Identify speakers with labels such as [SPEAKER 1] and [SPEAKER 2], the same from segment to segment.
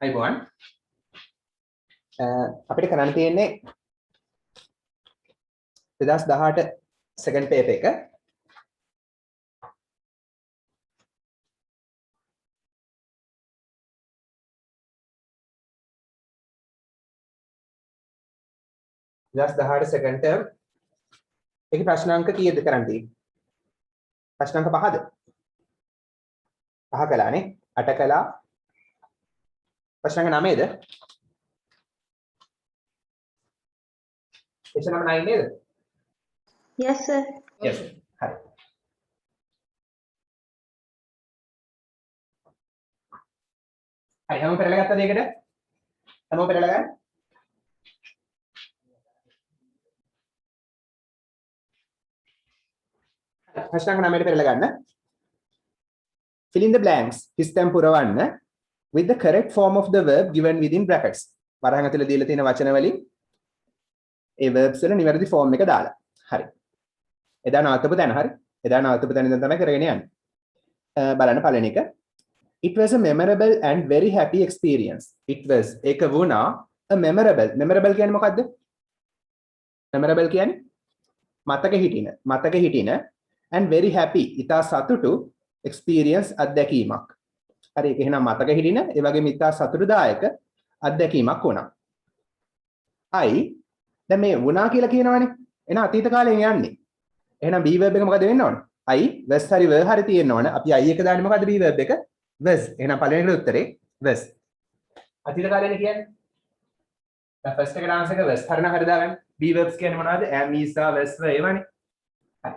[SPEAKER 1] අයිබෝන් අපිට කරන්න තියෙන්නේ 2018 සෙකන්ඩ් පේපර් එක. සෙකන්ඩ් ටර්ම් එකේ ප්‍රශ්නාංක කීයද කරන්න තියෙන්නේ? ප්‍රශ්නාංක 5ද? 5 කළානේ. 8 කළා. ප්‍රශ්නාංක 9ද? question number 9 නේද?
[SPEAKER 2] Yes sir.
[SPEAKER 1] Yes sir. හරි. හරි හැමෝම පෙරලා ගත්තද ඒකට? හැමෝම පෙරලා ගන්න. ප්‍රශ්නාංක 9ට පෙරලා ගන්න. Fill in the blanks. හිස්තැන් පුරවන්න with the correct form of the verb given within brackets. වරහන් ඇතුළේ දීලා තියෙන වචන වලින් ඒ verbs වල නිවැරදි form එක දාලා. හරි. එදා නවත්තපු තැන හරි. එදා නවත්තපු තැන ඉඳන් තමයි කරගෙන යන්නේ. බලන්න පළවෙනි එක. It was a memorable and very happy experience. It was ඒක වුණා a memorable. Memorable කියන්නේ මොකද්ද? Memorable කියන්නේ මතක හිටින and very happy. ඉතා සතුටු experience අත්දැකීමක්. හරි ඒක එහෙනම් මතක හිටින ඒ වගේම ඉතා සතුටුදායක අත්දැකීමක් වුණා. දැන් මේ වුණා කියලා කියනවනේ. එහෙනම් අතීත කාලයෙන් යන්නේ. එහෙනම් be verb එක මොකද වෙන්න ඕන? I was හරි were හරි තියෙන්න ඕන. අපි I එක දාන්නේ මොකද්ද be verb එක? was. එහෙනම් පළවෙනි උත්තරේ was. අතීත කාලයනේ කියන්නේ. දැන් first එකට answer එක was හරිනම් හරි දාගන්න. be verbs කියන්නේ මොනවද? am, is, are, was, were ඒවනේ. හරි.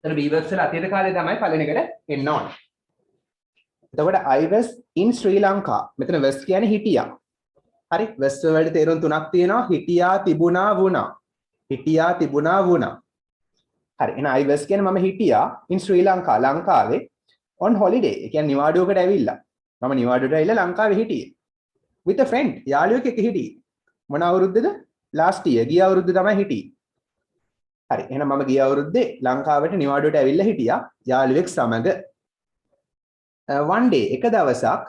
[SPEAKER 1] එතන be verbs වල අතීත කාලේ තමයි පළවෙනි එකට එන්න ඕන. එතකොට I was in Sri Lanka. මෙතන was කියන්නේ හිටියා. හරි was වලට තේරුම් තුනක් තියෙනවා. හිටියා, තිබුණා, වුණා. හිටියා, තිබුණා, වුණා. හරි එහෙනම් I was කියන්නේ මම හිටියා in Sri Lanka ලංකාවේ on holiday. ඒ කියන්නේ නිවාඩුවකට ඇවිල්ලා. මම නිවාඩුවට ඇවිල්ලා ලංකාවේ හිටියේ. with a friend යාළුවෙක් එක්ක හිටියේ. මොන අවුරුද්දද? last year. ගිය අවුරුද්ද තමයි හිටියේ. හරි එහෙනම් මම ගිය අවුරුද්දේ ලංකාවට නිවාඩුවට ඇවිල්ලා හිටියා යාළුවෙක් සමග. one day එක දවසක්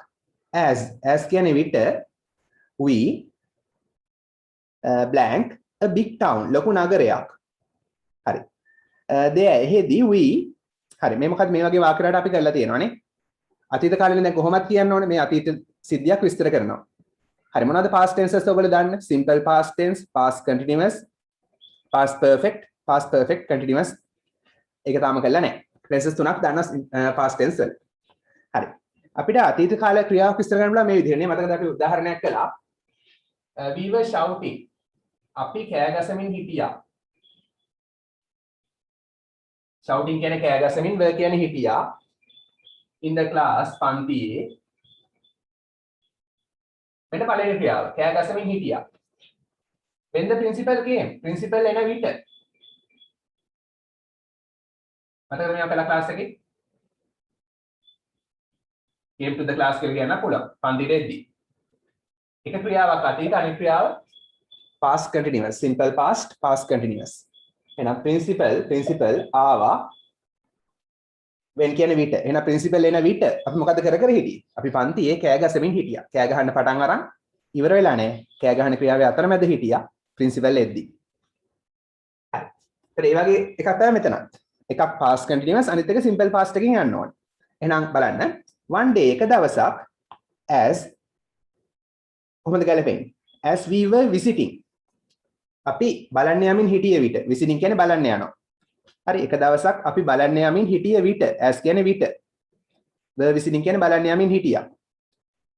[SPEAKER 1] as කියන්නේ විට we blank a big town ලොකු නගරයක්. හරි there එහෙදී we හරි මේ මොකද මේ වගේ වාක්‍ය රටාවක් අපි කරලා තියෙනවානේ. අතීත කාලේ දැන් කොහොමද කියන්න ඕනේ? මේ අතීත සිද්ධියක් විස්තර කරනවා. හරි මොනවද past tenses ඔයගොල්ලෝ දන්න? simple past tense, past continuous, past perfect continuous. ඒක තාම කරලා නැහැ. tenses තුනක් දන්න past tense වල. හරි අපිට අතීත කාල ක්‍රියාවක් විස්තර කරන්න බලා මේ විදිහනේ. මතකද අපි උදාහරණයක් කළා. we were shouting. අපි කෑ ගසමින් හිටියා. shouting කියන්නේ කෑ ගසමින්, were කියන්නේ හිටියා. in the class පන්තියේ. මෙන්න පළවෙනි ක්‍රියාව. කෑ ගසමින් හිටියා. when the principal came. principal එන විට. මතකද මේ අපේ ක්ලාස් එකේ? came to the class කියලා කියන්න පුළුවන්. පන්තියට එද්දී. එක ක්‍රියාවක් අතීත අනිත් ක්‍රියාව past continuous. simple past continuous. එහෙනම් principal ආවා when කියන්නේ විට. එහෙනම් principal එන විට අපි මොකද කර හිටියේ? අපි පන්තියේ කෑ ගසමින් හිටියා. කෑ ගහන්න පටන් අරන් ඉවර වෙලා නැහැ. කෑ ගහන ක්‍රියාවේ අතරමැද හිටියා principal එද්දී. හරි. ඒත් ඒ වගේ එකක් තමයි මෙතනත්. එකක් past continuous අනිත් එක simple past එකකින් යන්න ඕනේ. එහෙනම් බලන්න one day එක දවසක් as කොහොමද ගැලපෙන්නේ? as we were visiting. අපි බලන්න යමින් හිටිය විට. visiting කියන්නේ බලන්න යනවා. හරි එක දවසක් අපි බලන්න යමින් හිටිය විට. as කියන්නේ විට. were visiting කියන්නේ බලන්න යමින් හිටියා.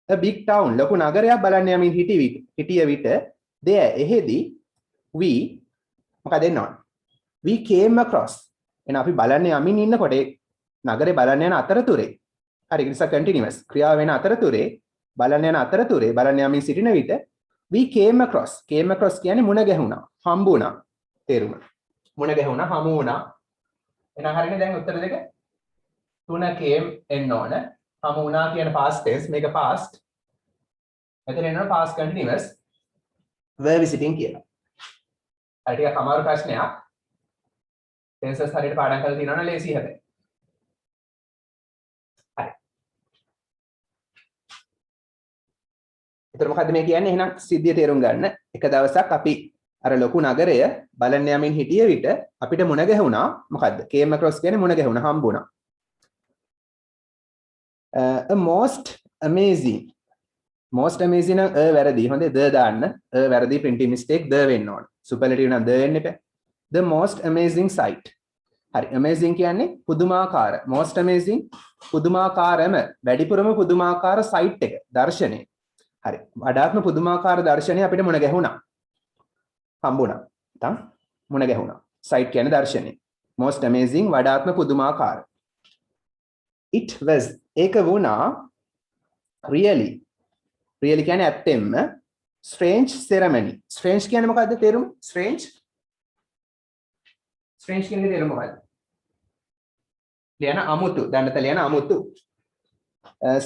[SPEAKER 1] a big town ලොකු නගරයක් බලන්න යමින් හිටිය විට there එහෙදී we මොකද එන්න ඕන? we came across. එහෙනම් අපි බලන්න යමින් ඉන්නකොට නගරේ බලන්න යන අතරතුරේ හරි ඒක නිසා continuous ක්‍රියාව වෙන අතරතුරේ බලන්න යන අතරතුරේ බලන්න යමින් සිටින විට we came across කියන්නේ මුණ ගැහුණා හම්බුණා තේරුම මුණ ගැහුණා හමු වුණා එහෙනම් හරිනේ දැන් උත්තර දෙක තුන came එන්න ඕන හමු වුණා කියන past tense මේක past මෙතන එනවා past continuous were visiting කියලා හරි ටිකක් අමාරු ප්‍රශ්නයක් tenses හරියට පාඩම් කරලා තියෙනවා නම් ලේසි හැබැයි ඒතර මොකද්ද මේ කියන්නේ? එහෙනම් සිද්ධිය තේරුම් ගන්න. එක දවසක් අපි අර ලොකු නගරය බලන්න යමින් හිටිය විට අපිට මුණ ගැහුණා මොකද්ද? came across කියන්නේ මුණ ගැහුණා, හම්බුණා. A most amazing. most amazing නම් වැරදි. හොඳේ the දාන්න. වැරදි printing mistake the වෙන්න ඕන. superlative නම් the වෙන්න එපා. The most amazing sight. හරි amazing කියන්නේ පුදුමාකාර. most amazing පුදුමාකාරම වැඩිපුරම පුදුමාකාර sight එක දර්ශනය. හරි වඩාත්ම පුදුමාකාර දර්ශනය අපිට මුණ ගැහුණා. හම්බුණා. නැත්නම් මුණ ගැහුණා. sight කියන්නේ දර්ශනය. most amazing වඩාත්ම පුදුමාකාර. it was ඒක වුණා really කියන්නේ ඇත්තෙන්ම strange ceremony. strange කියන්නේ මොකද්ද තේරුම? strange කියන්නේ තේරුම මොකද්ද? ලියන අමුතු දන්නත ලියන අමුතු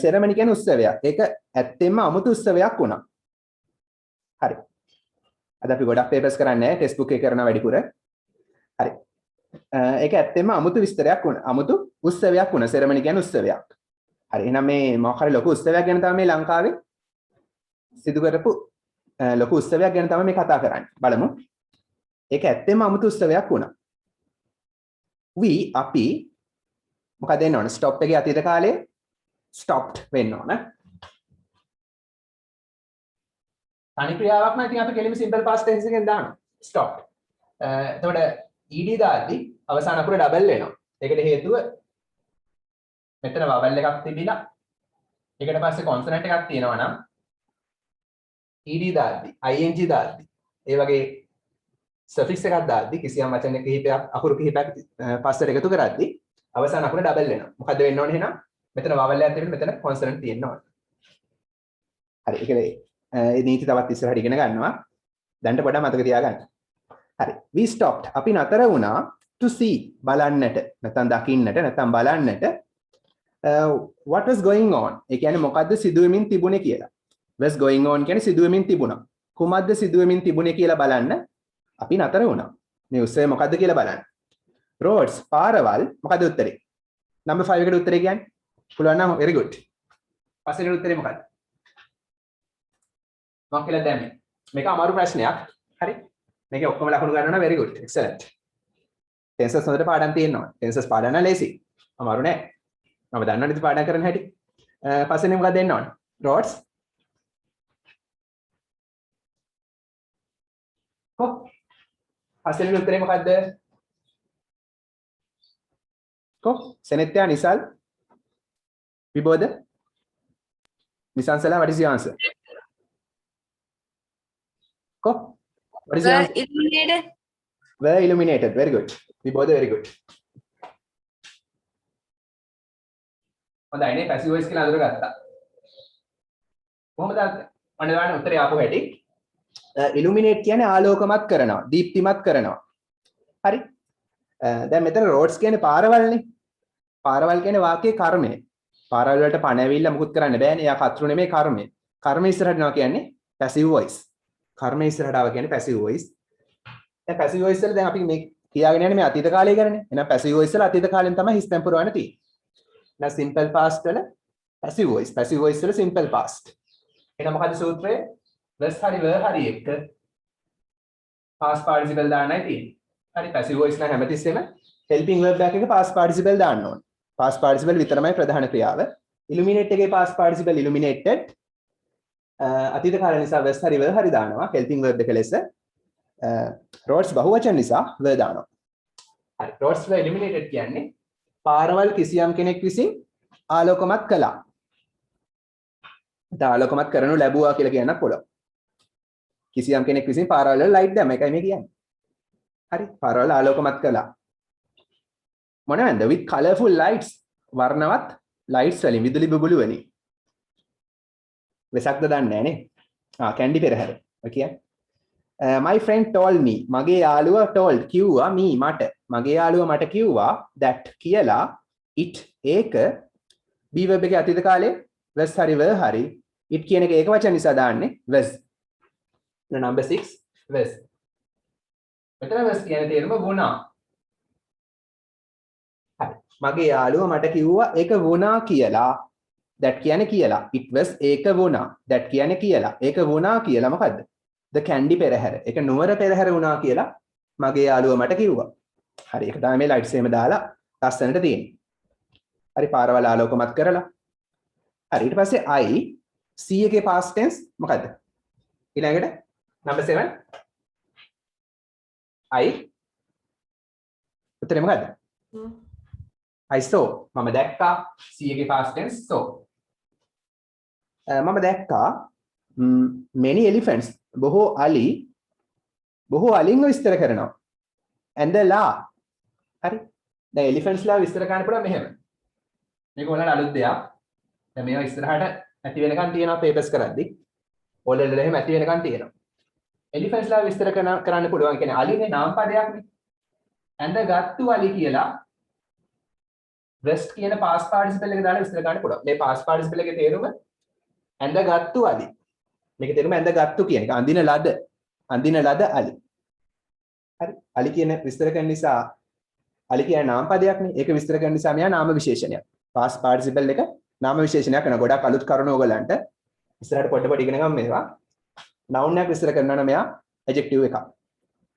[SPEAKER 1] ceremony කියන්නේ උත්සවයක්. ඒක ඇත්තෙන්ම අමුතු උත්සවයක් වුණා. හරි. අද අපි ගොඩක් papers කරන්නේ නැහැ. ටෙක්ස්ට් බුක් එක කරන වැඩිපුර. හරි. ඒක ඇත්තෙන්ම අමුතු විස්තරයක් වුණා. අමුතු උත්සවයක් වුණා. ceremony කියන්නේ උත්සවයක්. හරි. එහෙනම් මේ මොකක් හරි ලොකු උත්සවයක් ගැන තමයි මේ ලංකාවේ සිදු කරපු ලොකු උත්සවයක් ගැන තමයි මේ කතා කරන්නේ. බලමු. ඒක ඇත්තෙන්ම අමුතු උත්සවයක් වුණා. අපි මොකද වෙන්න ඕන? stop එකේ අතීත කාලේ stopped වෙන්න ඕන. තනි ක්‍රියාවක් නම් ඉතින් අපි කෙලින්ම simple past tense එකෙන් දානවා. stopped. එතකොට ed දාද්දි අවසාන අකුර ඩබල් වෙනවා. ඒකට හේතුව මෙතන vowel එකක් තිබිලා ඒකට පස්සේ consonant එකක් තියෙනවා නම් ed දාද්දි ing දාද්දි ඒ වගේ suffix එකක් දාද්දි කිසියම් වචන කිහිපයක් අකුරු කිහිපයක් පස්සට එකතු කරද්දි අවසාන අකුර ඩබල් වෙනවා. මොකද වෙන්න ඕනේ එහෙනම්? මෙතන vowel එකක් තිබෙන්න මෙතන consonant තියෙන්න ඕනේ. හරි. ඒක මේ නීති තවත් ඉස්සරහට ඉගෙන ගන්නවා. දැන්ට පොඩ්ඩක් මතක තියාගන්න. හරි. we stopped. අපි නතර වුණා to see බලන්නට. නැත්නම් දකින්නට නැත්නම් බලන්නට what was going on. ඒ කියන්නේ මොකද්ද සිදුවෙමින් තිබුණේ කියලා. was going on කියන්නේ සිදුවෙමින් තිබුණා. කුමක්ද සිදුවෙමින් තිබුණේ කියලා බලන්න අපි නතර වුණා. මේ උත්සවය මොකද්ද කියලා බලන්න. roads පාරවල් මොකද උත්තරේ? number 5 එකට උත්තරේ කියන්නේ? පුළුවන් නම් very good. පස්සේ උත්තරේ මොකද්ද? මම කියලා දැම්මේ. මේක අමාරු ප්‍රශ්නයක්. හරි. මේකේ ඔක්කොම ලකුණු ගන්නවා very good. excellent. tenses හොඳට පාඩම් තියෙනවා. tenses පාඩම් නම් ලේසි. අමාරු නෑ. මම දන්නවනේ ඉතින් පාඩම් කරන්න හැටි. පස්සේ මොකක්ද දෙන්න ඕන? roads. කො? පස්සේ උත්තරේ මොකද්ද? කො? සෙනෙත්යා Nisal විබෝධ Nisansala what is your answer? Ko? What is your answer?
[SPEAKER 2] Illuminated.
[SPEAKER 1] Were illuminated. Very good. විබෝධ very good. හොඳයි නේ passive voice කියලා අඳුරගත්තා. කොහොමද අන්න දාන්න උත්තරේ ආපු හැටි? illuminate කියන්නේ ආලෝකමත් කරනවා, දීප්තිමත් කරනවා. හරි? දැන් මෙතන roads කියන්නේ පාරවල්නේ. පාරවල් කියන්නේ වාක්‍යයේ කර්මය. පාරවල් වලට පණ ඇවිල්ලා මුකුත් කරන්න බෑනේ. යා කතරු නෙමෙයි කර්මය. කර්ම ඉස්සරහට යනවා කියන්නේ passive voice. කර්ම ඉස්සරහට ආව කියන්නේ passive voice. දැන් passive voice වල දැන් අපි මේ කියාගෙන යන්නේ මේ අතීත කාලය ගැනනේ. එහෙනම් passive voice වල අතීත කාලෙන් තමයි හිස් තැන් පුරවන්න තියෙන්නේ. එහෙනම් simple past වල passive voice. passive voice වල simple past. එහෙනම් මොකද සූත්‍රය? was හරි were හරි එක past participle දාන්නයි තියෙන්නේ. හරි passive voice නම් හැමතිස්සෙම helping verb එකක past participle දාන්න ඕනේ. past participle විතරමයි ප්‍රධාන ක්‍රියාව. illuminate එකේ past participle illuminated. අතීත කාල නිසා was හරි were හරි දානවා helping verb එක ලෙස. roads බහුවචන නිසා were දානවා. හරි roads were illuminated කියන්නේ පාරවල් කිසියම් කෙනෙක් විසින් ආලෝකමත් කළා. ආලෝකමත් කරනු ලැබුවා කියලා කියන්නත් පුළුවන්. කිසියම් කෙනෙක් විසින් පාරවල් වල light දැම්ම එකයි මේ කියන්නේ. හරි පාරවල් ආලෝකමත් කළා. මොනවද with colorful lights වර්ණවත් lights වලින් විදුලි බුබුලු වලින්. වෙසක්ද දන්නේ නැහැ නේ. කැන්ඩි පෙරහැර. ඔය කියන්නේ. My friend told me මගේ යාළුවා told කිව්වා me මට. මගේ යාළුවා මට කිව්වා that කියලා it ඒක be verb එකේ අතීත කාලේ was හරි were හරි it කියන එක ඒක වචන නිසා දාන්නේ was. number 6 was. මෙතන was කියන්නේ තේරුම වුණා. හරි. මගේ යාළුවා මට කිව්වා ඒක වුණා කියලා. that කියන්නේ කියලා. it was ඒක වුණා. that කියන්නේ කියලා. ඒක වුණා කියලා මොකද්ද? the candy පෙරහැර. ඒක නුවර පෙරහැර වුණා කියලා මගේ යාළුවා මට කිව්වා. හරි ඒක තමයි මේ ලයිට්ස් එහෙම දාලා ලස්සනට තියෙන්නේ. හරි පාරවල් ආලෝකමත් කරලා. හරි ඊට පස්සේ I C එකේ past tense මොකද්ද? ඊළඟට number 7 I උත්තරේ මොකද්ද? I saw මම දැක්කා C එකේ past tense saw. මම දැක්කා many elephants බොහෝ අලින්ව විස්තර කරනවා. and the la හරි දැන් elephants ලා විස්තර කරන්න පුළුවන් මෙහෙම. මේක ඔයාලට අලුත් දෙයක්. දැන් මේවා ඉස්සරහට ඇති වෙනකන් තියෙනවා papers කරද්දි. ඔයාලට එහෙම ඇති වෙනකන් තියෙනවා. elephants ලා විස්තර කරන්න පුළුවන්. කියන්නේ අලිනේ නාම පදයක්නේ. and the ගත්තු අලි කියලා rest කියන past participle එක දාලා විස්තර කරන්න පුළුවන්. මේ past participle එකේ තේරුම and the ගත්තු අලි. මේකේ තේරුම and the ගත්තු කියන එක. අඳින ලද අලි. හරි. අලි කියන විස්තර කරන නිසා අලි කියන නාම පදයක්නේ. ඒක විස්තර කරන නිසා මෙයා නාම විශේෂණයක්. past participle එක නාම විශේෂණයක් කරන ගොඩක් අලුත් කරුණු ඕගලන්ට ඉස්සරහට පොඩ ඉගෙන ගමු මේවා. noun එකක් විස්තර කරනවා නම් මෙයා adjective එකක්.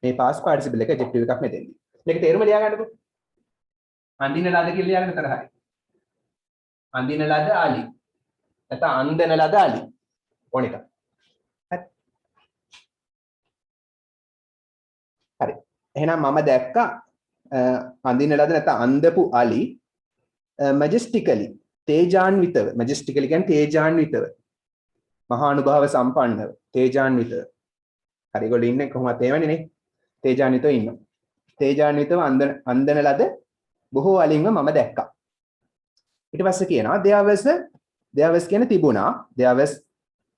[SPEAKER 1] මේ past participle එක adjective එකක් මෙතෙන්දී. මේක තේරුම ලියා ගන්නකො. අඳින ලද කියලා ලියා ගන්න තර හරි. අඳින ලද අලි. නැත්නම් අන්දන ලද අලි. ඕන එක. හරි. එහෙනම් මම දැක්කා අඳින ලද නැත්නම් අන්දපු අලි majestically තේජාන්විතව. majestically කියන්නේ තේජාන්විතව. මහානුභාව සම්පන්නව තේජාන්විතව. හරි ඒගොල්ලෝ ඉන්නේ කොහොමද තේමනේ නේ? තේජාන්විතව ඉන්නවා. තේජාන්විතව අන්දන ලද බොහෝ අලින්ව මම දැක්කා. ඊට පස්සේ කියනවා there was කියන තිබුණා. there was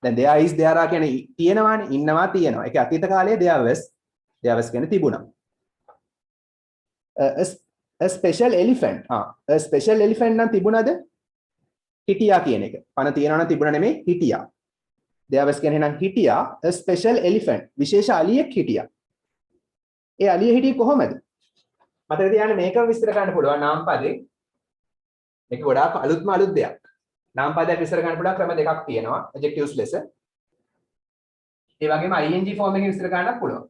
[SPEAKER 1] දැන් there is there are කියන්නේ තියෙනවානේ ඉන්නවා තියෙනවා. ඒක අතීත කාලයේ there was කියන තිබුණා. a special elephant. a special elephant නම් තිබුණාද? හිටියා කියන එක. පණ තියනවා නම් තිබුණා නෙමෙයි හිටියා. there was කියන්නේ නම් හිටියා a special elephant. විශේෂ අලියෙක් හිටියා. ඒ අලිය හිටියේ කොහොමද? මතක තියාගන්න මේක විස්තර කරන්න පුළුවන් නාම පදේ. මේක ගොඩාක් අලුත් දෙයක්. නාම පදයක් විස්තර කරන්න පුළුවන් ක්‍රම දෙකක් තියෙනවා adjectives ලෙස. ඒ වගේම ing form එකෙන් විස්තර කරන්නත් පුළුවන්.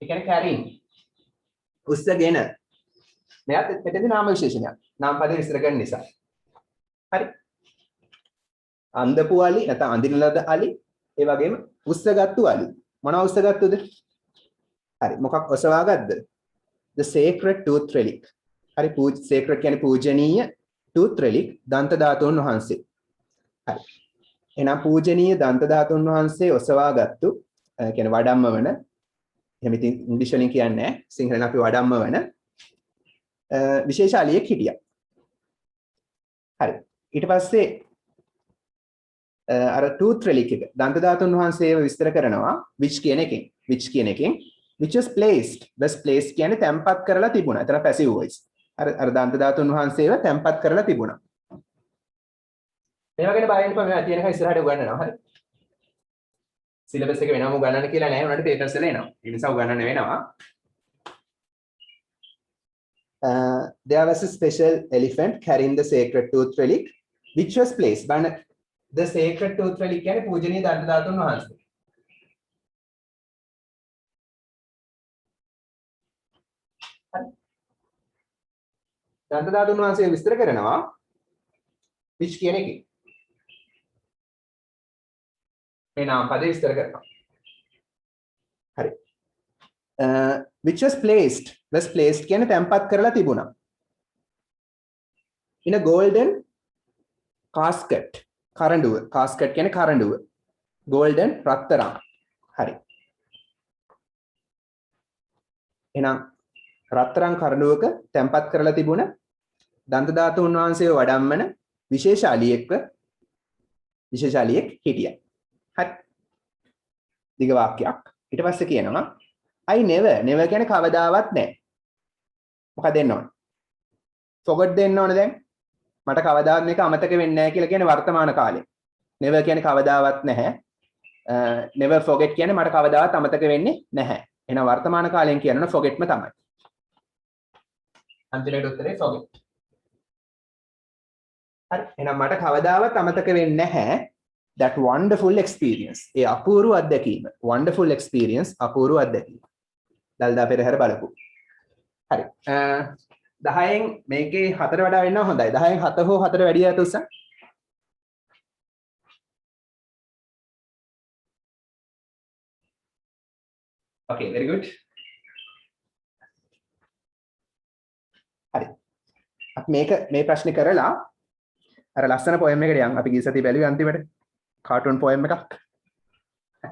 [SPEAKER 1] ඒ කියන්නේ carrying. උස්සගෙන. මෙයාත් මෙතනදී නාම විශේෂණයක්. නාම පදේ විස්තර කරන නිසා. හරි. අන්දපු අලි නැත්නම් අඳින ලද අලි ඒ වගේම උස්සගත්තු අලි. මොනවා උස්සගත්තුද? හරි. මොකක් ඔසවාගත්ද? the sacred tooth relic. හරි sacred කියන්නේ පූජනීය tooth relic දන්ත ධාතුන් වහන්සේ. හරි. එහෙනම් පූජනීය දන්ත ධාතුන් වහන්සේ ඔසවාගත්තු කියන්නේ වඩම්ම වන එහෙම ඉතින් ඉංග්‍රීසි වලින් කියන්නේ නැහැ. සිංහලෙන් අපි වඩම්ම වන විශේෂ අලියෙක් හිටියා. හරි. ඊට පස්සේ අර tooth relic එක දන්ත ධාතුන් වහන්සේව විස්තර කරනවා which කියන එකෙන් which was placed කියන්නේ තැම්පත් කරලා තිබුණා. එතන passive voice. අර දන්ත ධාතුන් වහන්සේව තැම්පත් කරලා තිබුණා. මේවා ගැන බයෙන් මම තියෙනක ඉස්සරහට උගන්වනවා. හරි. සිලබස් එක වෙනම උගන්වන්න කියලා නැහැ. උනාට papers වල එනවා. ඒ නිසා උගන්වන්න වෙනවා. There was a special elephant carrying the sacred tooth relic which was placed. The sacred tooth relic කියන්නේ පූජනීය දන්ත ධාතුන් වහන්සේ. දන්ත ධාතුන් වහන්සේ විස්තර කරනවා which කියන එකේ. මේ නාම පදේ විස්තර කරනවා. හරි. which was placed කියන්නේ තැම්පත් කරලා තිබුණා. in a golden casket. කරඬුව. casket කියන්නේ කරඬුව. golden රත්තරන්. හරි. එහෙනම් රත්තරන් කරඬුවක තැම්පත් කරලා තිබුණ දන්ත ධාතුන් වහන්සේව වඩම්මන විශේෂ අලියෙක් හිටියා. හරි. දිග වාක්‍යයක්. ඊට පස්සේ කියනවා I never කියන්නේ කවදාවත් නැහැ. මොකද දෙන්න ඕන? forgot දෙන්න ඕන දැන්. මට කවදාවත් මේක අමතක වෙන්නේ නැහැ කියලා කියන්නේ වර්තමාන කාලේ. never කියන්නේ කවදාවත් නැහැ. never forget කියන්නේ මට කවදාවත් අමතක වෙන්නේ නැහැ. එහෙනම් වර්තමාන කාලයෙන් කියනොත් forgetම තමයි. අන්තිමට උත්තරේ forget. හරි එහෙනම් මට කවදාවත් අමතක වෙන්නේ නැහැ that wonderful experience. ඒ අපූර්ව අත්දැකීම. wonderful experience අපූර්ව අත්දැකීම. දල්දා පෙරහැර බලපු. හරි. 10න් මේකේ 4 වඩා වෙනවා හොඳයි. 10න් 7 හෝ 4 වැඩි යට උසන්. Okay, very good. හරි. අපි මේ ප්‍රශ්නේ කරලා අර ලස්සන පොයම් එකට යන්. අපි ගිය සතියේ බැලුවේ අන්තිමට කාටුන් පොයම් එකක්.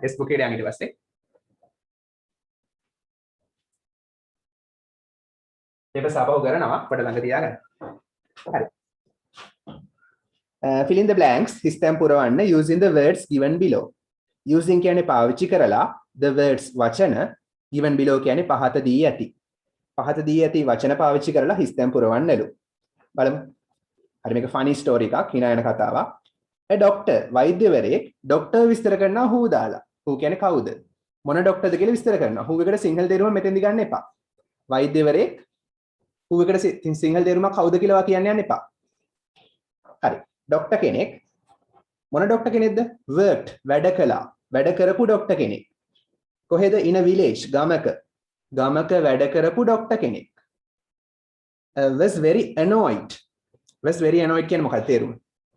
[SPEAKER 1] Facebook එකට යන් ඊට පස්සේ. ඒක සාපව කරනවා අපිට ළඟ තියාගන්න. හරි. Fill in the blanks හිස්තැන් පුරවන්න using the words given below. Using කියන්නේ පාවිච්චි කරලා the words වචන given below කියන්නේ පහත දී ඇති. පහත දී ඇති වචන පාවිච්චි කරලා හිස්තැන් පුරවන්නලු. බලමු. හරි මේක funny story එකක් hina යන කතාවක්. A doctor වෛද්‍යවරයෙක් doctor විස්තර කරනවා who දාලා. who කියන්නේ කවුද? මොන doctorද කියලා විස්තර කරනවා. who එකට සිංහල තේරුම මෙතෙන්දි ගන්න එපා. වෛද්‍යවරයෙක් who එකට සිංහල තේරුම කවුද කියලා කියන්න යන්න එපා. හරි. doctor කෙනෙක් මොන doctor කෙනෙක්ද? worked වැඩ කළා. වැඩ කරපු doctor කෙනෙක්. කොහෙද? in a village ගමක. ගමක වැඩ කරපු doctor කෙනෙක්. Was very annoyed. was very annoyed කියන්නේ මොකක්ද තේරුම?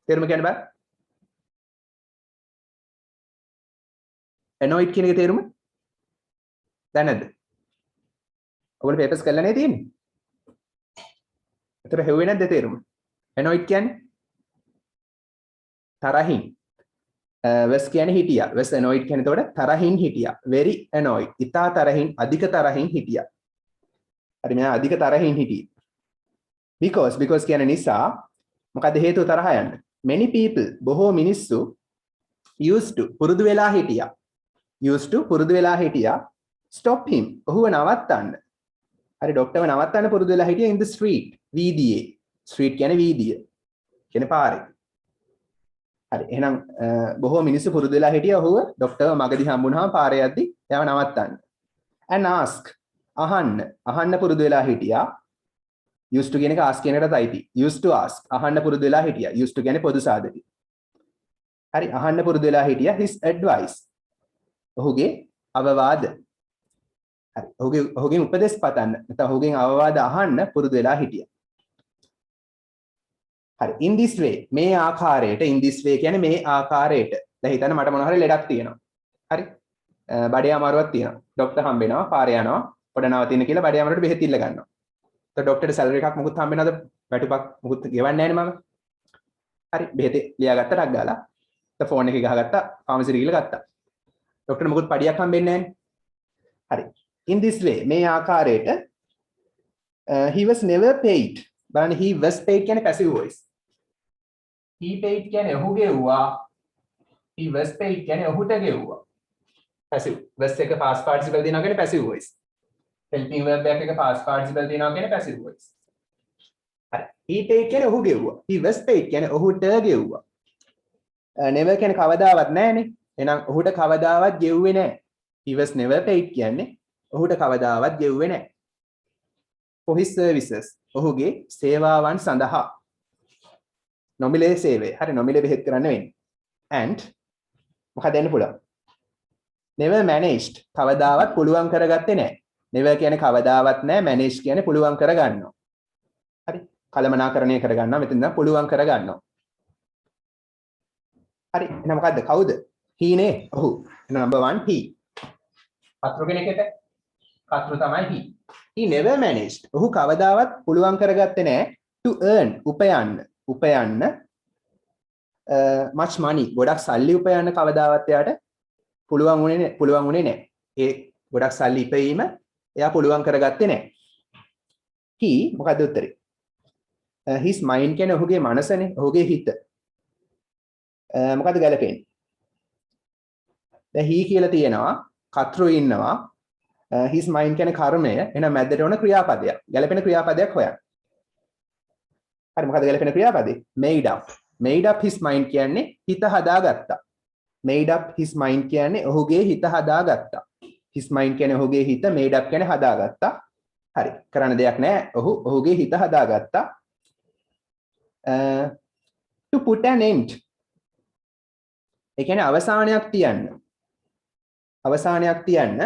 [SPEAKER 1] තේරුම කියන්න බෑ. annoyed කියන එක තේරුම? දැන් නැද්ද? ඔයගොල්ලෝ papers කරලා නේ තියෙන්නේ. ඒතර හෙව්වේ නැද්ද තේරුම? annoyed කියන්නේ තරහින්. was කියන්නේ හිටියා. was annoyed කියන්නේ එතකොට තරහින් හිටියා. very annoyed. ඉතා තරහින් අධික තරහින් හිටියා. හරි මෙයා අධික තරහින් හිටියේ. because කියන නිසා මොකද හේතුව තරහ යන්න? many people බොහෝ මිනිස්සු used to පුරුදු වෙලා හිටියා. used to පුරුදු වෙලා හිටියා. stop him ඔහුව නවත්තන්න. හරි ડોක්ටර්ව නවත්තන්න පුරුදු වෙලා හිටියා in the street වීදියේ. street කියන්නේ වීදිය. කියන්නේ පාරේ. හරි එහෙනම් බොහෝ මිනිස්සු පුරුදු වෙලා හිටියා ඔහුව ડોක්ටර්ව මගදී හම්බුනහම පාරේ යද්දි එයාව නවත්තන්න. and ask අහන්න පුරුදු වෙලා හිටියා. used to කියන එක ask කියන එකටත් අයිති. used to ask අහන්න පුරුදු වෙලා හිටියා. used to කියන්නේ පොදු සාධකය. හරි අහන්න පුරුදු වෙලා හිටියා his advice ඔහුගේ අවවාද. හරි ඔහුගෙන් උපදෙස් පතන්න නැත්නම් ඔහුගෙන් අවවාද අහන්න පුරුදු වෙලා හිටියා. හරි in this way මේ ආකාරයට in this way කියන්නේ මේ ආකාරයට. දැන් හිතන්න මට මොනවා හරි ලෙඩක් තියෙනවා. හරි බඩේ අමාරුවක් තියෙනවා. ડોක්ටර් හම්බෙනවා පාරේ යනවා පොඩ නවතින්න කියලා බඩේ අමාරුවට බෙහෙත් ඉල්ල ගන්නවා. તો ડોක්ටර්ට සැලරි එකක් මොකුත් හම්බෙනවද? වැටුපක් මොකුත් ගෙවන්නේ නැහැ නේ මම. හරි බෙහෙත ලියාගත්ත ටක් ගාලා. તો ෆෝන් එක ගහගත්තා ෆාමසි ගිහලා ගත්තා. ડોක්ටර්ට මොකුත් පඩියක් හම්බෙන්නේ නැහැ නේ. හරි in this way මේ ආකාරයට he was never paid. බලන්න he was paid කියන්නේ passive voice. he paid කියන්නේ ඔහු ගෙව්වා. he was paid කියන්නේ ඔහුට ගෙව්වා. passive was එක past participle දිනවා කියන්නේ passive voice. helping verb එකක past participle දිනවා කියන්නේ passive voice. හරි he paid කියන්නේ ඔහු ගෙව්වා. he was paid කියන්නේ ඔහුට ගෙව්වා. never කියන්නේ කවදාවත් නැහැනේ. එහෙනම් ඔහුට කවදාවත් ගෙව්වේ නැහැ. he was never paid කියන්නේ ඔහුට කවදාවත් ගෙව්වේ නැහැ. for his services ඔහුගේ සේවාවන් සඳහා. නොමිලේ සේවය. හරි නොමිලේ බෙහෙත් කරන්න වෙන්නේ. and මොකක්ද දෙන්න පුළුවන්? never managed කවදාවත් පුළුවන් කරගත්තේ නැහැ. never කියන්නේ කවදාවත් නැහැ. manage කියන්නේ පුළුවන් කරගන්නවා. හරි කලමනාකරණය කරගන්නවා. මෙතන නම් පුළුවන් කරගන්නවා. හරි එහෙනම් මොකද්ද? කවුද? he නේ. ඔහු. එහෙනම් number 1 he. කතෘ කෙනෙක්ට කතෘ තමයි he. he never managed ඔහු කවදාවත් පුළුවන් කරගත්තේ නැහැ to earn උපයන්න much money ගොඩක් සල්ලි උපයන්න කවදාවත් එයාට පුළුවන් වුණේ නැහැ. ඒ ගොඩක් සල්ලි ඉපයීම එයා පුළුවන් කරගත්තේ නැහැ. he මොකද්ද උත්තරේ? his mind කියන්නේ ඔහුගේ මනසනේ ඔහුගේ හිත. මොකද්ද ගැලපෙන්නේ? දැන් he කියලා තියෙනවා කතෘ ඉන්නවා his mind කියන්නේ කර්මය. එහෙනම් මැද්දට ඕන ක්‍රියාපදයක්. ගැලපෙන ක්‍රියාපදයක් හොයන්න. හරි මොකද ගැලපෙන ක්‍රියාපදේ? made up his mind කියන්නේ හිත හදාගත්තා. made up his mind කියන්නේ ඔහුගේ හිත හදාගත්තා. his mind කියන්නේ ඔහුගේ හිත, made up කියන්නේ හදාගත්තා. හරි කරන්න දෙයක් නැහැ. ඔහුගේ හිත හදාගත්තා. to put an end. ඒ කියන්නේ අවසානයක් තියන්න. අවසානයක් තියන්න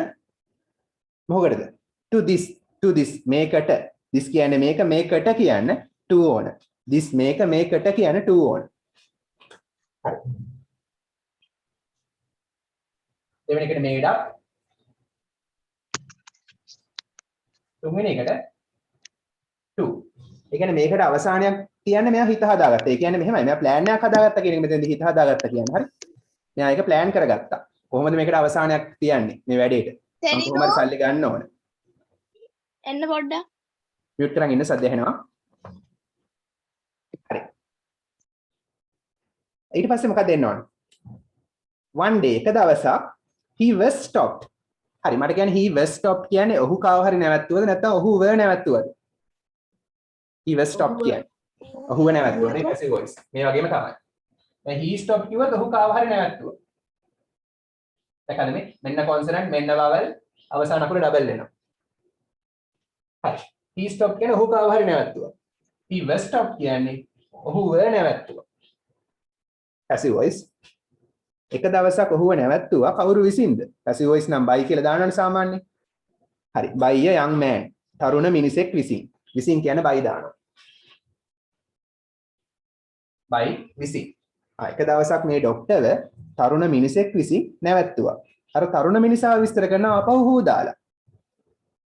[SPEAKER 1] මොකටද? to this මේකට this කියන්නේ මේකට කියන්න to ඕන. this මේකට කියන්න to ඕන. හරි. දෙවෙනි එකට made up. තුන්වෙනි එකට to. ඒ කියන්නේ මේකට අවසානයක් තියන්න මෙයා හිත හදාගත්තා. ඒ කියන්නේ මෙහෙමයි. මෙයා plan එකක් හදාගත්තා කියන එක මෙතනදී හිත හදාගත්තා කියන්නේ. හරි. මෙයා ඒක plan කරගත්තා. කොහොමද මේකට අවසානයක් තියන්නේ මේ වැඩේට? මම කොහොමද සල්ලි ගන්න ඕන?
[SPEAKER 2] එන්න පොඩ්ඩක්.
[SPEAKER 1] මියුට් කරන් ඉන්න සද්ද ඇහෙනවා. හරි. ඊට පස්සේ මොකක්ද එන්න ඕන? one day එක දවසක් he was stopped. හරි මට කියන්නේ he was stopped කියන්නේ ඔහු කාව හරි නැවැත්තුවද නැත්නම් ඔහු were නැවැත්තුවද? he was stopped කියන්නේ ඔහුව නැවැත්තුවා නේ passive voice. මේ වගේම තමයි. දැන් he stopped කිව්වොත් ඔහු කාව හරි නැවැත්තුවා. දැක්කද මේ? මෙන්න consonant මෙන්න vowel අවසාන අකුර double වෙනවා. හරි. he stopped කියන්නේ ඔහු කාව හරි නැවැත්තුවා. he was stopped කියන්නේ ඔහු were නැවැත්තුවා. passive voice. එක දවසක් ඔහුව නැවැත්තුවා කවුරු විසින්ද? passive voice නම් by කියලා දානවනේ සාමාන්‍යයෙන්. හරි. by a young man. තරුණ මිනිසෙක් විසින්. විසින් කියන්නේ by දානවා. by විසින්. එක දවසක් මේ ડોක්ටර් තරුණ මිනිසෙක් විසින් නැවැත්තුවා. අර තරුණ මිනිසා විස්තර කරනවා අපව හු දාලා.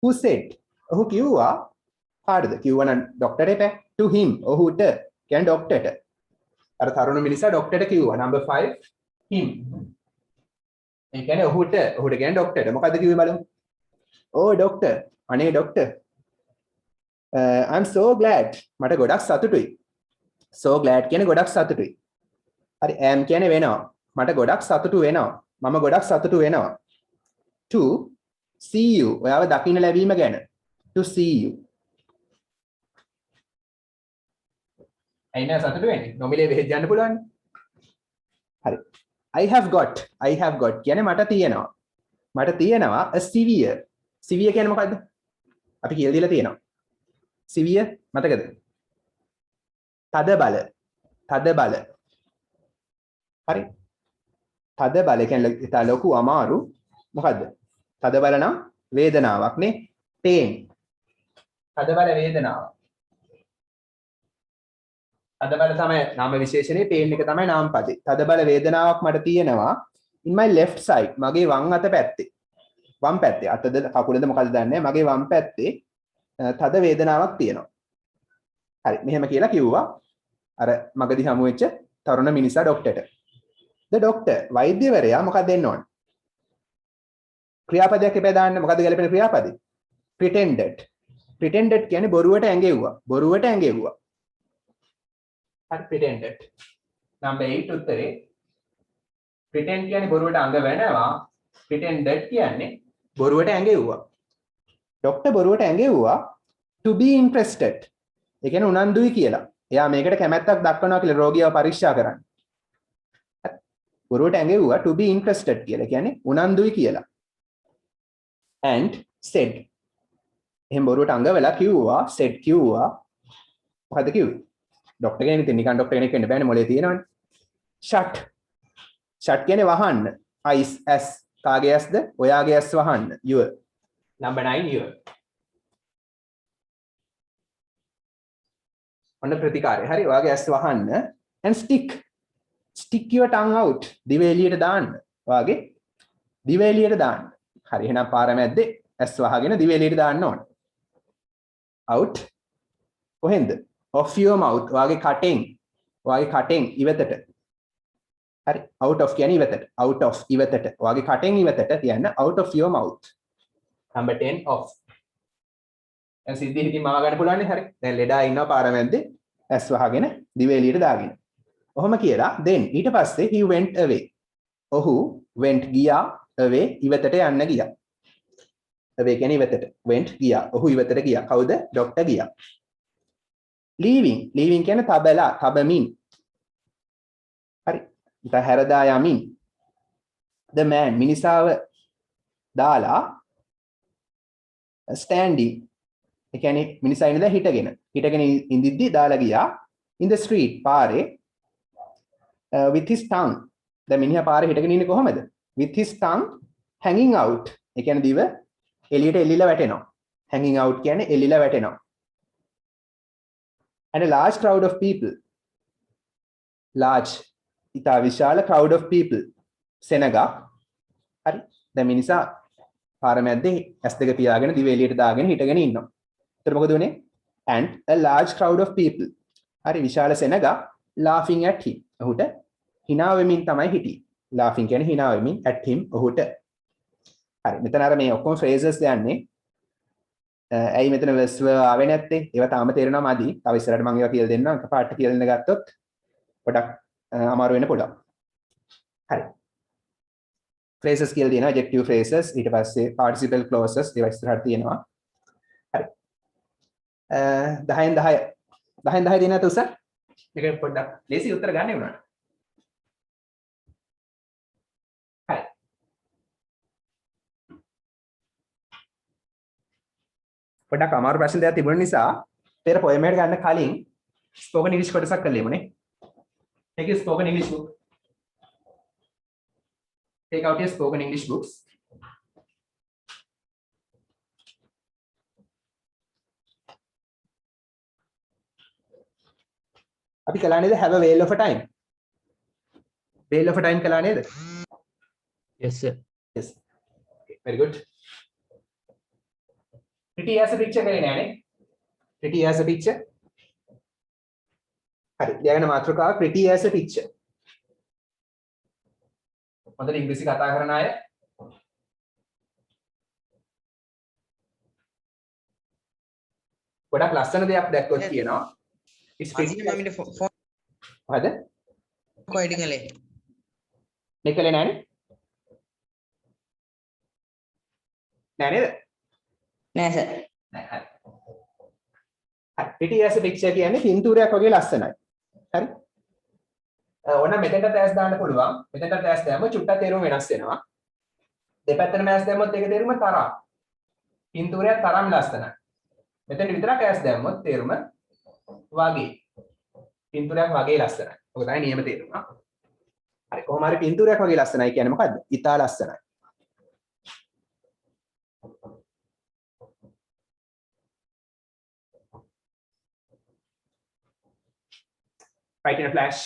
[SPEAKER 1] who said? ඔහු කිව්වා කාටද? කිව්වා නම් ડોක්ටරට to him. ඔහුට කියන්නේ ડોක්ටරට. අර තරුණ මිනිසා ડોක්ටරට කිව්වා. number 5 him. ඒ කියන්නේ ඔහුට කියන්නේ ડોක්ටරට. මොකද්ද කිව්වේ බලමු. Oh doctor. අනේ ડોක්ටර්. I'm so glad. මට ගොඩක් සතුටුයි. so glad කියන්නේ ගොඩක් සතුටුයි. හරි am කියන්නේ වෙනවා. මට ගොඩක් සතුටු වෙනවා. මම ගොඩක් සතුටු වෙනවා. to see you. ඔයාව දකින්න ලැබීම ගැන. to see you. අයිනා සතුටු වෙන්නේ. නොමිලේ වෙහෙත් යන්න පුළුවන්. හරි. I have got කියන්නේ මට තියෙනවා. මට තියෙනවා a severe. severe කියන්නේ මොකද්ද? අපි කියලා දීලා තියෙනවා. severe මතකද? තද බල. හරි. තද බල කියන්නේ ලොකු අමාරු මොකද්ද? තද බල නම් වේදනාවක් නේ. pain. තද බල වේදනාව. තද බල තමයි නාම විශේෂණේ pain එක තමයි නාම පදේ. තද බල වේදනාවක් මට තියෙනවා in my left side. මගේ වම් අත පැත්තේ. වම් පැත්තේ අතද කකුලද මොකද දන්නේ නැහැ. මගේ වම් පැත්තේ තද වේදනාවක් තියෙනවා. හරි. මෙහෙම කියලා කිව්වා. අර මගදී හමු වෙච්ච තරුණ මිනිසා ડોක්ටර්ට. the doctor වෛද්‍යවරයා මොකක්ද දෙන්න ඕන? ක්‍රියාපදයක් එපා දාන්න. මොකද්ද ගැලපෙන ක්‍රියාපදේ? pretended. pretended කියන්නේ බොරුවට ඇඟෙව්වා. හරි pretended. number 8 උත්තරේ pretend කියන්නේ බොරුවට අඟ වෙනවා. pretended කියන්නේ බොරුවට ඇඟෙව්වා. ડોක්ටර් බොරුවට ඇඟෙව්වා to be interested. ඒ කියන්නේ උනන්දුයි කියලා. එයා මේකට කැමැත්තක් දක්වනවා කියලා රෝගියව පරීක්ෂා කරන්න. බොරුවට ඇඟෙව්වා to be interested කියලා. කියන්නේ උනන්දුයි කියලා. and said. එහෙන් බොරුවට අඟවලා කිව්වා said කිව්වා. මොකද කිව්වේ? ડોක්ටර් කෙනෙක් ඉතින් නිකන් ડોක්ටර් කෙනෙක් වෙන්න බෑනේ මොලේ තියෙනවනේ. shut. shut කියන්නේ වහන්න. eyes as කාගේ ඇස්ද? ඔයාගේ ඇස් වහන්න. your. number 9 your. ඔන්න ප්‍රතිකාරය. හරි. ඔයාගේ ඇස් වහන්න and stick your tongue out. දිව එළියට දාන්න. ඔයාගේ දිව එළියට දාන්න. හරි. එහෙනම් පාර මැද්දේ ඇස් වහගෙන දිව එළියට දාන්න ඕන. out කොහෙන්ද? of your mouth. ඔයාගේ කටෙන් ඉවතට. හරි. out of කියන්නේ ඉවතට. out of ඉවතට. ඔයාගේ කටෙන් ඉවතට කියන්න out of your mouth. number 10 off. දැන් සිද්ධි හිතින් මවා ගන්න පුළුවන් නේ. හරි. දැන් ලෙඩා ඉන්නවා පාර මැද්දේ ඇස් වහගෙන දිව එළියට දාගෙන. ඔහොම කියලා then ඊට පස්සේ he went away. ඔහු went ගියා away ඉවතට යන්න ගියා. away කියන්නේ ඉවතට. went ගියා. ඔහු ඉවතට ගියා. කවුද? ડોක්ටර් ගියා. leaving කියන්නේ තබමින්. හරි. ඉතින් හැරදා යමින්. the man මිනිසාව දාලා standing. ඒ කියන්නේ මිනිසා ඉඳලා හිටගෙන ඉඳිද්දි දාලා ගියා in the street පාරේ with his tongue. දැන් මිනිහා පාරේ හිටගෙන ඉන්නේ කොහමද? with his tongue hanging out. ඒ කියන්නේ දිව එළියට එල්ලිලා වැටෙනවා. hanging out කියන්නේ එල්ලිලා වැටෙනවා. and a large crowd of people. large ඉතා විශාල crowd of people. සෙනගක්. හරි. දැන් මිනිසා පාර මැද්දේ ඇස් දෙක පියාගෙන දිව එළියට දාගෙන හිටගෙන ඉන්නවා. එතකොට මොකද උනේ? and a large crowd of people. හරි විශාල සෙනගක් laughing at him. ඔහුට hina වෙමින් තමයි හිටියේ. laughing කියන්නේ hina වෙමින් at him ඔහුට. හරි මෙතන අර මේ ඔක්කොම phrases යන්නේ ඇයි මෙතන verse ආවේ නැත්තේ? ඒවා තාම තේරෙනවා මදි. තව ඉස්සරහට මම ඒවා කියලා දෙන්නම්. එකපාරට කියලා දෙන්න ගත්තොත් පොඩක් අමාරු වෙන්න පුළුවන්. හරි. phrases කියලා දෙනවා adjective phrases ඊට පස්සේ participle clauses ඒවා ඉස්සරහට තියෙනවා. හරි. 10න් 10 දෙන්න නැත උසක්. මේක පොඩ්ඩක් ලේසි උත්තර ගන්න උනාට. හරි. පොඩ්ඩක් අමාරු ප්‍රශ්න දෙයක් තිබුණ නිසා පෙර poem එකට ගන්න කලින් spoken English කොටසක් කරලෙමුනේ. Take a spoken English book. Take out your spoken English books. අපි කළා නේද have a whale of a time? whale of a time කළා නේද?
[SPEAKER 3] Yes, sir.
[SPEAKER 1] Yes. Okay, very good. Pretty as a picture කරේ නෑනේ. Pretty as a picture. හරි. ලියගෙන මාතෘකාව pretty as a picture. හොඳට ඉංග්‍රීසි කතා කරන අය ගොඩක් ලස්සන දෙයක් දැක්කොත් කියනවා. It's pretty.
[SPEAKER 3] මමිට ෆෝන්
[SPEAKER 1] හරිද?
[SPEAKER 3] කොයිඩින් ගලේ.
[SPEAKER 1] නිකලේ නෑනේ. නෑ නේද?
[SPEAKER 3] නෑ සර්.
[SPEAKER 1] නෑ හරි. හරි. pretty as a picture කියන්නේ පින්තූරයක් වගේ ලස්සනයි. හරි? ඕන මෙතෙන්ට ටැස් දාන්න පුළුවන්. මෙතෙන්ට ටැස් දැම්ම චුට්ටක් තේරුම වෙනස් වෙනවා. දෙපැත්තටම ටැස් දැම්මොත් ඒක තේරුම තරම්. පින්තූරයක් තරම් ලස්සනයි. මෙතෙන් විතරක් ටැස් දැම්මොත් තේරුම වගේ. පින්තූරයක් වගේ ලස්සනයි. ඔක තමයි නියම තේරුම. හරි කොහොම හරි පින්තූරයක් වගේ ලස්සනයි කියන්නේ මොකද්ද? ඉතා ලස්සනයි. Right in a flash.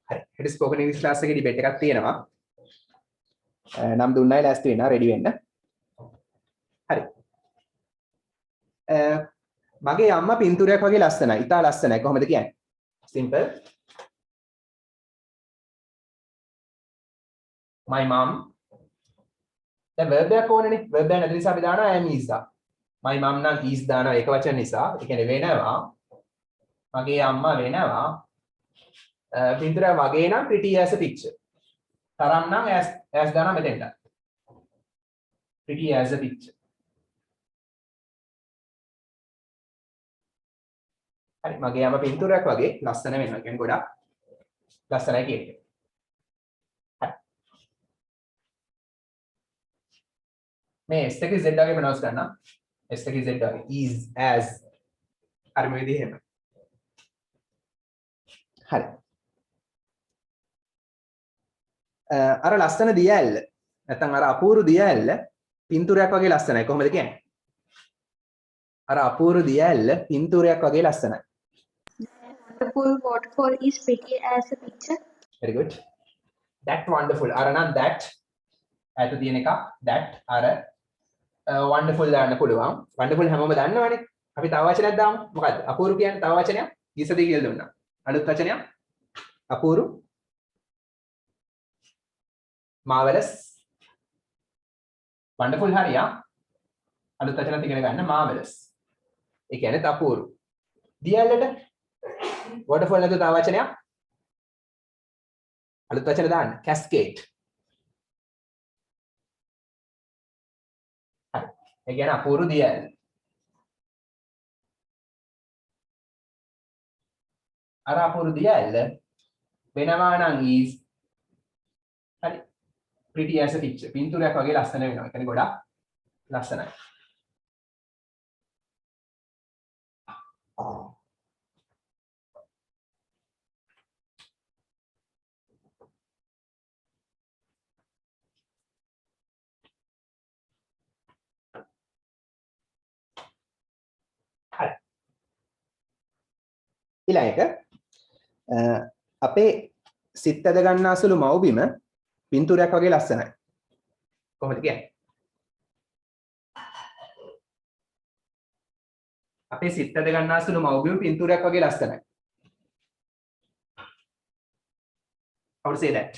[SPEAKER 1] හරි. හෙට ස්පෝකන් ඉංග්‍රීසි ක්ලාස් එකේ ඩිබේට් එකක් තියෙනවා. නම් දුන්නයි ලෑස්ති වෙන්න රෙඩි වෙන්න. හරි. මගේ අම්මා පින්තූරයක් වගේ ලස්සනයි. ඉතා ලස්සනයි. කොහොමද කියන්නේ? Simple. My mom. දැන් verb එකක් ඕනනේ. verb එක නැති නිසා අපි දානවා am is දා. my mom නම් is දානවා ඒක වචන නිසා. ඒ කියන්නේ වෙනවා. මගේ අම්මා වෙනවා. පින්තූරයක් වගේ නම් pretty as a picture. තරම් නම් as දානවා මෙතෙන්ට. pretty as a picture. හරි මගේ අම්මා පින්තූරයක් වගේ ලස්සන වෙනවා. කියන්නේ ගොඩක් ලස්සනයි කියන එක. මේ s එක z වගේ pronounce කරන්න. s එක z වගේ is as හරි මේ විදිහ එහෙම. හරි. අර ලස්සන දියඇල්ල නැත්නම් අර අපූරු දියඇල්ල පින්තූරයක් වගේ ලස්සනයි. කොහොමද කියන්නේ? අර අපූරු දියඇල්ල පින්තූරයක් වගේ ලස්සනයි.
[SPEAKER 2] Wonderful waterfall is pretty as a picture.
[SPEAKER 1] Very good. That wonderful. අර නම් that ඇත තියෙන එක that අර wonderful දාන්න පුළුවන්. wonderful හැමෝම දන්නවනේ. අපි තව වචනයක් දාමු. මොකද්ද? අපූරු කියන්නේ තව වචනයක්. ගිසදී කියලා දුන්නා. අලුත් වචනයක්. අපූරු. marvelous. wonderful හරියා. අලුත් වචනත් ඉගෙන ගන්න marvelous. ඒ කියන්නේ අපූරු. දියැලට waterfall නැතුව තව වචනයක්. අලුත් වචන දාන්න. cascade. ඒ කියන්නේ අපූරු දියැල. අර අපූරු දියැල වෙනවා නම් is හරි pretty as a picture. පින්තූරයක් වගේ ලස්සන වෙනවා. ඒ කියන්නේ ගොඩක් ලස්සනයි. ඊළඟ එක අපේ සිත් ඇද ගන්නාසුළු මව්බිම පින්තූරයක් වගේ ලස්සනයි. කොහොමද කියන්නේ? අපේ සිත් ඇද ගන්නාසුළු මව්බිම පින්තූරයක් වගේ ලස්සනයි. How to say that?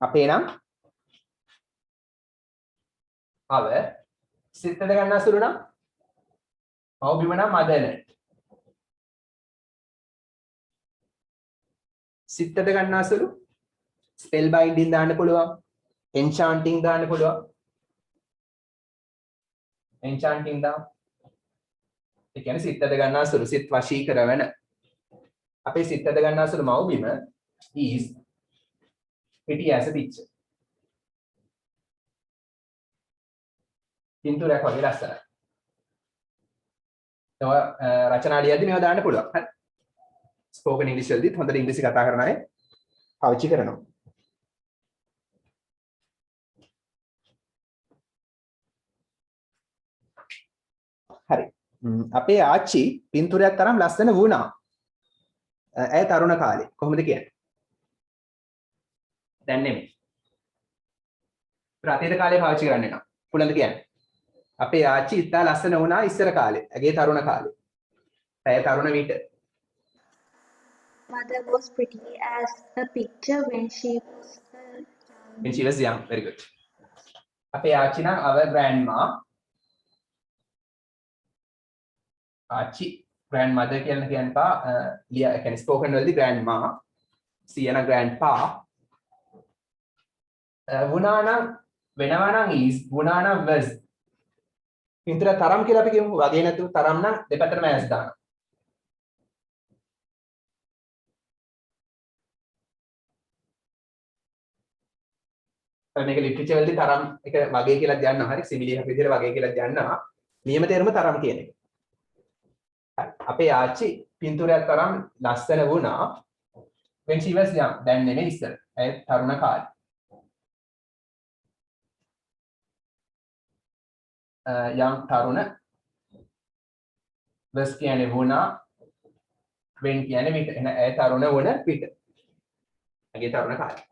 [SPEAKER 1] අපේ නම් අව සිත් ඇද ගන්නාසුළු නම් මව්බිම නම් motherland. සිත් ඇද ගන්නාසුළු spell binding දාන්න පුළුවන්, enchanting දාන්න පුළුවන්. enchanting දාන්න. ඒ කියන්නේ සිත් ඇද ගන්නාසුළු සිත් වශී කරවන අපේ සිත් ඇද ගන්නාසුළු මව්බිම is pretty as a picture. පින්තූරයක් වගේ ලස්සනයි. තව රචනා ලියද්දි මේවා දාන්න පුළුවන්. හරි. ස්පෝකන් ඉංග්‍රීසි වලදීත් හොඳට ඉංග්‍රීසි කතා කරන අය පාවිච්චි කරනවා. හරි. අපේ ආච්චි පින්තූරයක් තරම් ලස්සන වුණා. ඇය තරුණ කාලේ. කොහොමද කියන්නේ? දැන් නෙමෙයි. අතීත කාලේ පාවිච්චි කරන්නේ නැහැ. පුළුවන්ද කියන්නේ? අපේ ආච්චි ඉතා ලස්සන වුණා ඉස්සර කාලේ. ඇගේ තරුණ කාලේ. ඇය තරුණ විට.
[SPEAKER 2] Mother was pretty as a picture when she was
[SPEAKER 1] young. Very good. අපේ ආච්චි නම් our grandma. ආච්චි grandmother කියලා කියනවා ලියා කියන්නේ spoken වලදී grandma සියන grandpa වුණා නම් වෙනවා නම් is වුණා නම් was පින්තූර තරම් කියලා අපි කියමු වගේ නැතුව තරම් නම් දෙපැත්තටම ඇස් දානවා. මේක ලිටරචර් වලදී තරම් එක වගේ කියලා කියනවා. හරි සිමිලි එක විදිහට වගේ කියලා කියනවා. නියම තේරුම තරම් කියන එක. අපේ ආච්චි පින්තූරයක් තරම් ලස්සන වුණා when she was young. දැන් නෙමෙයි ඉස්සර. ඒ තරුණ කාලේ. young තරුණ was කියන්නේ වුණා when කියන්නේ විට. එන ඒ තරුණ වුණ විට. ඇගේ තරුණ කාලේ.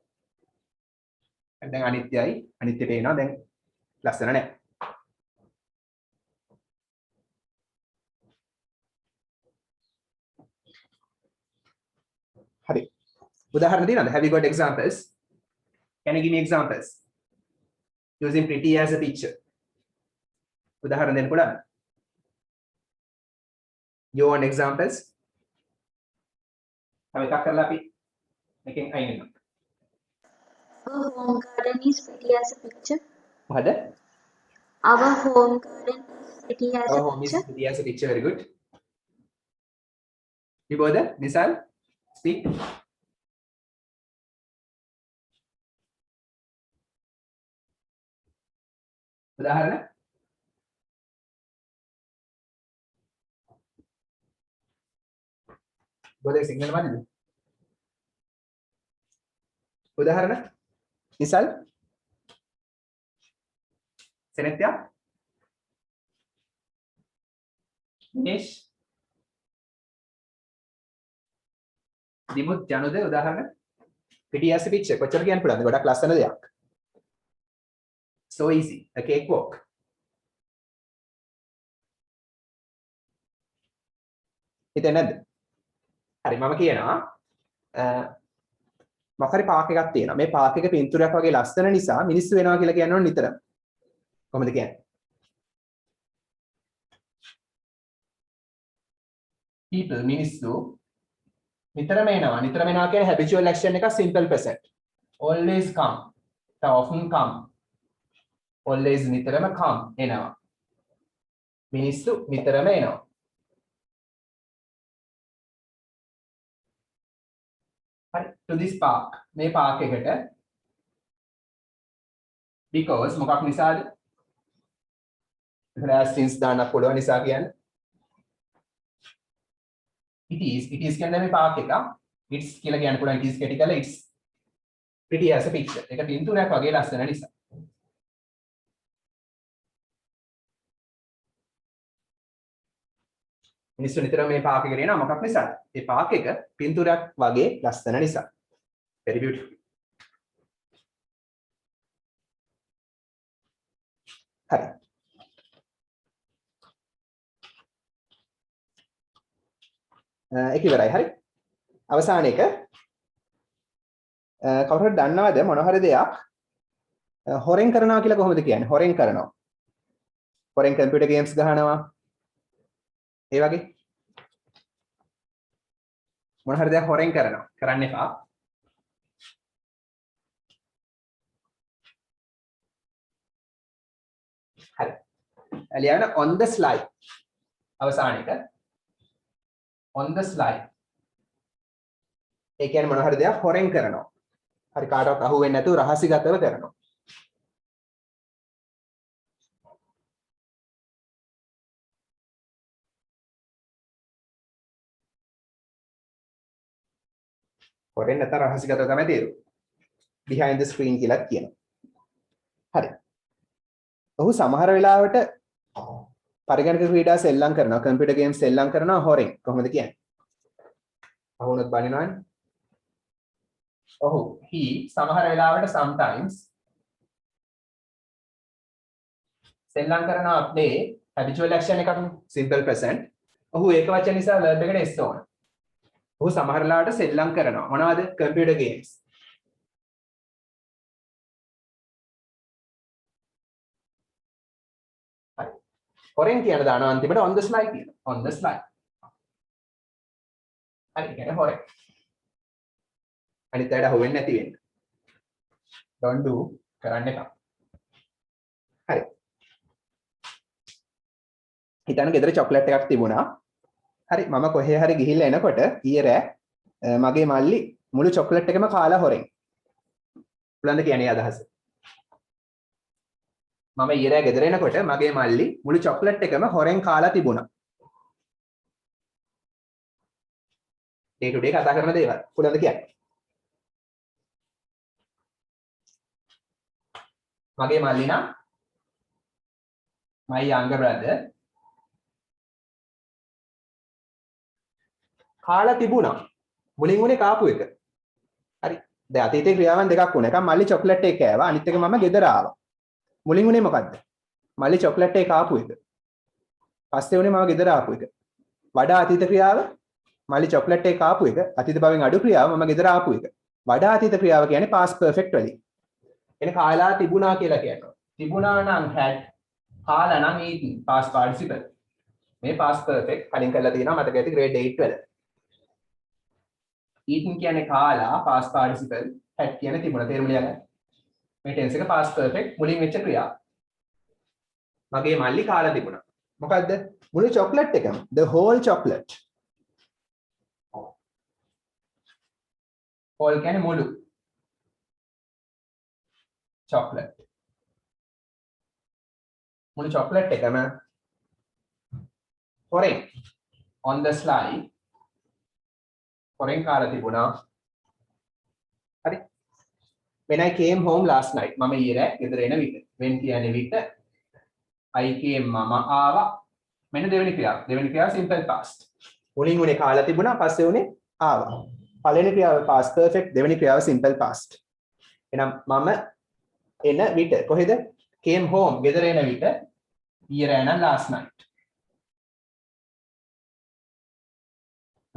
[SPEAKER 1] දැන් අනිත්‍යයි අනිත්‍යට එනවා දැන් ලස්සන නැහැ. හරි. උදාහරණ දෙන්නද? Have you got examples? Can you give me examples? Using pretty as a picture. උදාහරණ දෙන්න පුළුවන්? You want examples? අපි එකක් කරලා අපි එකෙන් අයින් වෙනවා.
[SPEAKER 2] Our home garden is pretty as a picture.
[SPEAKER 1] මොකද?
[SPEAKER 2] Our home garden is pretty as
[SPEAKER 1] Our
[SPEAKER 2] a
[SPEAKER 1] home is
[SPEAKER 2] picture.
[SPEAKER 1] pretty as a picture. Very good. Vibodha, Nisal, speak. උදාහරණ බෝධි සිග්නල් වදින්න. උදාහරණ නිසල් සෙනෙත්‍යා නිෂ් දිමුත් ජනුද උදාහරණ pretty as a picture කොච්චර කියන්න පුළුවන්ද? ගොඩක් ලස්සන දෙයක්. So easy, a cakewalk. හිතෙන්නේ නැද්ද? හරි මම කියනවා මොකරි පාක් එකක් තියෙනවා. මේ පාක් එක පින්තූරයක් වගේ ලස්සන නිසා මිනිස්සු වෙනවා කියලා කියනවනේ නිතරම. කොහොමද කියන්නේ? people මිනිස්සු නිතරම එනවා. නිතරම එනවා කියන්නේ habitual action එක simple present. always come. often come. always නිතරම come එනවා. මිනිස්සු නිතරම එනවා. හරි to this park මේ පාක් එකට because මොකක් නිසාද? as since දාන්න පුළුවන් නිසා කියන්නේ it is කියන්නේ මේ පාක් එක it's කියලා කියන්න පුළුවන් it is කෙටි කරලා it's pretty as a picture ඒක පින්තූරයක් වගේ ලස්සන නිසා. මිනිස්සු නිතර මේ පාක් එක කියනවා මොකක් නිසාද? මේ පාක් එක පින්තූරයක් වගේ ලස්සන නිසා. very beautiful. හරි. ඒක ඉවරයි. හරි. අවසාන එක කවුරු හරි දන්නවද මොන හරි දෙයක් හොරෙන් කරනවා කියලා කොහොමද කියන්නේ? හොරෙන් කරනවා. හොරෙන් කම්පියුටර් ගේම්ස් ගහනවා. ඒ වගේ මොන හරි දෙයක් හොරෙන් කරනවා. කරන්න එපා. හරි. ලියන්න on the slide. අවසාන එක on the slide. ඒ කියන්නේ මොන හරි දෙයක් හොරෙන් කරනවා. හරි කාටවත් අහු වෙන්නේ නැතුව රහසිගතව කරනවා. හොරෙන් නැත්නම් රහසිගතව තමයි තේරුම. behind the screen කියලා කියනවා. හරි. ඔහු සමහර වෙලාවට පරිගණක ක්‍රීඩා සෙල්ලම් කරනවා, කම්පියුටර් ගේම්ස් සෙල්ලම් කරනවා හොරෙන්. කොහොමද කියන්නේ? අහුනොත් බනිනවනේ. ඔහු he සමහර වෙලාවට sometimes සෙල්ලම් කරනවා play habitual action එකක් simple present. ඔහු ඒක වචන නිසා verb එකට s ඕන. ඔහු සමහර වෙලාවට සෙල්ලම් කරනවා. මොනවද? Computer games. හරි. හොරෙන් කියන දානවා අන්තිමට on the slide කියන. on the slide. හරි කියන්නේ හොරෙන්. අනිත් අයට අහුවෙන්නේ නැති වෙන්න. don't do කරන්න එපා. හරි. හිතන්න ගෙදර චොක්ලට් එකක් තිබුණා. හරි මම කොහේ හරි ගිහිල්ලා එනකොට ඊයේ රෑ මගේ මල්ලි මුළු චොක්ලට් එකම කාලා හොරෙන්. උලන්ද කියන්නේ අදහස. මම ඊයේ රෑ ගෙදර එනකොට මගේ මල්ලි මුළු චොක්ලට් එකම හොරෙන් කාලා තිබුණා. day to day කතා කරන දේවල්. උලන්ද කියන්නේ. මගේ මල්ලි නම් my younger brother කාලා තිබුණා. මුලින් උනේ කාපු එක. හරි. දැන් අතීතේ ක්‍රියාවන් දෙකක් වුණා. එකක් මල්ලි චොක්ලට් එක කෑවා. අනිත් එක මම ගෙදර ආවා. මුලින් උනේ මොකද්ද? මල්ලි චොක්ලට් එක කාපු එක. පස්සේ උනේ මම ගෙදර ආපු එක. වඩා අතීත ක්‍රියාව මල්ලි චොක්ලට් එක කාපු එක. අතීත භවෙන් අඩු ක්‍රියාව මම ගෙදර ආපු එක. වඩා අතීත ක්‍රියාව කියන්නේ past perfect වලින්. එනේ කාලා තිබුණා කියලා කියනවා. තිබුණා නම් had, කාලා නම් eaten past participle. මේ past perfect කලින් කරලා තියෙනවා මතක ඇති grade 8 වල. eaten කියන්නේ කාලා past participle, had කියන්නේ තිබුණා. තේරුම ලියගන්න. මේ tense එක past perfect මුලින් වෙච්ච ක්‍රියාව. මගේ මල්ලි කාලා තිබුණා. මොකද්ද? මුළු chocolate එකම. The whole chocolate. whole කියන්නේ මුළු. chocolate. මුළු chocolate එකම හොරෙන් on the slide හොරෙන් කාලා තිබුණා. හරි. when I came home last night මම ඊයේ රෑ ගෙදර එන විට when කියන්නේ විට I came මම ආවා. මෙන්න දෙවෙනි ක්‍රියාව. දෙවෙනි ක්‍රියාව simple past. මුලින් උනේ කාලා තිබුණා පස්සේ උනේ ආවා. පළවෙනි ක්‍රියාව past perfect, දෙවෙනි ක්‍රියාව simple past. එහෙනම් මම එන විට කොහෙද? came home ගෙදර එන විට ඊයේ රෑ නම් last night.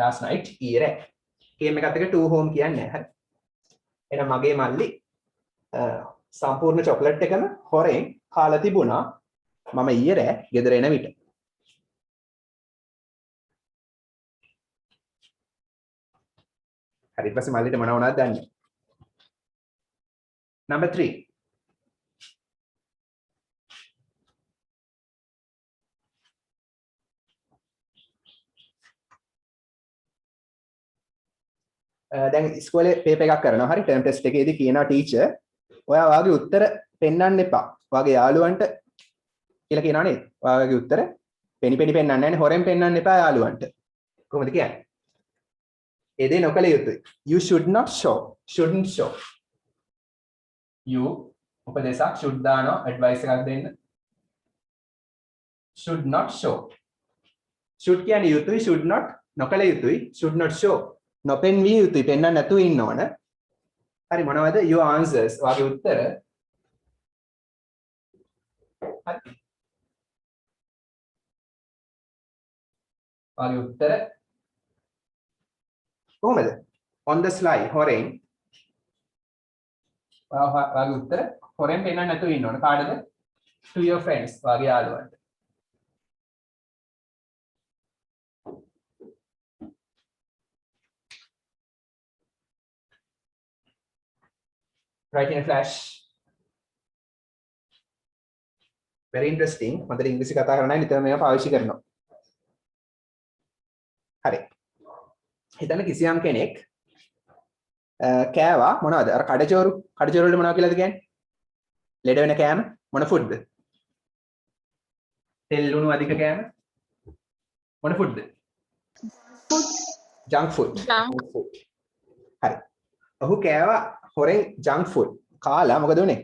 [SPEAKER 1] last night ඊයේ රෑ. came එකත් එක to home කියන්නේ නැහැ. එහෙනම් මගේ මල්ලි සම්පූර්ණ චොක්ලට් එකම හොරෙන් කාලා තිබුණා මම ඊයේ රෑ ගෙදර එන විට. හරි ඊට පස්සේ මල්ලිට මොනව වුණාද දන්නේ. number 3. දැන් ඉස්කෝලේ පේපර් එකක් කරනවා. හරි ටර්ම් ටෙස්ට් එකේදී කියනවා ටීචර් ඔයා වාගේ උත්තර පෙන්වන්න එපා. වාගේ යාළුවන්ට කියලා කියනවා නේද? වාගේ උත්තර පෙනි පෙන්නන්නේ නැහැ. හොරෙන් පෙන්වන්න එපා යාළුවන්ට. කොහොමද කියන්නේ? ඒ දේ නොකළ යුතුයි. You should not show. Shouldn't show. You උපදේශක් should දානවා advice එකක් දෙන්න. Should not show. should කියන්නේ යුතුයි, should not නොකළ යුතුයි, should not show නොපෙන්විය යුතුයි, පෙන්වන්න නැතුව ඉන්න ඕන. හරි මොනවද your answers වාගේ උත්තර. හරි වාගේ උත්තර කොහමද on the slide හොරෙන් වාගේ උත්තර හොරෙන් පෙන්වන්න නැතුව ඉන්න ඕන. කාටද? to your friends වාගේ යාළුවන්ට. Write in a flash. Very interesting. මන්ට ඉංග්‍රීසි කතා කරන්න නිතරම මේවා පාවිච්චි කරනවා. හරි. හිතන්න කිසියම් කෙනෙක් කෑවා මොනවද? අර කඩචෝරු වල මොනවද කියලාද කියන්නේ? ලෙඩ වෙන කෑම මොන ෆුඩ්ද? තෙල් ලුණු අධික කෑම මොන ෆුඩ්ද? Junk food. හරි. ඔහු කෑවා හොරෙන් ජංක් ෆුඩ්. කාලා මොකද උනේ?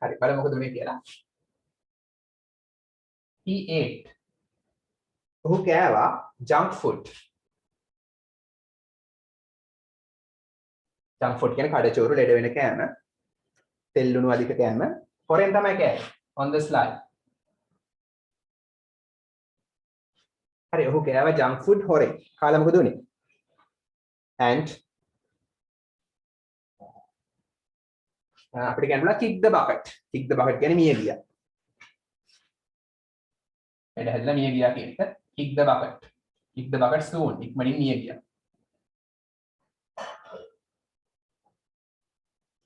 [SPEAKER 1] හරි බලමු මොකද උනේ කියලා. He ate. ඔහු කෑවා junk food. junk food කියන්නේ කඩචෝරු ලෙඩ වෙන කෑම. තෙල් ලුණු අධික කෑම. හොරෙන් තමයි කෑවේ. on the slide. හරි ඔහු කෑවා junk food හොරෙන්. කාලා මොකද උනේ? and අපිට කියන්න kick the bucket. kick the bucket කියන්නේ මිය ගියා. එඩ හැදලා මිය ගියා කියන එක. kick the bucket. kick the bucket soon. ඉක්මනින් මිය ගියා.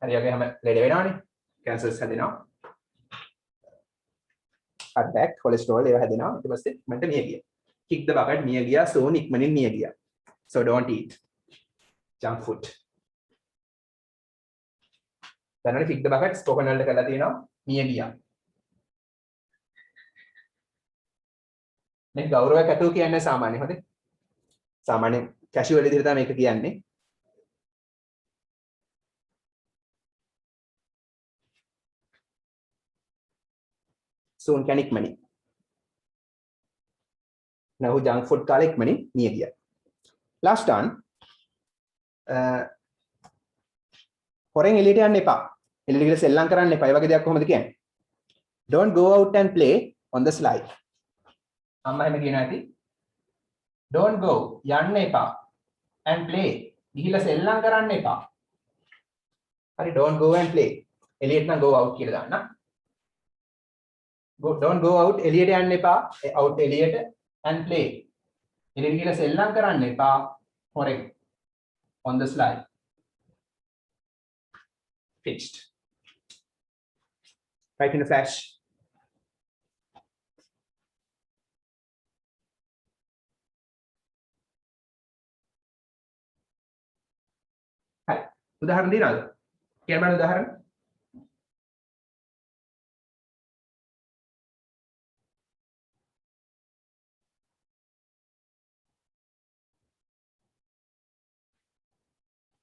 [SPEAKER 1] හරි යගේ හැම ලෙඩ වෙනවනේ. කැන්සර්ස් හැදෙනවා. heart attack, cholesterol ඒවා හැදෙනවා. ඊට පස්සේ මන්ට මිය ගියා. kick the bucket මිය ගියා soon ඉක්මනින් මිය ගියා. So don't eat junk food. දැනට kick the bucket spoken වලට කරලා තියෙනවා මිය ගියා. මේ ගෞරවයක් ඇතුව කියන්නේ සාමාන්‍ය හොඳේ. සාමාන්‍ය casual විදිහට තමයි මේක කියන්නේ. soon can ඉක්මනින්. now junk food කාලා ඉක්මනින් මිය ගියා. last one හොරෙන් එළියට යන්න එපා. එළියට ගිහලා සෙල්ලම් කරන්න එපා. ඒ වගේ දෙයක් කොහොමද කියන්නේ? don't go out and play on the slide. අම්මා එහෙම කියනවා ඇති. don't go යන්න එපා and play ගිහිල්ලා සෙල්ලම් කරන්න එපා. හරි don't go and play. එළියට නම් go out කියලා දාන්න. don't go out එළියට යන්න එපා. out එළියට and play. එළියට ගිහිල්ලා සෙල්ලම් කරන්න එපා හොරෙන්. on the slide. Fixed. Right in a flash. Hi. උදාහරණ දෙනවද? කියන්න බලන්න උදාහරණ.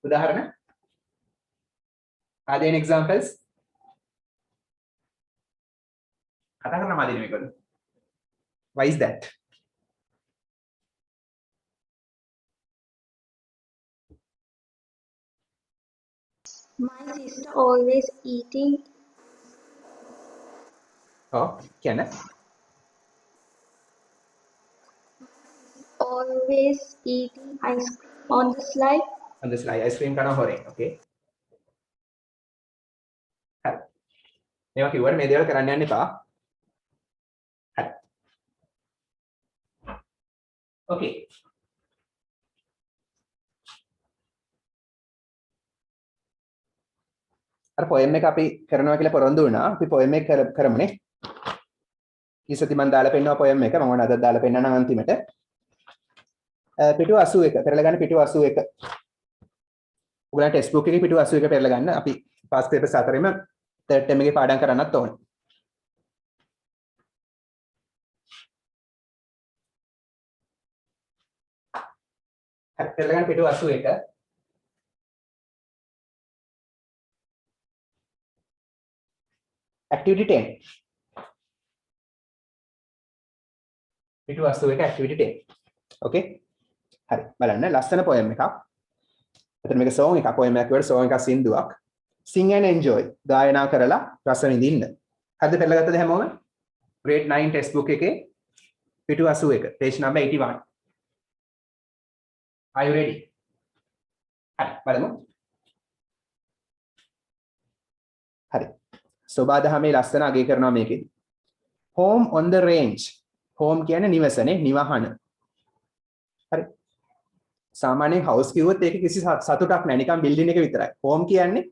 [SPEAKER 1] උදාහරණ. Are there any examples? කතා කරන මාදින මේකවල. Why is that?
[SPEAKER 2] My sister always eating
[SPEAKER 1] Oh, කියන්න.
[SPEAKER 2] always eating ice cream on the slide.
[SPEAKER 1] On the slide ice cream කරන හොරෙන්. Okay. හරි. මේවා කිව්වට මේ දේවල් කරන්න යන්න එපා. හරි. Okay. අර poem එක අපි කරනවා කියලා පොරොන්දු වුණා. අපි poem එක කරමුනේ. ඊසති මම දාලා පෙන්නනවා poem එක. මම ඕන අද දාලා පෙන්නනම් අන්තිමට. පිටු 81 පෙරලා ගන්න පිටු 81. ඔයගොල්ලන් ටෙක්ස්ට් බුක් එකේ පිටු 81 පෙරලා ගන්න. අපි පාස් පේපර්ස් අතරෙම තර්ඩ් ටර්ම් එකේ පාඩම් කරන්නත් ඕනේ. හරි පෙරලා ගන්න පිටු 81. Activity 10. පිටු 81 activity 10. okay හරි බලන්න ලස්සන poem එකක්. එතන මේක song එකක් poem එකක් වල song එකක් සින්දුවක්. sing and enjoy ගායනා කරලා රස විඳින්න. හරිද පෙළගත්තද හැමෝම? grade 9 textbook එකේ පිටු 81 page number 81. are you ready? හරි බලමු. හරි සෝබාදහමේ ලස්සන අගය කරනවා මේකෙදි. home on the range. home කියන්නේ නිවසනේ නිවහන. හරි සාමාන්‍යයෙන් house කිව්වොත් ඒක කිසි සතුටක් නැහැ නිකන් building එක විතරයි. home කියන්නේ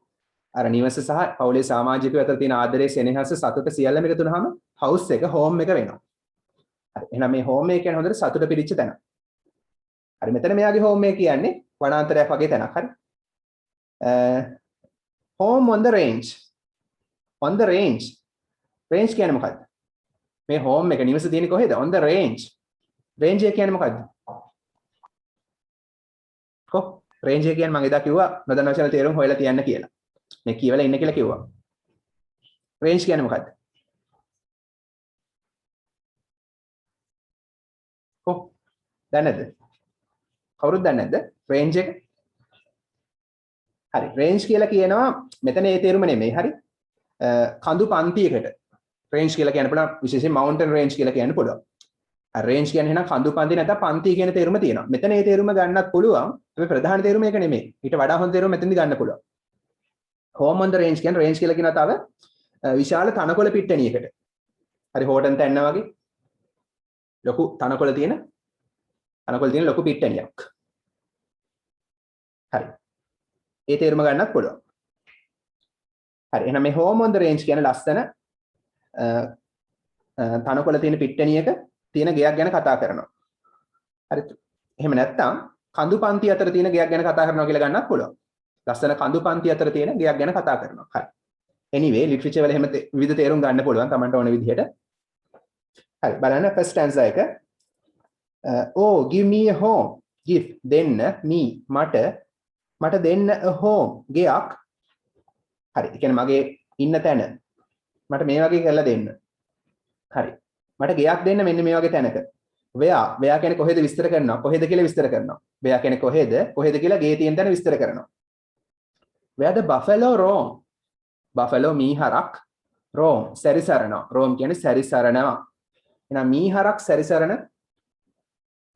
[SPEAKER 1] අර නිවස සහ පවුලේ සමාජිකයෝ අතර තියෙන ආදරය සෙනෙහස සතුට සියල්ලම එකතු වුනහම house එක home එක වෙනවා. හරි එහෙනම් මේ home එක කියන්නේ හොඳට සතුට පිරිච්ච තැන. හරි මෙතන මෙයාගේ home එක කියන්නේ වනාන්තරයක් වගේ තැනක්. හරි home on the range. on the range. range කියන්නේ මොකක්ද? මේ home එක නිවස තියෙන්නේ කොහෙද? on the range. range එක කියන්නේ මොකක්ද? කො range එක කියන්නේ මම එදා කිව්වා නොදන්න වචන තේරුම් හොයලා තියන්න කියලා. මේ කියවලා ඉන්න කියලා කිව්වා. range කියන්නේ මොකක්ද? කො දන්නේ නැද්ද? කවුරුත් දන්නේ නැද්ද? range එක? හරි range කියලා කියනවා මෙතන ඒ තේරුම නෙමෙයි. හරි කඳු පන්තියකට range කියලා කියන්න පුළුවන් විශේෂයෙන් mountain range කියලා කියන්න පුළුවන්. range කියන්නේ එහෙනම් කඳු පන්ති නැත්නම් පන්ති කියන තේරුම තියෙනවා. මෙතන ඒ තේරුම ගන්නත් පුළුවන්. මේ ප්‍රධාන තේරුම ඒක නෙමෙයි. ඊට වඩා හොඳ තේරුම මෙතනදි ගන්න පුළුවන්. home on the range කියන්නේ range කියලා කියනවා තව විශාල තනකොළ පිට්ටනියකට. හරි හෝටන් තැන්න වගේ ලොකු තනකොළ තියෙන ලොකු පිට්ටනියක්. හරි. ඒ තේරුම ගන්නත් පුළුවන්. හරි එහෙනම් මේ home on the range කියන ලස්සන තනකොළ තියෙන පිට්ටනියක තියෙන ගෙයක් ගැන කතා කරනවා. හරි. එහෙම නැත්නම් කඳු පන්ති අතර තියෙන ගෙයක් ගැන කතා කරනවා කියලා ගන්නත් පුළුවන්. ලස්සන කඳු පන්ති අතර තියෙන ගෙයක් ගැන කතා කරනවා. හරි. anyway literature වල එහෙම විවිධ තේරුම් ගන්න පුළුවන් Tamanට ඕන විදිහට. හරි බලන්න first stanza එක. oh give me a home. give දෙන්න me මට දෙන්න a home ගෙයක්. හරි. ඒ කියන්නේ මගේ ඉන්න තැන මට මේ වගේ කරලා දෙන්න. හරි. මට ගෙයක් දෙන්න මෙන්න මේ වගේ තැනක. where කියන්නේ කොහෙද විස්තර කරනවා. කොහෙද කියලා විස්තර කරනවා. where කියන්නේ කොහෙද කියලා ගේ තියෙන තැන විස්තර කරනවා. where the buffalo roam. buffalo මීහරක් roam සැරිසරනවා. roam කියන්නේ සැරිසරනවා. එහෙනම් මීහරක් සැරිසරන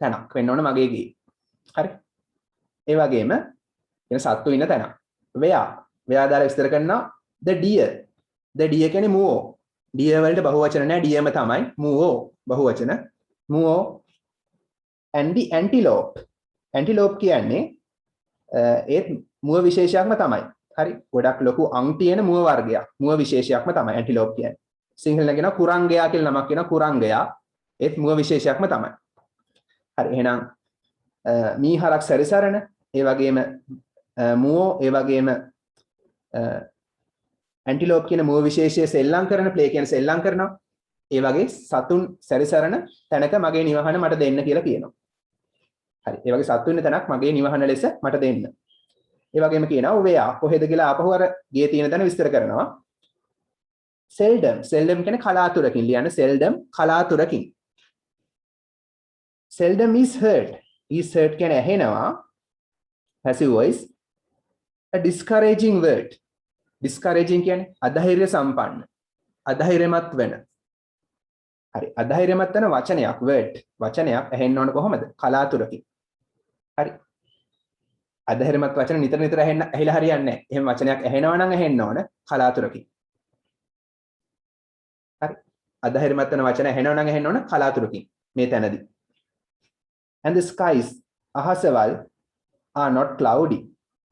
[SPEAKER 1] තැනක් වෙන්න ඕන මගේ ගේ. හරි. ඒ වගේම කියන සත්තු ඉන්න තැන. where දාලා විස්තර කරනවා the deer. the deer කියන්නේ මුවෝ. deer වලට බහුවචන නැහැ deerම තමයි. මුවෝ බහුවචන. මුවෝ and the antelope. antelope කියන්නේ ඒත් මුව විශේෂයක්ම තමයි. හරි. ගොඩක් ලොකු අං තියෙන මුව වර්ගයක්. මුව විශේෂයක්ම තමයි antelope කියන්නේ. සිංහලෙන් කියනවා කුරංගයා කියලා නමක් කියනවා කුරංගයා. ඒත් මුව විශේෂයක්ම තමයි. හරි. එහෙනම් මීහරක් සැරිසරන, ඒ වගේම මුවෝ, ඒ වගේම ඇන්ටිලෝප් කියන මුව විශේෂය සෙල්ලම් කරන ප්ලේ කියන සෙල්ලම් කරනවා. ඒ වගේ සතුන් සැරිසරන තැනක මගේ නිවහන මට දෙන්න කියලා කියනවා. හරි. ඒ වගේ සතු ඉන්න තැනක් මගේ නිවහන ලෙස මට දෙන්න. ඒ වගේම කියනවා where කොහෙද කියලා ආපහු අර ගේ තියෙන තැන විස්තර කරනවා. seldom කියන්නේ කලාතුරකින් ලියන්න seldom කලාතුරකින්. seldom is heard. is heard කියන්නේ ඇහෙනවා. passive voice. a discouraging word. discouraging කියන්නේ අධෛර්ය සම්පන්න. අධෛර්යමත් වෙන. හරි. අධෛර්යමත් වෙන වචනයක් word. වචනයක් ඇහෙන්න ඕන කොහොමද? කලාතුරකින්. හරි. අධෛර්යමත් වචන නිතර ඇහිලා හරියන්නේ නැහැ. එහෙම වචනයක් ඇහෙනවා නම් ඇහෙන්න ඕන කලාතුරකින්. හරි. අධෛර්යමත් වෙන වචන ඇහෙනවා නම් ඇහෙන්න ඕන කලාතුරකින් මේ තැනදී. and the skies අහසවල් are not cloudy.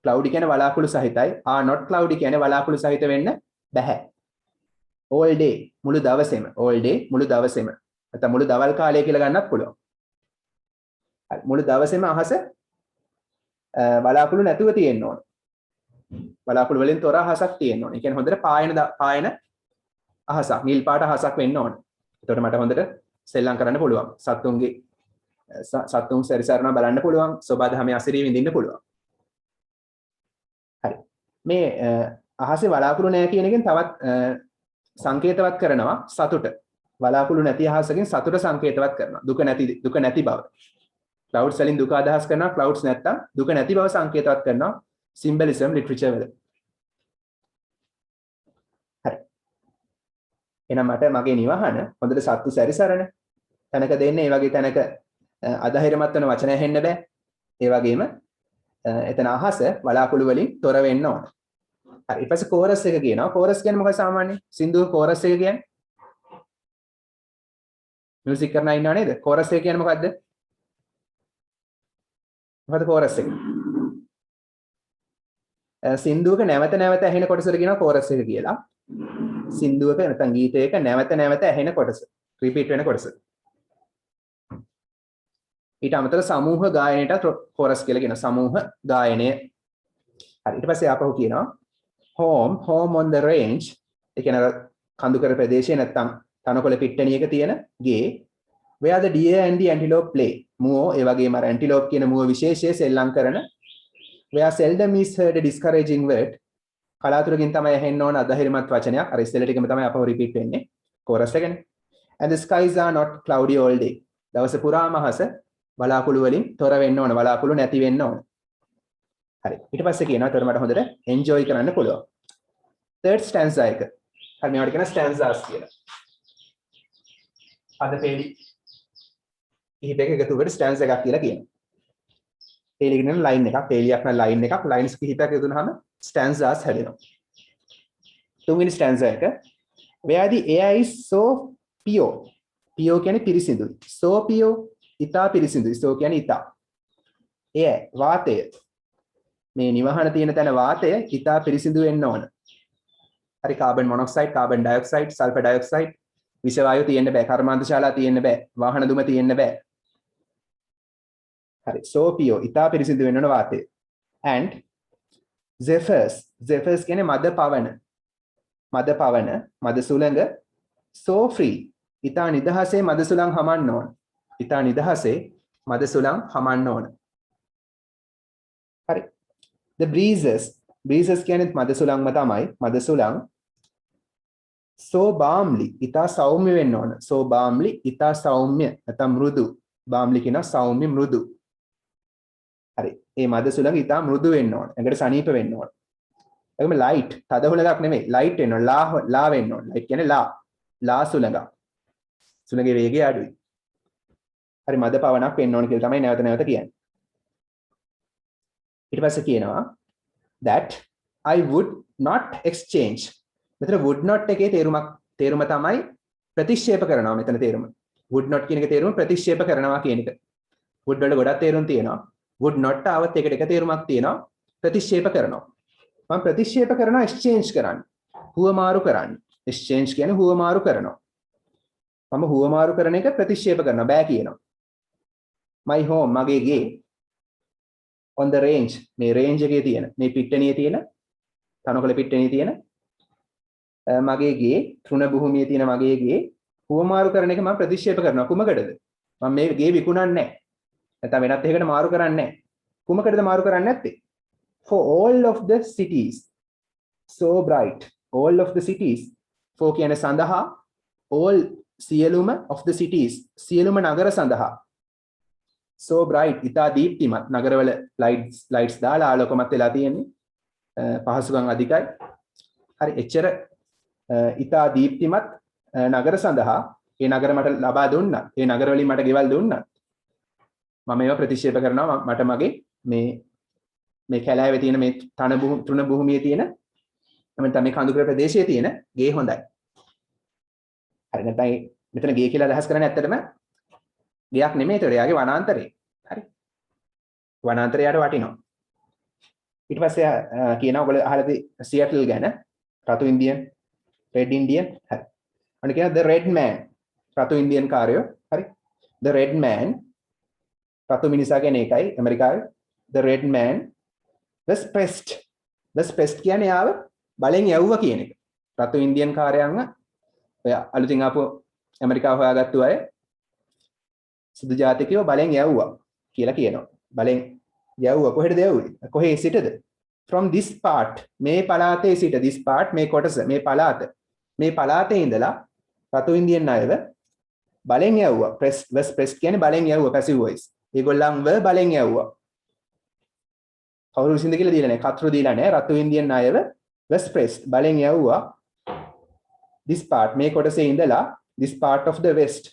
[SPEAKER 1] cloudy කියන්නේ වලාකුළු සහිතයි. are not cloudy කියන්නේ වලාකුළු සහිත වෙන්න බෑ. all day මුළු දවසේම all day මුළු දවසේම නැත්නම් මුළු දවල් කාලය කියලා ගන්නත් පුළුවන්. හරි. මුළු දවසේම අහස වලාකුළු නැතුව තියෙන්න ඕන. වලාකුළු වලින් තොර අහසක් තියෙන්න ඕන. ඒ කියන්නේ හොඳට පායන අහසක්, නිල් පාට අහසක් වෙන්න ඕන. එතකොට මට හොඳට සෙල්ලම් කරන්න පුළුවන්. සත්තුන් සැරිසරනවා බලන්න පුළුවන්. සෝබාදහමේ අසිරිය විඳින්න පුළුවන්. හරි. මේ අහසේ වලාකුළු නැහැ කියන එකෙන් තවත් සංකේතවත් කරනවා සතුට. වලාකුළු නැති අහසකින් සතුට සංකේතවත් කරනවා. දුක නැති බව. clouds වලින් දුක අදහස් කරනවා. clouds නැත්තම් දුක නැති බව සංකේතවත් කරනවා. symbolism literature වල. හරි. එහෙනම් මට මගේ නිවහන හොඳට සත්තු සැරිසරන තැනක දෙන්නේ. ඒ වගේ තැනක අධෛර්යමත් වෙන වචන ඇහෙන්න බෑ. ඒ වගේම එතන අහස වලාකුළු වලින් තොර වෙන්න ඕන. හරි. ඊට පස්සේ කෝරස් එක කියනවා. කෝරස් කියන්නේ මොකක්ද සාමාන්‍යයෙන්? සින්දුව කෝරස් එක කියන්නේ මියුසික් කරනා ඉන්නව නේද? කෝරස් එක කියන්නේ මොකද්ද? මොකද කෝරස් එක? සින්දුවක නැවත නැවත ඇහෙන කොටසට කියනවා කෝරස් එක කියලා. සින්දුවක නැත්නම් ගීතයක නැවත නැවත ඇහෙන කොටස. රිපීට් වෙන කොටස. ඊට අමතරව සමූහ ගායනයට කෝරස් කියලා කියන සමූහ ගායනය. හරි. ඊට පස්සේ ආපහු කියනවා home on the range. ඒ කියන්නේ කඳුකර ප්‍රදේශයේ නැත්නම් තනකොළ පිට්ටනියක තියෙන ගේ where the deer and the antelope play. මුවෝ ඒ වගේම අර antelope කියන මුව විශේෂයේ සෙල්ලම් කරන where seldom is heard a discouraging word. කලාතුරකින් තමයි ඇහෙන්න ඕන අධෛර්යමත් වචනයක්. අර ඉස්සෙල්ල ටිකම තමයි අපව රිපීට් වෙන්නේ. කෝරස් එකනේ. And the skies are not cloudy all day. දවස පුරාම අහස වලාකුළු වලින් තොර වෙන්න ඕන. වලාකුළු නැති වෙන්න ඕන. හරි. ඊට පස්සේ කියනවා ඒතර මට හොඳට එන්ජොයි කරන්න පුළුවන්. third stanza එක. හරි මේවට කියන stanzas කියලා. අද පේලි කිහිපයක එකතු වෙලා stanza එකක් කියලා කියනවා. පේලි කියන line එකක්, පේලියක් නම් line එකක්, lines කිහිපයක් එකතු වුනහම stanzas හැදෙනවා. තුන්වෙනි stanza එක where the air is so pure. pure කියන්නේ පිරිසිදුයි. so pure ඊතා පිරිසිදුයි. so කියන්නේ ඊතා. air වාතය. මේ නිවහන තියෙන තැන වාතය ඊතා පිරිසිදු වෙන්න ඕන. හරි carbon monoxide, carbon dioxide, sulphur dioxide විෂ වායු තියෙන්න බෑ. කර්මාන්ත ශාලා තියෙන්න බෑ. වාහන දුම තියෙන්න බෑ. හරි. so pure ඊතා පිරිසිදු වෙන්න ඕන වාතය. and zephyrs කියන්නේ මද පවන. මද පවන, මද සුළඟ so free ඊතා නිදහසේ මද සුළං හමන්න ඕන. ඊතා නිදහසේ මද සුළං හමන්න ඕන. හරි. the breezes කියන්නේ මද සුළංම තමයි. මද සුළං so balmly ඊතා සෞම්‍ය වෙන්න ඕන. so balmly ඊතා සෞම්‍ය නැත්නම් මෘදු. balmly කියන සෞම්‍ය මෘදු. හරි. මේ මද සුළඟ ඊතා මෘදු වෙන්න ඕන. ඒකට සනීප වෙන්න ඕන. ඒකම light තද හුලඟක් නෙමෙයි. light වෙන්න ඕන. ලා වෙන්න ඕන. light කියන්නේ ලා සුළඟ. සුළඟේ වේගය අඩුයි. හරි මද පවණක් වෙන්න ඕන කියලා තමයි නැවත නැවත කියන්නේ. ඊට පස්සේ කියනවා that I would not exchange. මෙතන would not එකේ තේරුම තමයි ප්‍රතික්ෂේප කරනවා මෙතන තේරුම. would not කියන එකේ තේරුම ප්‍රතික්ෂේප කරනවා කියන එක. would වල ගොඩක් තේරුම් තියෙනවා. would not ආවත් ඒකට එක තේරුමක් තියෙනවා. ප්‍රතික්ෂේප කරනවා. මම ප්‍රතික්ෂේප කරනවා exchange කරන්න. හුවමාරු කරන්න. exchange කියන්නේ හුවමාරු කරනවා. මම හුවමාරු කරන එක ප්‍රතික්ෂේප කරනවා බෑ කියනවා. my home මගේ ගේ on the range මේ range එකේ තියෙන මේ පිට්ටනියේ තියෙන තනකොළ පිට්ටනියේ තියෙන මගේ ගේ තෘණ භූමියේ තියෙන මගේ ගේ හුවමාරු කරන එක මම ප්‍රතික්ෂේප කරනවා. කුමකටද? මම මේ ගේ විකුණන්නේ නැහැ. නැත්නම් වෙනත් එකකට මාරු කරන්නේ නැහැ. කුමකටද මාරු කරන්නේ නැත්තේ? for all of the cities so bright. all of the cities for කියන්නේ සඳහා all සියලුම of the cities සියලුම නගර සඳහා so bright ඊතා දීප්තිමත් නගරවල lights දාලා ආලෝකමත් වෙලා තියෙන්නේ. පහසුකම් අධිකයි. හරි එච්චර ඊතා දීප්තිමත් නගර සඳහා ඒ නගර මට ලබා දුන්නා. ඒ නගර වලින් මට ගෙවල් දුන්නා. මම ඒවා ප්‍රතික්ෂේප කරනවා. මට මගේ මේ කැලෑවේ තියෙන මේ තෘණ භූමියේ තියෙන නැත්නම් මේ කඳුකර ප්‍රදේශයේ තියෙන ගේ හොඳයි. හරි නැත්නම් මෙතන ගේ කියලා අදහස් කරන්නේ ඇත්තටම ගයක් නෙමෙයි. ඒතර එයාගේ වනාන්තරේ. හරි. වනාන්තරයට වටිනවා. ඊට පස්සේ කියනවා ඔයගොල්ලෝ අහලාද සියටල් ගැන රතු ඉන්දියන් රෙඩ් ඉන්දියන්. හරි. අන්න කියනවා the red man රතු ඉන්දියන් කාරයෝ. හරි. the red man රතු මිනිසා කියන්නේ ඒකයි ඇමරිකාවේ. the red man was pressed කියන්නේ යාව බලෙන් යවුවා කියන එක. රතු ඉන්දියන් කාරයන්ව ඔය අලුතින් ආපු ඇමරිකාව හොයාගත්තු අය සුදු ජාතිකයෝ බලෙන් යවුවා කියලා කියනවා. බලෙන් යවුවා කොහෙටද යවුවේ? කොහේ සිටද? from this part මේ පළාතේ සිට this part මේ කොටස මේ පළාත මේ පළාතේ ඉඳලා රතු ඉන්දියන් අයව බලෙන් යවුවා. was pressed කියන්නේ බලෙන් යවුවා passive voice. ඒගොල්ලන්ව බලෙන් යවුවා. කවුරු විසින්ද කියලා දීලා නැහැ. කතරු දීලා නැහැ. රතු ඉන්දියන් අයව was pressed බලෙන් යවුවා. this part මේ කොටසේ ඉඳලා this part of the west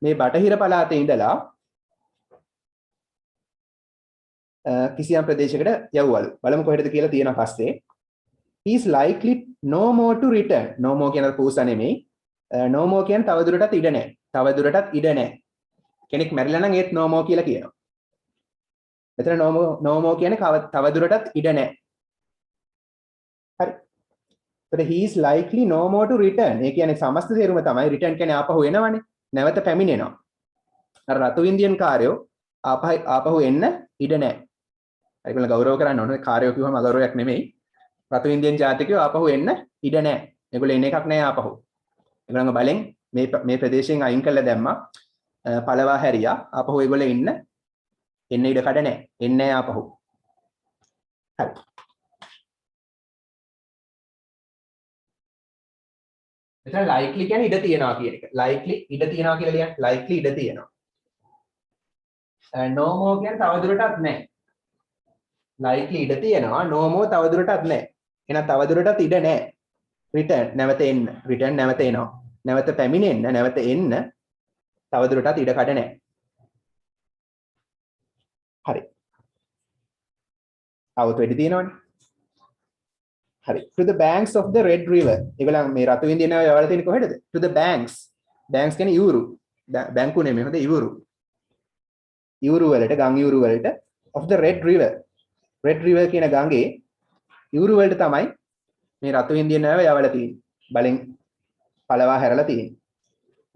[SPEAKER 1] මේ බටහිර පළාතේ ඉඳලා කිසියම් ප්‍රදේශයකට යවුවලු. බලමු කොහෙටද කියලා තියෙනවා පස්සේ. he is likely no more to return. no more කියන පූස නෙමෙයි. no more කියන්නේ තවදුරටත් ඉඩ නැහැ. තවදුරටත් ඉඩ නැහැ. කෙනෙක් මැරිලා නම් ඒත් no more කියලා කියනවා. මෙතන no more කියන්නේ තවදුරටත් ඉඩ නැහැ. හරි. but he is likely no more to return. ඒ කියන්නේ සමස්ත තේරුම තමයි return කියන්නේ ආපහු එනවනේ. නැවත පැමිණෙනවා. අර රතු ඉන්දියන් කාර්යෝ ආපහු එන්න ඉඩ නැහැ. ඒගොල්ලෝ ගෞරව කරන්න ඕනේ. කාර්යෝ කිව්වම අගෞරවයක් නෙමෙයි. රතු ඉන්දියන් ජාතිකයෝ ආපහු එන්න ඉඩ නැහැ. ඒගොල්ලෝ එන එකක් නැහැ ආපහු. ඒගොල්ලන්ගේ බලෙන් මේ ප්‍රදේශයෙන් අයින් කළා දැම්මා. පළවා හැරියා. ආපහු ඒගොල්ලෝ එන්න ඉඩ කඩ නැහැ. එන්නේ නැහැ ආපහු. හරි. එතන likely කියන්නේ ඉඩ තියනවා කියන එක. likely ඉඩ තියනවා කියලා ලියන්න. likely ඉඩ තියනවා. no more කියන්නේ තවදුරටත් නැහැ. likely ඉඩ තියනවා. no more තවදුරටත් නැහැ. එහෙනම් තවදුරටත් ඉඩ නැහැ. return නැවත එන්න. return නැවත එනවා. නැවත පැමිණෙන්න, නැවත එන්න තවදුරටත් ඉඩ කඩ නැහැ. හරි. අවුත් වෙඩි තියෙනවනේ. හරි. to the banks of the red river. ඒගොල්ලන් මේ රතු ඉන්දියන් අය යවලා තියෙන්නේ කොහෙටද? to the banks. banks කියන්නේ යූරු. බැංකු නෙමෙයි. හොඳ යූරු. යූරු වලට, ගම් යූරු වලට of the red river. red river කියන ගඟේ යූරු වලට තමයි මේ රතු ඉන්දියන් අය යවලා තියෙන්නේ. බලෙන් පළවා හැරලා තියෙන්නේ.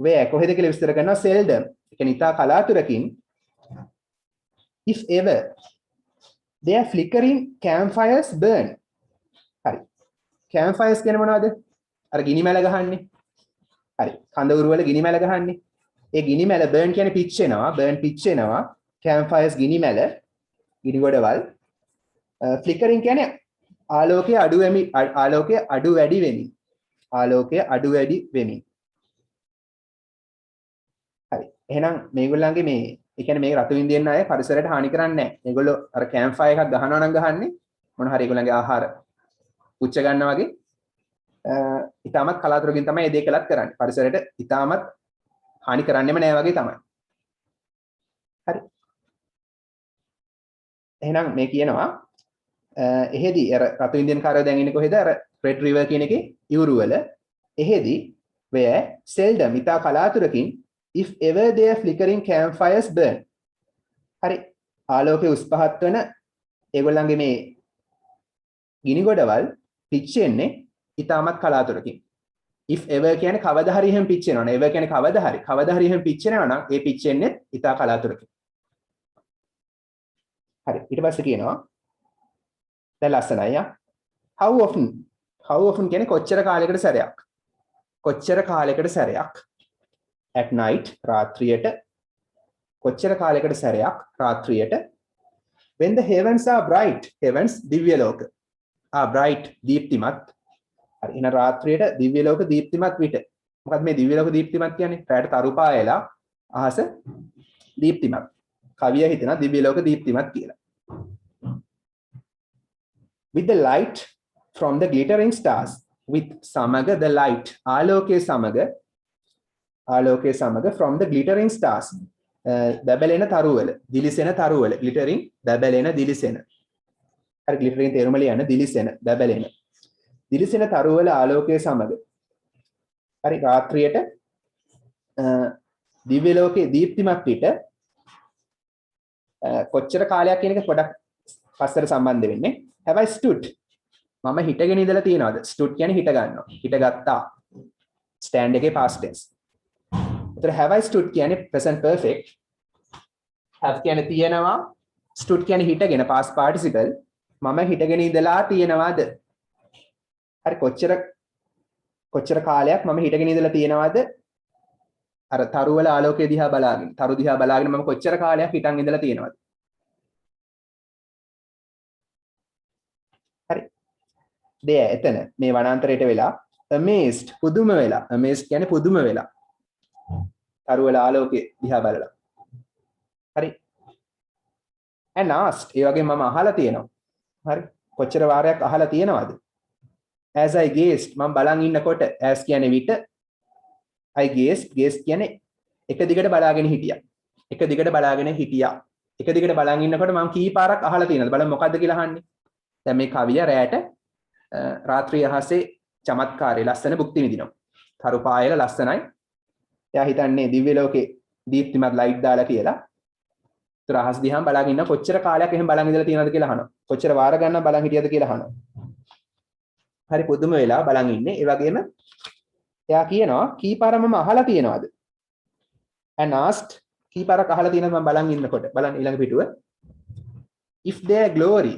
[SPEAKER 1] where කොහෙද කියලා විස්තර කරනවා seldom. ඒ කියන්නේ ඉතා කලාතුරකින් if ever their flickering campfires burn. හරි. campfires කියන්නේ මොනවද? අර ගිනි මැල ගහන්නේ. හරි. කඳවුරු වල ගිනි මැල ගහන්නේ. ඒ ගිනි මැල burn කියන්නේ pitch වෙනවා. burn pitch වෙනවා. campfires ගිනි මැල, ගිනි ගොඩවල්. flickering කියන්නේ ආලෝකයේ අඩු වැඩි වෙමින්. ආලෝකයේ අඩු වැඩි වෙමින්. හරි. එහෙනම් මේගොල්ලන්ගේ මේ ඒ කියන්නේ මේ රතු ඉන්දියන් අය පරිසරයට හානි කරන්නේ නැහැ. මේගොල්ලෝ අර කැම්ප් ෆයර් එකක් ගහනවා නම් ගහන්නේ මොන හරි ඒගොල්ලන්ගේ ආහාර පුච්ච ගන්නවා වගේ. ඊටමත් කලාතුරකින් තමයි මේ දේ කළත් කරන්නේ. පරිසරයට ඊටමත් හානි කරන්නෙම නැහැ වගේ තමයි. හරි. එහෙනම් මේ කියනවා එහෙදි අර රතු ඉන්දියන් කාර්යය දැන් ඉන්නේ කොහෙද? අර රෙඩ් රිවර් කියන එකේ යූරු වල. එහෙදි where seldom ඉතා කලාතුරකින් if ever their flickering campfires burn. හරි. ආලෝකයේ උස් පහත් වෙන ඒගොල්ලන්ගේ මේ ගිනි ගොඩවල් පිච් වෙන්නේ ඊටමත් කලාතුරකින්. if ever කියන්නේ කවදා හරි එහෙම පිච් වෙනවනේ. ever කියන්නේ කවදා හරි එහෙම පිච් වෙනවා නම් ඒ පිච් වෙන්නේ ඊටා කලාතුරකින්. හරි. ඊට පස්සේ කියනවා දැන් ලස්සනයි ආ. how often කියන්නේ කොච්චර කාලයකට සැරයක්. කොච්චර කාලයකට සැරයක්. at night රාත්‍රියට කොච්චර කාලයකට සැරයක් රාත්‍රියට when the heavens are bright. heavens දිව්‍ය ලෝක. bright දීප්තිමත්. හරි. එන රාත්‍රියට දිව්‍ය ලෝක දීප්තිමත් විට. මොකද මේ දිව්‍ය ලෝක දීප්තිමත් කියන්නේ? රැට තරු පායලා අහස දීප්තිමත්. කවිය හිතනවා දිව්‍ය ලෝක දීප්තිමත් කියලා. with the light from the glittering stars. with සමග the light ආලෝකයේ සමග from the glittering stars. බබලෙන තරුවල, දිලිසෙන තරුවල. glittering බබලෙන දිලිසෙන. හරි. glittering තේරුම ලියන්න දිලිසෙන බබලෙන. දිලිසෙන තරුවල ආලෝකයේ සමග. හරි. රාත්‍රියට දිව්‍ය ලෝකයේ දීප්තිමත් පිට කොච්චර කාලයක් කියන එක පොඩක් පස්සට සම්බන්ධ වෙන්නේ. have I stood. මම හිටගෙන ඉඳලා තියනවාද? stood කියන්නේ හිට ගන්නවා. හිටගත්තා. stand එකේ past tense. ඒතර have I stood කියන්නේ present perfect. have කියන්නේ තියනවා. stood කියන්නේ හිටගෙන past participle. මම හිටගෙන ඉඳලා තියනවාද? හරි. කොච්චර කාලයක් මම හිටගෙන ඉඳලා තියනවාද? අර තරුවල ආලෝකය දිහා බලාගෙන. තරු දිහා බලාගෙන මම කොච්චර කාලයක් හිටන් ඉඳලා තියනවාද? හරි. there එතන මේ වනාන්තරයට වෙලා amazed පුදුම වෙලා. amazed කියන්නේ පුදුම වෙලා. තරුවල ආලෝකේ දිහා බලලා. හරි. and asked ඒ වගේ මම අහලා තියෙනවා. හරි. කොච්චර වාරයක් අහලා තියෙනවද? as I gazed මම බලන් ඉන්නකොට as කියන්නේ විට I gazed කියන්නේ එක දිගට බලාගෙන හිටියා. එක දිගට බලාගෙන හිටියා. එක දිගට බලන් ඉන්නකොට මම කී පාරක් අහලා තියෙනවද? බලන්න මොකද්ද කියලා අහන්නේ. දැන් මේ කවිය රැයට රාත්‍රී අහසේ චමත්කාරී ලස්සන භුක්ති විඳිනවා. තරු පායල ලස්සනයි. එයා හිතන්නේ දිව්‍ය ලෝකේ දීප්තිමත් ලයිට් දාලා කියලා. ඒතර අහස් දිහාම බලන් ඉන්න කොච්චර කාලයක් එහෙම බලන් ඉඳලා තියෙනවද කියලා අහනවා. කොච්චර වාර ගණන් බලන් හිටියද කියලා අහනවා. හරි පුදුම වෙලා බලන් ඉන්නේ. ඒ වගේම එයා කියනවා කී පාර මම අහලා තියෙනවද? and asked කී පාරක් අහලා තියෙනවද මම බලන් ඉන්නකොට. බලන්න ඊළඟ පිටුව. if their glory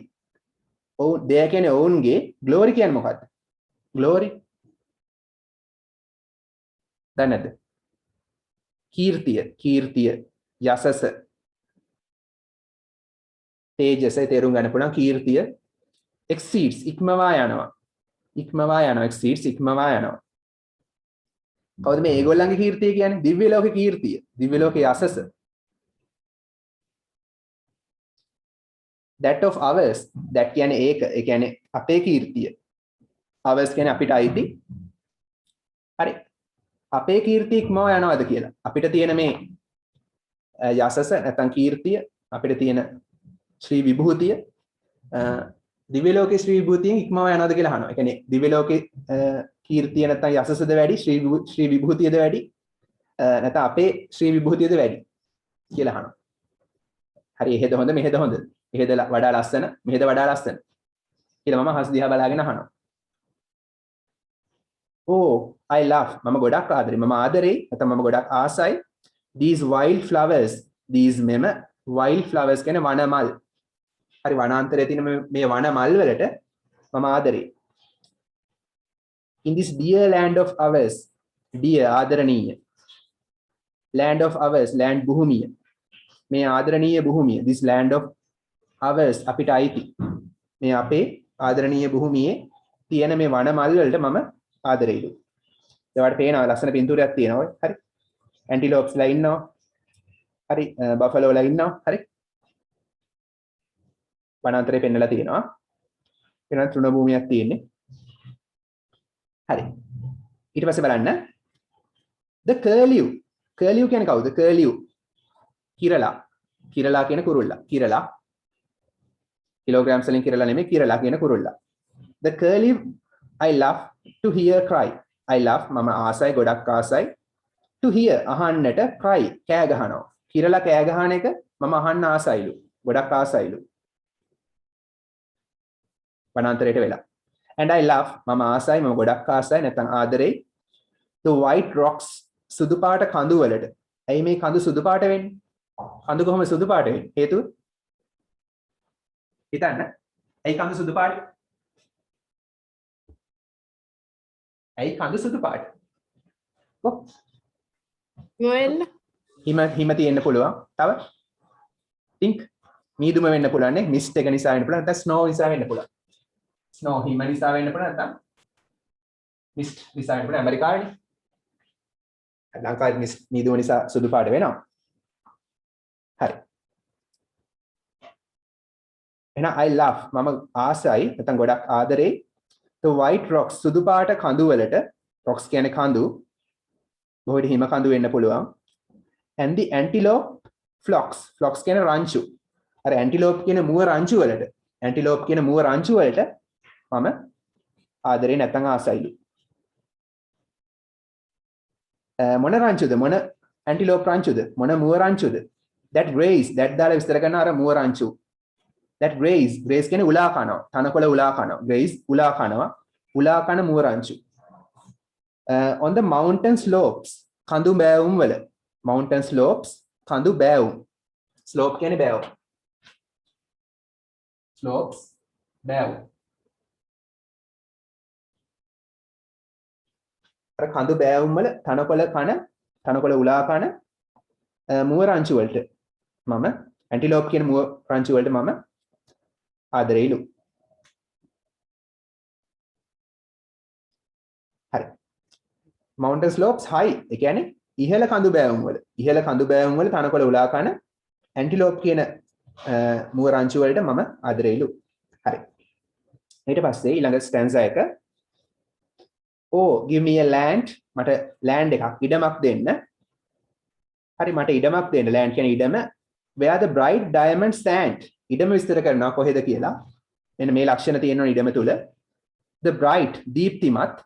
[SPEAKER 1] their කියන්නේ ඔවුන්ගේ glory කියන්නේ මොකක්ද? glory දන්නේ නැද්ද? කීර්තිය යසස තේජස තේරුම් ගන්න පුළුවන් කීර්තිය exceeds ඉක්මවා යනවා exceeds ඉක්මවා යනවා. කවුද මේ ඒගොල්ලන්ගේ කීර්තිය කියන්නේ? දිව්‍ය ලෝකේ කීර්තිය, දිව්‍ය ලෝකේ යසස. that of ours that කියන්නේ ඒක, ඒ කියන්නේ අපේ කීර්තිය. ours කියන්නේ අපිට අයිති. හරි. අපේ කීර්තිය ඉක්මවා යනවාද කියලා. අපිට තියෙන මේ යසස නැත්නම් කීර්තිය, අපිට තියෙන ශ්‍රී විභූතිය දිව්‍ය ලෝකේ ශ්‍රී විභූතියෙන් ඉක්මවා යනවාද කියලා අහනවා. ඒ කියන්නේ දිව්‍ය ලෝකේ කීර්තිය නැත්නම් යසසද වැඩි, ශ්‍රී විභූතියද වැඩි, නැත්නම් අපේ ශ්‍රී විභූතියද වැඩි කියලා අහනවා. හරි එහෙද හොඳ මෙහෙද හොඳ? එහෙද වඩා ලස්සන, මෙහෙද වඩා ලස්සන කියලා මම හස් දිහා බලාගෙන අහනවා. Oh I love මම ගොඩක් ආදරේ, මම ආදරේ නැත්නම් මම ගොඩක් ආසයි these wild flowers, these මෙම wild flowers කියන්නේ වනමල්. හරි වනාන්තරයේ තියෙන මේ වනමල් වලට මම ආදරේ. in this dear land of ours, dear ආදරණීය, land of ours land භූමිය, මේ ආදරණීය භූමිය, this land of ours අපිට අයිති, මේ අපේ ආදරණීය භූමියේ තියෙන මේ වනමල් වලට මම ආදරෙයිලු. ඒවට පේනවා ලස්සන පින්තූරයක් තියෙනවා ඔය. හරි. ඇන්ටිලෝප්ස්ලා ඉන්නවා. හරි. බෆලෝලා ඉන්නවා. හරි. වනාන්තරේ පෙන්නලා තියෙනවා. වෙනත් තෘණ භූමියක් තියෙන්නේ. හරි. ඊට පස්සේ බලන්න. the curlew. curlew කියන්නේ කවුද? curlew. කිරලා. කිරලා කියන කුරුල්ලා. කිරලා. කිලෝග්‍රෑම්ස් වලින් කිරලා නෙමෙයි, කිරලා කියන කුරුල්ලා. the curlew I love to hear cry. I love මම ආසයි, ගොඩක් ආසයි to hear අහන්නට, cry කෑ ගහනවා. කිරලා කෑ ගහන එක මම අහන්න ආසයිලු. ගොඩක් ආසයිලු. වනාන්තරයට වෙලා. and I love මම ආසයි, මම ගොඩක් ආසයි නැත්නම් ආදරෙයි the white rocks සුදු පාට කඳු වලට. ඇයි මේ කඳු සුදු පාට වෙන්නේ? කඳු කොහොමද සුදු පාට වෙන්නේ? හේතුව හිතන්න. ඇයි කඳු සුදු පාට? ඇයි කඳු සුදු පාට? හිම තියෙන්න පුළුවන්. තව think මීදුම වෙන්න පුළුවන් නේ. මිස්ට් එක නිසා වෙන්න පුළුවන්. නැත්නම් ස්නෝ නිසා වෙන්න පුළුවන්. ස්නෝ හිම නිසා වෙන්න පුළුවන්. නැත්නම් මිස්ට් නිසා වෙන්න පුළුවන්. ඇමරිකාවේ ලංකාවේ මිස්ට් මීදුම නිසා සුදු පාට වෙනවා. හරි. එහෙනම් I love මම ආසයි නැත්නම් ගොඩක් ආදරේ the white rocks සුදු පාට කඳු වලට. rocks කියන්නේ කඳු. බොහෝ හිම කඳු වෙන්න පුළුවන්. and the antelope flocks. flocks කියන්නේ රංචු. අර antelope කියන මුව රංචු වලට. antelope කියන මුව රංචු වලට මම ආදරේ නැත්නම් ආසයිලු. මොන රංචුද? මොන antelope රංචුද? මොන මුව රංචුද? that graze. that දාලා විස්තර කරන අර මුව රංචු. that graze. graze කියන්නේ උලා කනවා. තනකොළ උලා කනවා. graze උලා කනවා. උලා කන මුව රංචු. on the mountain slopes. කඳු බෑවුම් වල. mountain slopes කඳු බෑවුම්. slope කියන්නේ බෑවුම්. slopes බෑවුම්. අර කඳු බෑවුම් වල තනකොළ උලා කන මුව රංචු වලට මම ඇන්ටිලෝප් කියන මුව රංචු වලට මම ආදරෙයිලු. හරි. mountain slopes high. ඒ කියන්නේ ඉහළ කඳු බෑවුම් වල. ඉහළ කඳු බෑවුම් වල තනකොළ උලා කන antelope කියන මුව රංචු වලට මම ආදරෙයිලු. හරි. ඊට පස්සේ ඊළඟ stanza එක oh give me a land මට land එකක් ඉඩමක් දෙන්න. හරි මට ඉඩමක් දෙන්න. land කියන්නේ ඉඩම. where the bright diamond stand. ඉඩම විස්තර කරනවා කොහෙද කියලා. මෙන්න මේ ලක්ෂණ තියෙනවා ඉඩම තුල. the bright දීප්තිමත්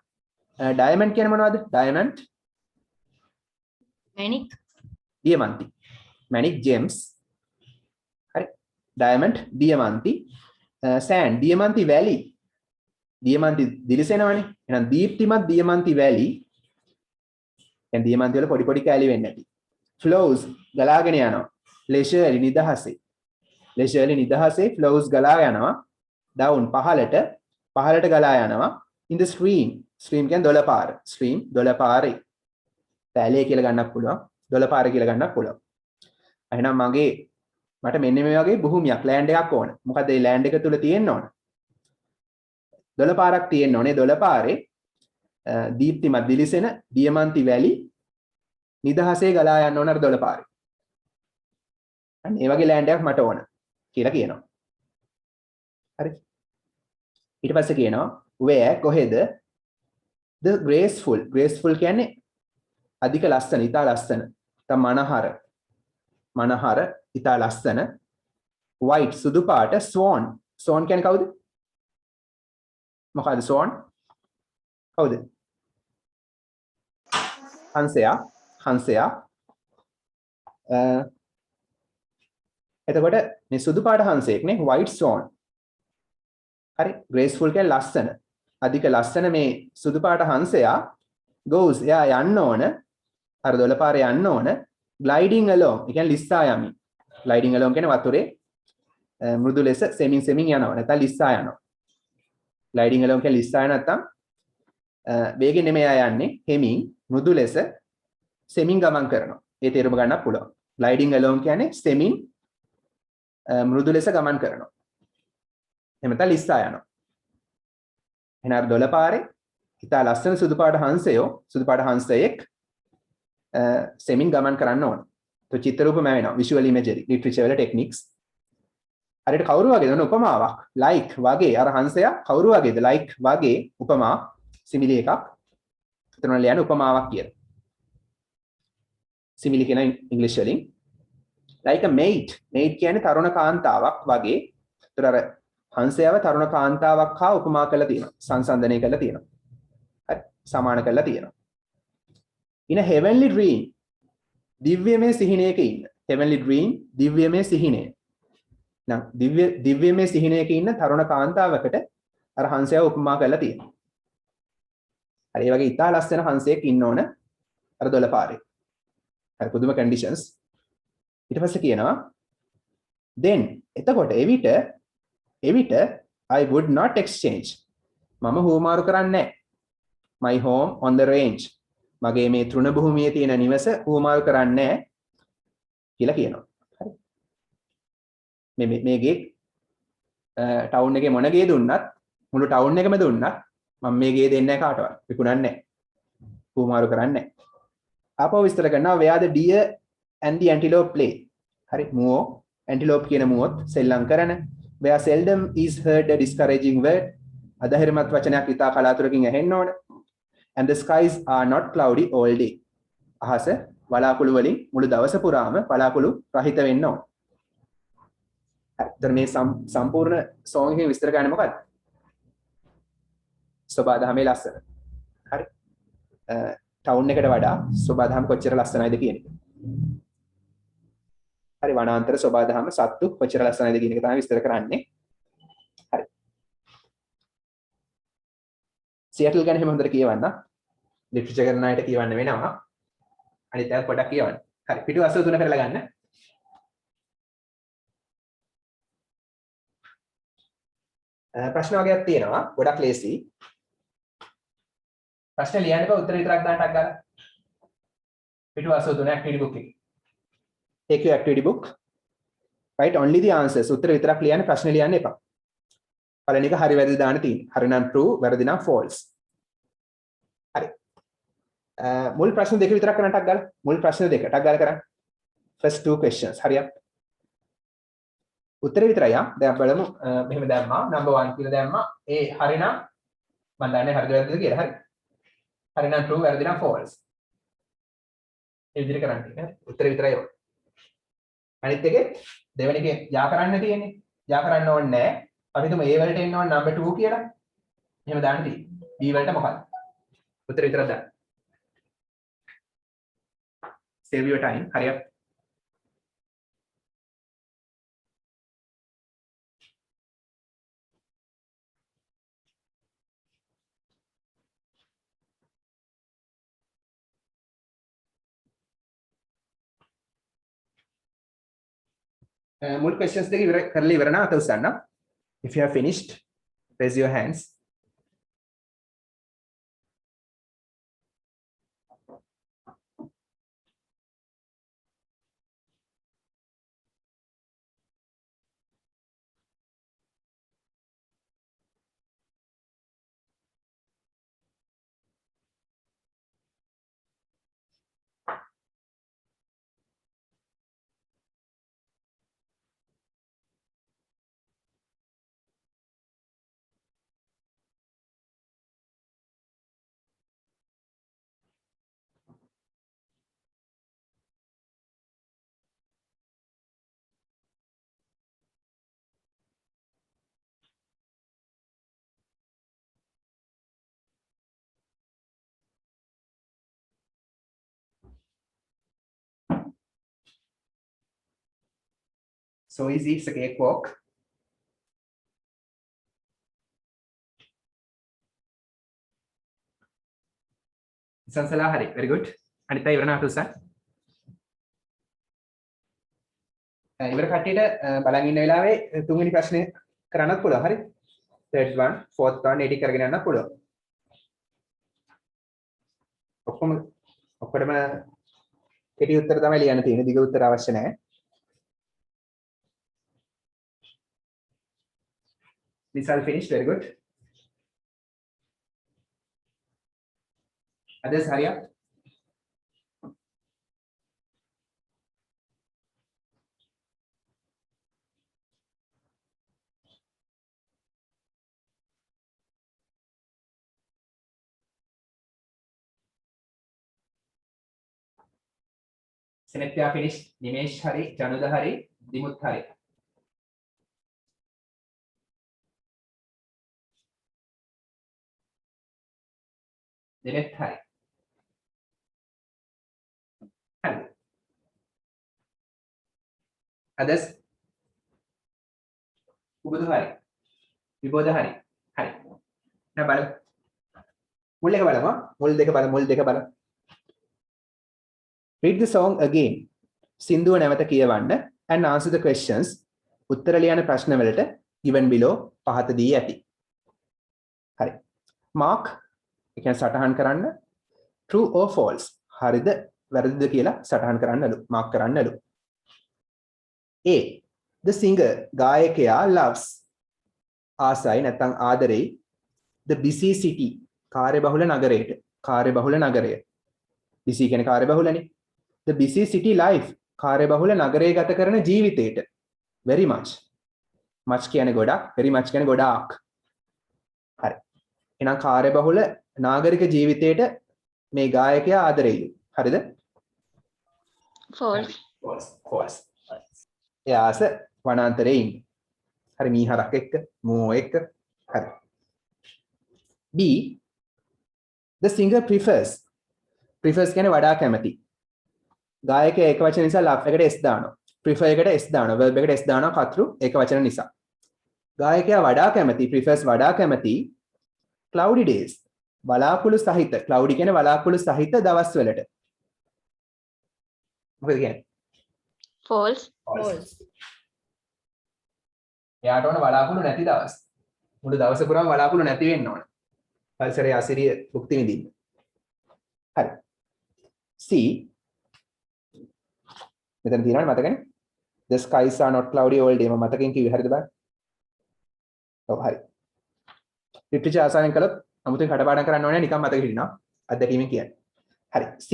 [SPEAKER 1] diamond කියන්නේ මොනවද? diamond
[SPEAKER 2] Manic.
[SPEAKER 1] diamanti. manic gems. හරි. diamond diamanti. sand diamanti valley. diamanti දිලිසෙනවනේ. එහෙනම් දීප්තිමත් diamanti valley. දැන් diamanti වල පොඩි පොඩි කැලි වෙන්නේ නැති. flows ගලාගෙන යනවා. leisurely නිදහසේ. leisurely නිදහසේ flows ගලා යනවා. down පහළට ගලා යනවා. in the stream. stream කියන්නේ දොළ පාර. stream දොළ පාරේ. පැලේ කියලා ගන්නත් පුළුවන්. දොළ පාර කියලා ගන්නත් පුළුවන්. එහෙනම් මට මෙන්න මේ වගේ භූමියක් land එකක් ඕන. මොකද මේ land එක තුල තියෙන්න ඕන. දොළ පාරක් තියෙන්න ඕනේ. දොළ පාරේ දීප්තිමත් දිලිසෙන diamanti valley නිදහසේ ගලා යන්න ඕන අර දොළ පාරේ. අන්න ඒ වගේ land එකක් මට ඕන කියලා කියනවා. හරි. ඊට පස්සේ කියනවා where කොහෙද the graceful කියන්නේ අධික ලස්සන, ඉතා ලස්සන, මනහර, ඉතා ලස්සන white සුදු පාට swan කියන්නේ කවුද? මොකද්ද swan? කවුද? හංසයා. එතකොට මේ සුදු පාට හංසයෙක් නේ white swan. හරි graceful කියන්නේ ලස්සන. අධික ලස්සන මේ සුදු පාට හංසයා goes එයා යන්න ඕන අර දොළ පාරේ යන්න ඕන gliding along. ඒ කියන්නේ ලිස්සා යමින්. gliding along කියන්නේ වතුරේ මෘදු ලෙස සෙමින් යනවා. නැත්නම් ලිස්සා යනවා. gliding along කියන්නේ ලිස්සා යන නැත්නම් වේගෙන් නෙමෙයි යන්නේ. හෙමින් මෘදු ලෙස සෙමින් ගමන් කරනවා. ඒ තේරුම ගන්නත් පුළුවන්. gliding along කියන්නේ සෙමින් මෘදු ලෙස ගමන් කරනවා. එහෙම නැත්නම් ලිස්සා යනවා. එහෙනම් දොළ පාරේ ඉතා ලස්සන සුදු පාට හංසයෙක් සෙමින් ගමන් කරන්න ඕන. તો චිත්‍ර රූපම වෙනවා. visual imagery literature වල techniques. හරියට කවුරු වගේද? ඔන්න උපමාවක්. like වගේ අර හංසයා කවුරු වගේද? like වගේ උපමා simile එකක්. එතන ලියන්නේ උපමාවක් කියලා. simile කියන ඉංග්‍රීසි වලින් like a maid කියන්නේ තරුණ කාන්තාවක් වගේ. ඒතර අර හංසයාව තරුණ කාන්තාවක් හා උපමා කරලා තියෙනවා. සංසන්දනය කරලා තියෙනවා. හරි සමාන කරලා තියෙනවා. in a heavenly dream දිව්‍යමය සිහිනයක ඉන්න. heavenly dream දිව්‍යමය සිහිනය. නම් දිව්‍යමය සිහිනයක ඉන්න තරුණ කාන්තාවකට අර හංසයාව උපමා කරලා තියෙනවා. හරි ඒ වගේ ඉතා ලස්සන හංසයෙක් ඉන්න ඕන අර දොළ පාරේ. හරි පුදුම conditions. ඊට පස්සේ කියනවා then එතකොට එවිට I would not exchange. මම හුවමාරු කරන්නේ නැහැ. my home on the range. මගේ මේ තෘණ භූමියේ තියෙන නිවස හුවමාරු කරන්නේ නැහැ කියලා කියනවා. හරි. මේ ගේ ටවුන් එකේ මොන ගේ දුන්නත් මුළු ටවුන් එකම දුන්නත් මම මේ ගේ දෙන්නේ නැහැ කාටවත්. විකුණන්නේ නැහැ. හුවමාරු කරන්නේ නැහැ. ආපහු විස්තර කරනවා where the deer and the antelope play. හරි මුවෝ antelope කියන මුවොත් සෙල්ලම් කරන where seldom is heard a discouraging word. අදහිරමත් වචනයක් ඉතා කලාතුරකින් ඇහෙන්න ඕන. and the skies are not cloudy all day. අහස වලාකුළු වලින් මුළු දවස පුරාම වලාකුළු රහිත වෙන්න ඕන. හරි. මේ සම්පූර්ණ song එකේ විස්තර කරන්නේ මොකක්ද? සෝබාදහමේ ලස්සන. හරි. ටවුන් එකට වඩා සෝබාදහම කොච්චර ලස්සනයිද කියන එක. හරි වනාන්තර සෝබාදහම සත්තු කොච්චර ලස්සනයිද කියන එක තමයි විස්තර කරන්නේ. හරි. සියටල් ගැන හැම හොඳට කියවන්න. ලිටරචර් කරන අයට කියවන්න වෙනවා. අනිත් ඒවා පොඩ්ඩක් කියවන්න. හරි පිටු 83 කරලා ගන්න. ප්‍රශ්න වගේක් තියෙනවා. ගොඩක් ලේසි. ප්‍රශ්න ලියන්න බෑ උත්තර විතරක් දාන්නක් ගන්න. පිටු 83 activity book එකේ. take your activity book. write only the answers. උත්තර විතරක් ලියන්න ප්‍රශ්න ලියන්න එපා. පළවෙනි එක හරි වැරදි දාන්න තියෙන්නේ. හරි නම් true, වැරදි නම් false. හරි. මුල් ප්‍රශ්න දෙක විතරක් කරන්න ටක් ගාලා. මුල් ප්‍රශ්න දෙක ටක් ගාලා කරන්න. first two questions. හරියට. උත්තරේ විතරයි ආ. දැන් බලමු. මෙහෙම දැම්මා. number 1 කියලා දැම්මා. ඒ හරිනම් මම දන්නේ හරිද වැරදිද කියලා. හරි. හරිනම් true වැරදි නම් false. ඒ විදිහට කරන්න ටික. උත්තරේ විතරයි ඕන. අනිත් එකේ දෙවෙනි එකේ යා කරන්න තියෙන්නේ. යා කරන්න ඕනේ නැහැ. අපි හිතමු A වලට එන්න ඕනේ number 2 කියලා. එහෙම දාන්න තියෙන්නේ. B වලට මොකක්ද? උත්තරේ විතරක් දාන්න. save your time. හරියට. මුල් questions දෙක ඉවර කරලා ඉවර නම් අත උස්සන්න. If you have finished, raise your hands. So easy, it's a cakewalk. Sansala hari, very good. Anita ඉවර නාට උසන්. ඉවර කට්ටියට බලන් ඉන්න වෙලාවේ තුන්වෙනි ප්‍රශ්නේ කරන්නත් පුළුවන්. හරි. third one, fourth one එඩි කරගෙන යන්න පුළුවන්. ඔක්කොටම කෙටි උත්තර තමයි ලියන්න තියෙන්නේ. දිග උත්තර අවශ්‍ය නැහැ. Nisal finished, very good. Others, hurry up. Senethya finished, Nimesh hari, Januda hari, Dimut hari. Dinesh hari. Hari. Others? Ubudhu hari. Vibodha hari. Hari. Now balam. Mul deka balama. Mul deka balam. Mul deka balam. Read the song again. Sindhuwa නැවත කියවන්න and answer the questions. උත්තර ලියන ප්‍රශ්න වලට given below පහත දී ඇති. හරි. Mark ඒ කියන්නේ සටහන් කරන්න true or false. හරිද වැරදිද කියලා සටහන් කරන්නලු. mark කරන්නලු. A. The singer ගායකයා loves ආසයි නැත්නම් ආදරෙයි the busy city කාර්යබහුල නගරයට. කාර්යබහුල නගරය. busy කියන්නේ කාර්යබහුලනේ. The busy city life කාර්යබහුල නගරයේ ගත කරන ජීවිතයට. very much. much කියන්නේ ගොඩක්, very much කියන්නේ ගොඩාක්. හරි. එහෙනම් කාර්යබහුල නාගරික ජීවිතයට මේ ගායකයා ආදරෙයිලු. හරිද?
[SPEAKER 2] false.
[SPEAKER 1] false. false. එයාස වනාන්තරයේ ඉන්නේ. හරි මීහරක් එක්ක, මෝ එක්ක. හරි. B. The singer prefers. prefers කියන්නේ වඩා කැමති. ගායකයා ඒක වචන නිසා love එකට s දානවා. prefer එකට s දානවා. verb එකට s දානවා කතෘ ඒක වචන නිසා. ගායකයා වඩා කැමති, prefers වඩා කැමති cloudy days. බලාකුළු සහිත, cloudy කියන්නේ බලාකුළු සහිත දවස් වලට. මොකද කියන්නේ?
[SPEAKER 2] False.
[SPEAKER 3] False.
[SPEAKER 1] එයාට ඕන බලාකුළු නැති දවස්. මුළු දවස පුරාම බලාකුළු නැති වෙන්න ඕන. පරිසරයේ අසිරිය භුක්ති විඳින්න. හරි. C. මෙතන තියෙනවනේ මතකනේ? The skies are not cloudy all day. මම මතකෙන් කිව්වේ හරිද බලන්න. ඔව් හරි. ලිටරචර් ආසාවෙන් කළොත් අමුතුවෙන් කටපාඩම් කරන්න ඕනේ නිකන් මතක හිටිනවා. අත්දැකීමෙන් කියන්නේ. හරි. C.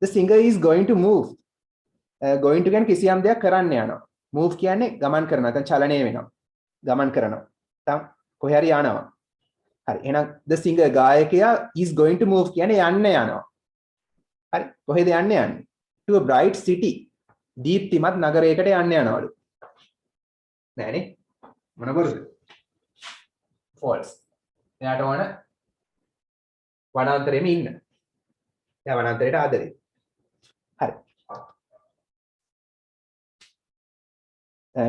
[SPEAKER 1] The singer is going to move. Going to කියන්නේ කිසියම් දෙයක් කරන්න යනවා. Move කියන්නේ ගමන් කරනවා. නැත්නම් චලනය වෙනවා. ගමන් කරනවා. නැත්නම් කොහේ හරි යනවා. හරි. එහෙනම් the singer ගායකයා is going to move කියන්නේ යන්න යනවා. හරි. කොහෙද යන්නේ යන්නේ? To a bright city. දීප්තිමත් නගරයකට යන්න යනවලු. නෑනේ. මොන බොරුද? false. එයාට ඕන වනාන්තරෙම ඉන්න. එයා වනාන්තරයට ආදරේ. හරි.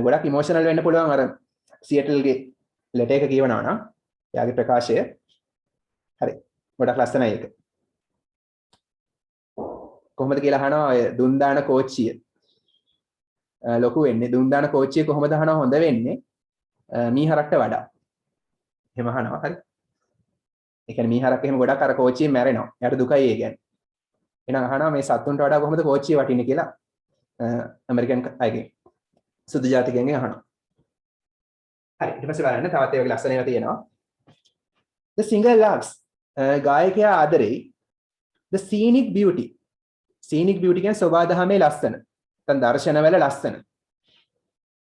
[SPEAKER 1] ගොඩක් ඉමෝෂනල් වෙන්න පුළුවන් අර සියටල් ගේ ලෙටර් එක කියවනවා නම් එයාගේ ප්‍රකාශය. හරි. ගොඩක් ලස්සනයි ඒක. කොහොමද කියලා අහනවා ඔය දුන් දාන කෝච්චිය. ලොකු වෙන්නේ දුන් දාන කෝච්චිය කොහොමද අහනවා හොඳ වෙන්නේ මීහරක්ට වඩා. එහෙම අහනවා. හරි. ඒ කියන්නේ මීහරක් එහෙම ගොඩක් අර කෝච්චියෙන් මැරෙනවා. එයාට දුකයි ඒ කියන්නේ. එහෙනම් අහනවා මේ සත්තුන්ට වඩා කොහොමද කෝච්චිය වටින්නේ කියලා ඇමරිකන් අයගෙන් සුදු ජාතිකයන්ගෙන් අහනවා. හරි. ඊට පස්සේ බලන්න තවත් ඒ වගේ ලස්සන ඒවා තියෙනවා. The singer loves ගායකයා ආදරෙයි the scenic beauty. scenic beauty කියන්නේ සෝභාදහමේ ලස්සන. නැත්නම් දර්ශනවල ලස්සන.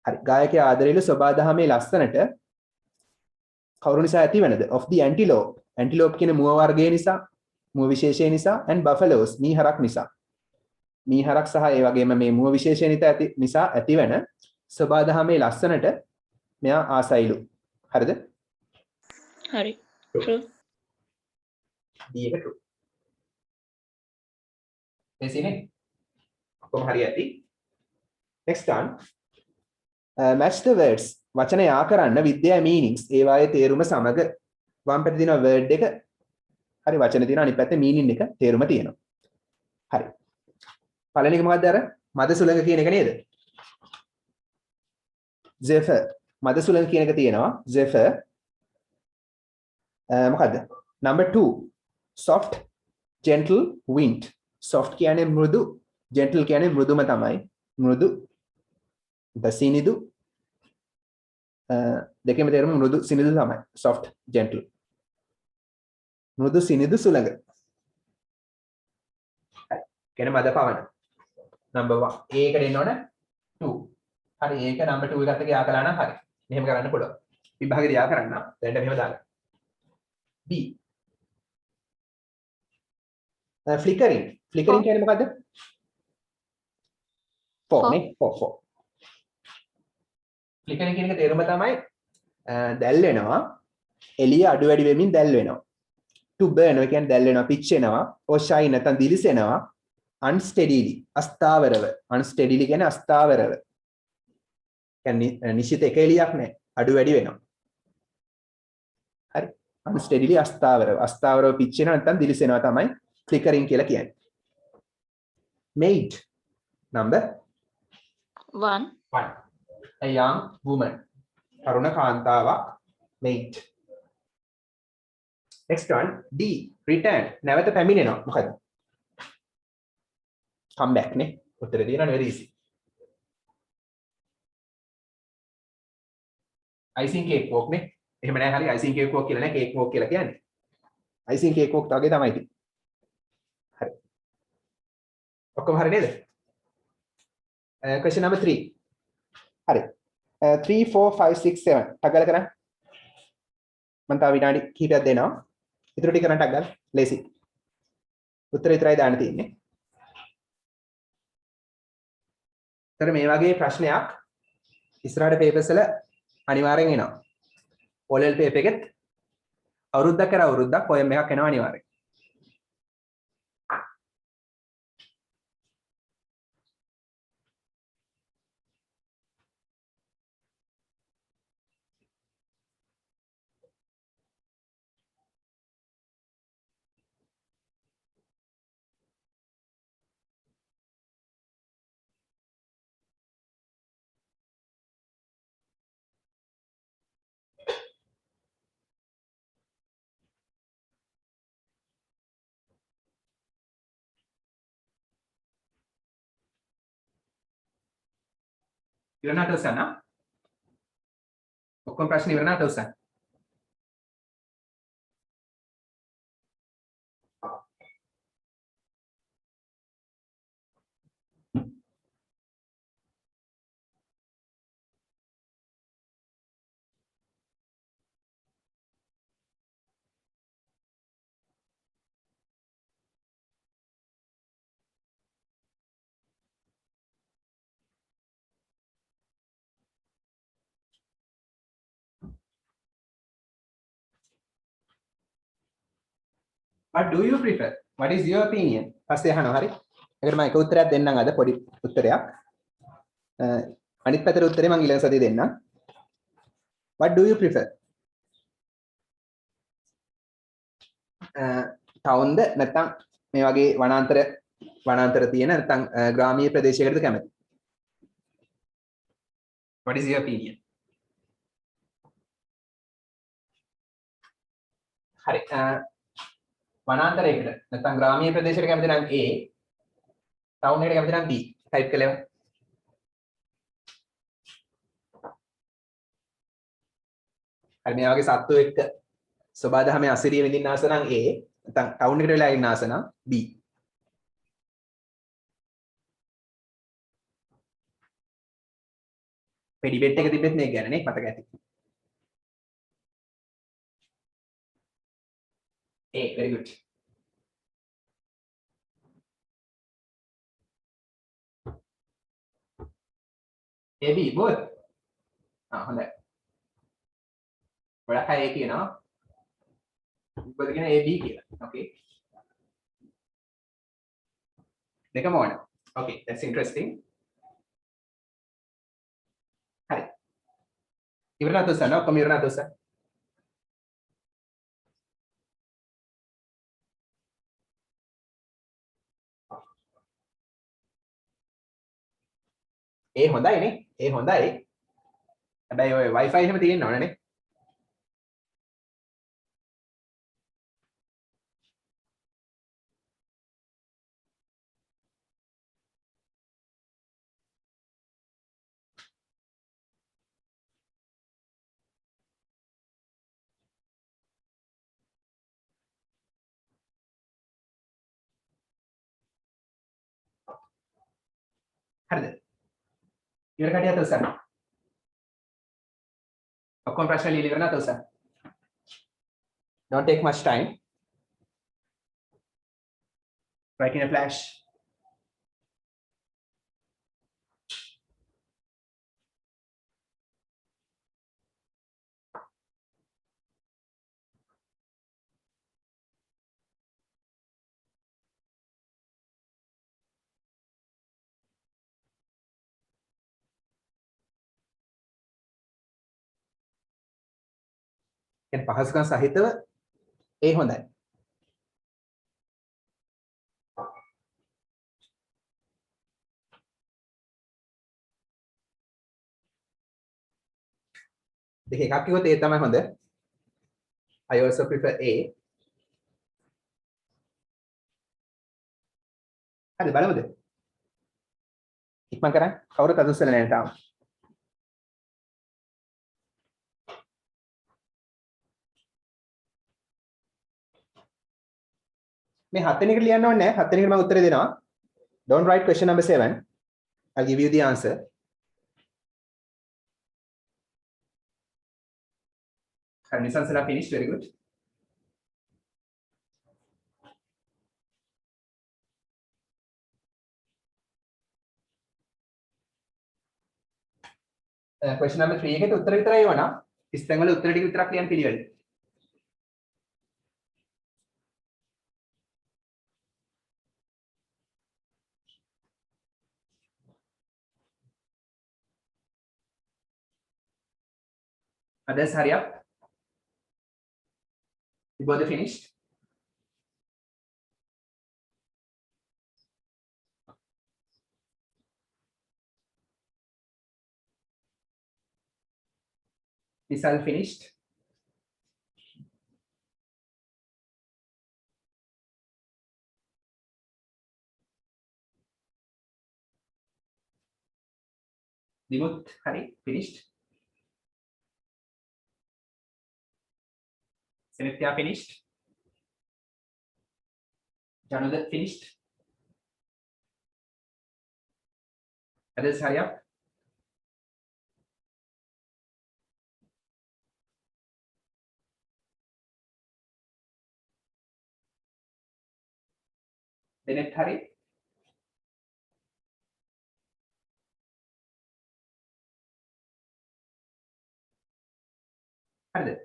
[SPEAKER 1] හරි. ගායකයා ආදරෙයිලු සෝභාදහමේ ලස්සනට කවුරු නිසා ඇතිවෙනද? of the antelope. antelope කියන මුව වර්ගය නිසා, මුව විශේෂය නිසා and buffaloes මීහරක් නිසා. මීහරක් සහ ඒ වගේම මේ මුව විශේෂය නිසා ඇතිවෙන සෝභාදහමේ ලස්සනට මෙයා ආසයිලු. හරිද?
[SPEAKER 2] හරි. True.
[SPEAKER 1] D එක true. එසිනේ. කොහොම හරි ඇති. next one. Match the words. වචන යා කරන්න with their meanings. ඒවායේ තේරුම සමග වම් පැත්තේ තියෙන word එක හරි වචන තියෙනවා අනිත් පැත්තේ meaning එක තේරුම තියෙනවා. හරි. පළවෙනි එක මොකක්ද අර? මද සුළඟ කියන එක නේද? zephyr. මද සුළඟ කියන එක තියෙනවා. zephyr. මොකද්ද? number 2. soft gentle wind. soft කියන්නේ මෘදු, gentle කියන්නේ මෘදුම තමයි. මෘදු. දසිනිදු දෙකෙම තේරුම මෘදු සිනිදු තමයි. soft gentle. මෘදු සිනිදු සුළඟ. හරි. කියන මද පවන. number 1. ඒකට එන්න ඕන 2. හරි ඒක number 2 එකත් එක්ක යා කළා නම් හරි. මෙහෙම කරන්න පුළුවන්. විභාගෙදී යා කරන්න. දැන් මෙහෙම දාන්න. B. flickering. flickering කියන්නේ මොකද්ද? 4 නේ 4. flickering කියන එක තේරුම තමයි දැල් වෙනවා. එළිය අඩු වැඩි වෙමින් දැල් වෙනවා. to burn ඒ කියන්නේ දැල් වෙනවා, පිච් වෙනවා, or shine නැත්නම් දිලිසෙනවා. unsteadily අස්ථාවරව. unsteadily කියන්නේ අස්ථාවරව. කියන්නේ නිශ්චිත එක එළියක් නැහැ. අඩු වැඩි වෙනවා. හරි. unsteadily අස්ථාවරව. අස්ථාවරව පිච් වෙනවා නැත්නම් දිලිසෙනවා තමයි flickering කියලා කියන්නේ. maid number
[SPEAKER 2] 1.
[SPEAKER 1] 1. A young woman. තරුණ කාන්තාවක් maid. next one D. return. නැවත පැමිණෙනවා. මොකද? come back නේ. උත්තරේ තියෙනවා very easy. icing cake walk නේ. එහෙම නැහැ හරි icing cake walk කියලා නෑ cake walk කියලා කියන්නේ. icing cake walk වගේ තමයි තියෙන්නේ. හරි. ඔක්කොම හරි නේද? question number 3. හරි. 3 4 5 6 7 ටගල කරන්න. මම තව විනාඩි කිහිපයක් දෙනවා. ඊටු ටික කරන්න ටගල. ලේසි. උත්තර විතරයි දාන්න තියෙන්නේ. තර මේ වගේ ප්‍රශ්නයක් ඉස්සරහට papers වල අනිවාර්යෙන් එනවා. OLL paper එකෙත් අවුරුද්දක් කර අවුරුද්දක් poem එකක් එනවා අනිවාර්යෙන්. ඉවරනට උසන්න. ඔක්කොම ප්‍රශ්න ඉවරනට උසන්න. What do you prefer? What is your opinion? පස්සේ අහනවා හරි. ඒකට මම එක උත්තරයක් දෙන්නම් අද පොඩි උත්තරයක්. අනිත් පැත්තේ උත්තරේ මම ඊළඟ සතියේ දෙන්නම්. What do you prefer? ටවුන්ද නැත්නම් මේ වගේ වනාන්තර තියෙන නැත්නම් ග්‍රාමීය ප්‍රදේශයකටද කැමති? What is your opinion? හරි. වනාන්තරයකට නැත්නම් ග්‍රාමීය ප්‍රදේශයකට කැමති නම් A, ටවුන් එකට කැමති නම් B. ටයිප් කළේවා. හරි මේ වගේ සත්තු එක්ක සබාදහමේ අසිරිය විඳින්න ආස නම් A, නැත්නම් ටවුන් එකට වෙලා ඉන්න ආස නම් B. මේ ඩිබේට් එක තිබෙත් මේක ගැන නේ මතක ඇති. A, very good. A, B, both. හොඳයි. ගොඩක් අය A කියනවා. මොකද කියන A, B කියලා. Okay. දෙකම ඕන. Okay, that's interesting. හරි. ඉවරනද උසන? ඔක්කොම ඉවරනද උසන? ඒ හොඳයි නේ. ඒ හොඳයි. හැබැයි ඔය Wi-Fi එහෙම තියෙන්න ඕනේ නේ. හරිද? ඉවර කඩියත් උසන. ඔක්කොම ප්‍රශ්න ලියලා ඉවර නැත උසන. Don't take much time. Write in a flash. කියන්නේ පහසුකම් සහිතව ඒ හොඳයි. දෙක එකක් කිව්වොත් ඒ තමයි හොඳ. I also prefer A. හරි බලමුද? ඉක්මන් කරන්න. කවුරුත් අදුස්සල නැහැ තාම. මේ හත් වෙනි එකට ලියන්න ඕනේ නැහැ. හත් වෙනි එකට මම උත්තරේ දෙනවා. Don't write question number 7. I'll give you the answer. Nisansala finished. Very good. Question number 3 එකට උත්තර විතරයි වුණා. ඉස්තෙන් වල උත්තර ටික විතරක් ලියන්න පිළිවෙල. Others, hurry up. You both are finished. Nisal finished. Dimut, hurry, finished. Senithya finished. Janudat finished. Others, hurry up. Dinesh, hurry. Hurry.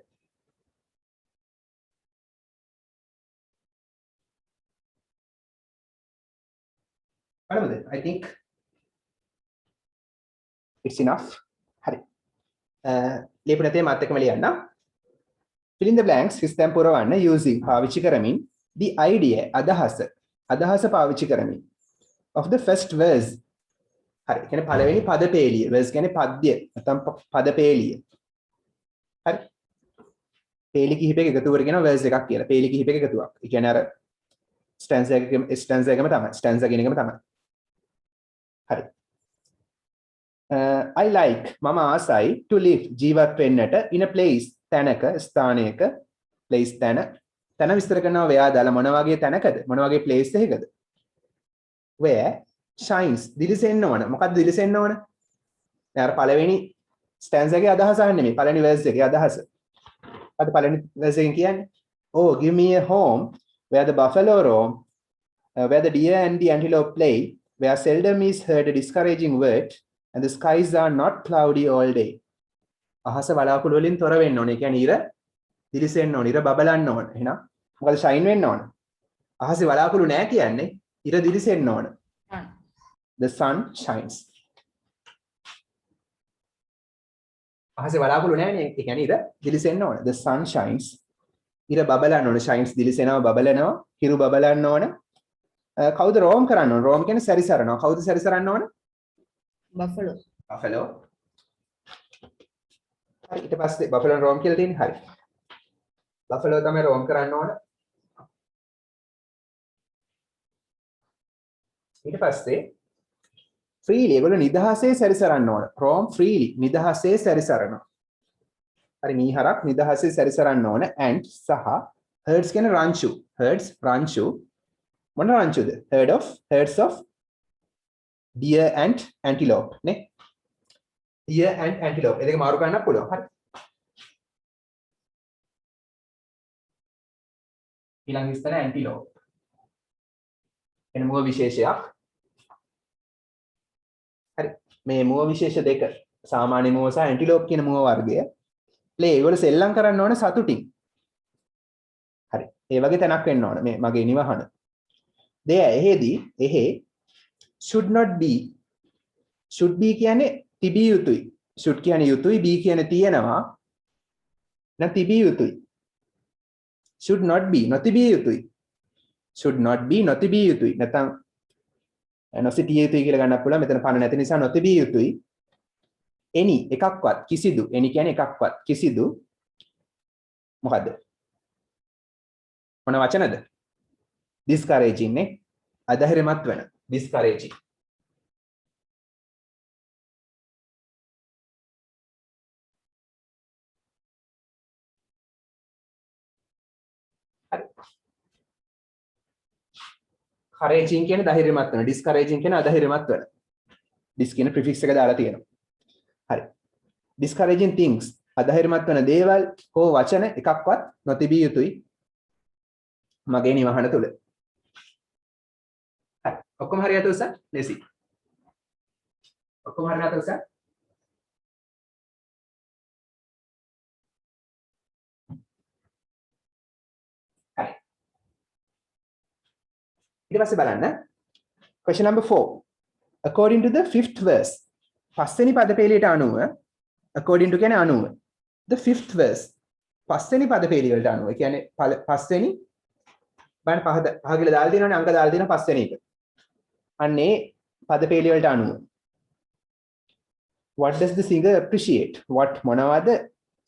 [SPEAKER 1] බලමුද? I think it's enough. හරි. ලියපු නැතේ මාත් එක්කම ලියන්න. fill in the blanks හිස්තැන් පුරවන්න using පාවිච්චි කරමින් the idea අදහස පාවිච්චි කරමින් of the first verse. හරි. කියන්නේ පළවෙනි පද පේලිය. verse කියන්නේ පද්‍ය නැත්නම් පද පේලිය. හරි. පේලි කිහිපයක එකතුවකට කියනවා verse එකක් කියලා. පේලි කිහිපයක එකතුවක්. ඒ කියන්නේ අර stanza එකම තමයි. stanza කියන එකම තමයි. හරි. I like මම ආසයි to live ජීවත් වෙන්නට in a place තැනක ස්ථානයක place තැන විස්තර කරනවා ව්‍යා දාලා මොන වගේ තැනකද මොන වගේ place එකකද where shines දිලිසෙන්න ඕන මොකක්ද දිලිසෙන්න ඕන දැන් අර පළවෙනි stanza එකේ අදහස අහන්නේ මේ පළවෙනි verse එකේ අදහස අද පළවෙනි verse එකෙන් කියන්නේ oh give me a home where the buffalo roam where the deer and the antelope play where seldom is heard a discouraging word and the skies are not cloudy all day. අහස වලාකුළු වලින් තොර වෙන්න ඕනේ. ඒ කියන්නේ ඉර දිලිසෙන්න ඕනේ. ඉර බබලන්න ඕනේ. එහෙනම් මොකද ෂයින් වෙන්න ඕනේ. අහසේ වලාකුළු නැහැ කියන්නේ ඉර දිලිසෙන්න ඕනේ. The sun shines. අහසේ වලාකුළු නැහැ නේ. ඒ කියන්නේ ඉර දිලිසෙන්න ඕනේ. The sun shines. ඉර බබලන්න ඕනේ. shines දිලිසෙනවා බබලනවා. හිරු බබලන්න ඕනේ. කවුද රෝම් කරන්න ඕනේ? රෝම් කියන්නේ සැරිසරනවා. කවුද සැරිසරන්න ඕනේ?
[SPEAKER 3] Buffalo.
[SPEAKER 1] Buffalo. හරි ඊට පස්සේ buffalo roam කියලා තියෙන්නේ. හරි. buffalo තමයි roam කරන්න ඕන. ඊට පස්සේ freely ඒගොල්ලෝ නිදහසේ සැරිසරන්න ඕන. roam freely නිදහසේ සැරිසරනවා. හරි මීහරක් නිදහසේ සැරිසරන්න ඕන and සහ herds කියන රංචු. herds රංචු මොන රංචුද? herds of deer and antelope නේ deer and antelope ඒ දෙක මාරු කරන්න පුළුවන් හරි ඊළඟ විස්තර antelope එන මුව විශේෂයක් හරි මේ මුව විශේෂ දෙක සාමාන්‍ය මුව සහ antelope කියන මුව වර්ගය play ඒගොල්ලෝ සෙල්ලම් කරන්න ඕන සතුටින් හරි ඒ වගේ තැනක් වෙන්න ඕන මේ මගේ නිවහන දෙය එහෙ should not be should be කියන්නේ තිබිය යුතුයි should කියන්නේ යුතුයි be කියන්නේ තියෙනවා නැත්නම් තිබිය යුතුයි should not be නොතිබිය යුතුයි should not be නොතිබිය යුතුයි නැත්නම් නොසිටිය යුතුයි කියලා ගන්නත් පුළුවන් මෙතන පණ නැති නිසා නොතිබිය යුතුයි any එකක්වත් කිසිදු any කියන්නේ එකක්වත් කිසිදු මොකද්ද මොන වචනද discouraging නේ අධෛර්යමත් වෙන discouraging encouraging කියන්නේ ධෛර්යමත් වෙන discouraging කියන්නේ අධෛර්යමත් වෙන dis කියන prefix එක දාලා තියෙනවා හරි discouraging things අධෛර්යමත් වෙන දේවල් හෝ වචන එකක්වත් නොතිබිය යුතුයි මගේ නිවහන තුල ඔක්කොම හරියට උසන් ලෙසි ඔක්කොම හරියට උසන් හරි ඊට පස්සේ බලන්න question number 4 according to the fifth verse පස්වෙනි පද පේලියට අනුව according to කියන්නේ අනුව the fifth verse පස්වෙනි පද පේලිය වලට අනුව කියන්නේ පස්වෙනි බලන්න පහ කියලා දාලා තියෙනවනේ අංක දාලා තියෙන පස්වෙනි එක අන්නේ පද පේලිය වලට අනුව what does the singer appreciate what මොනවද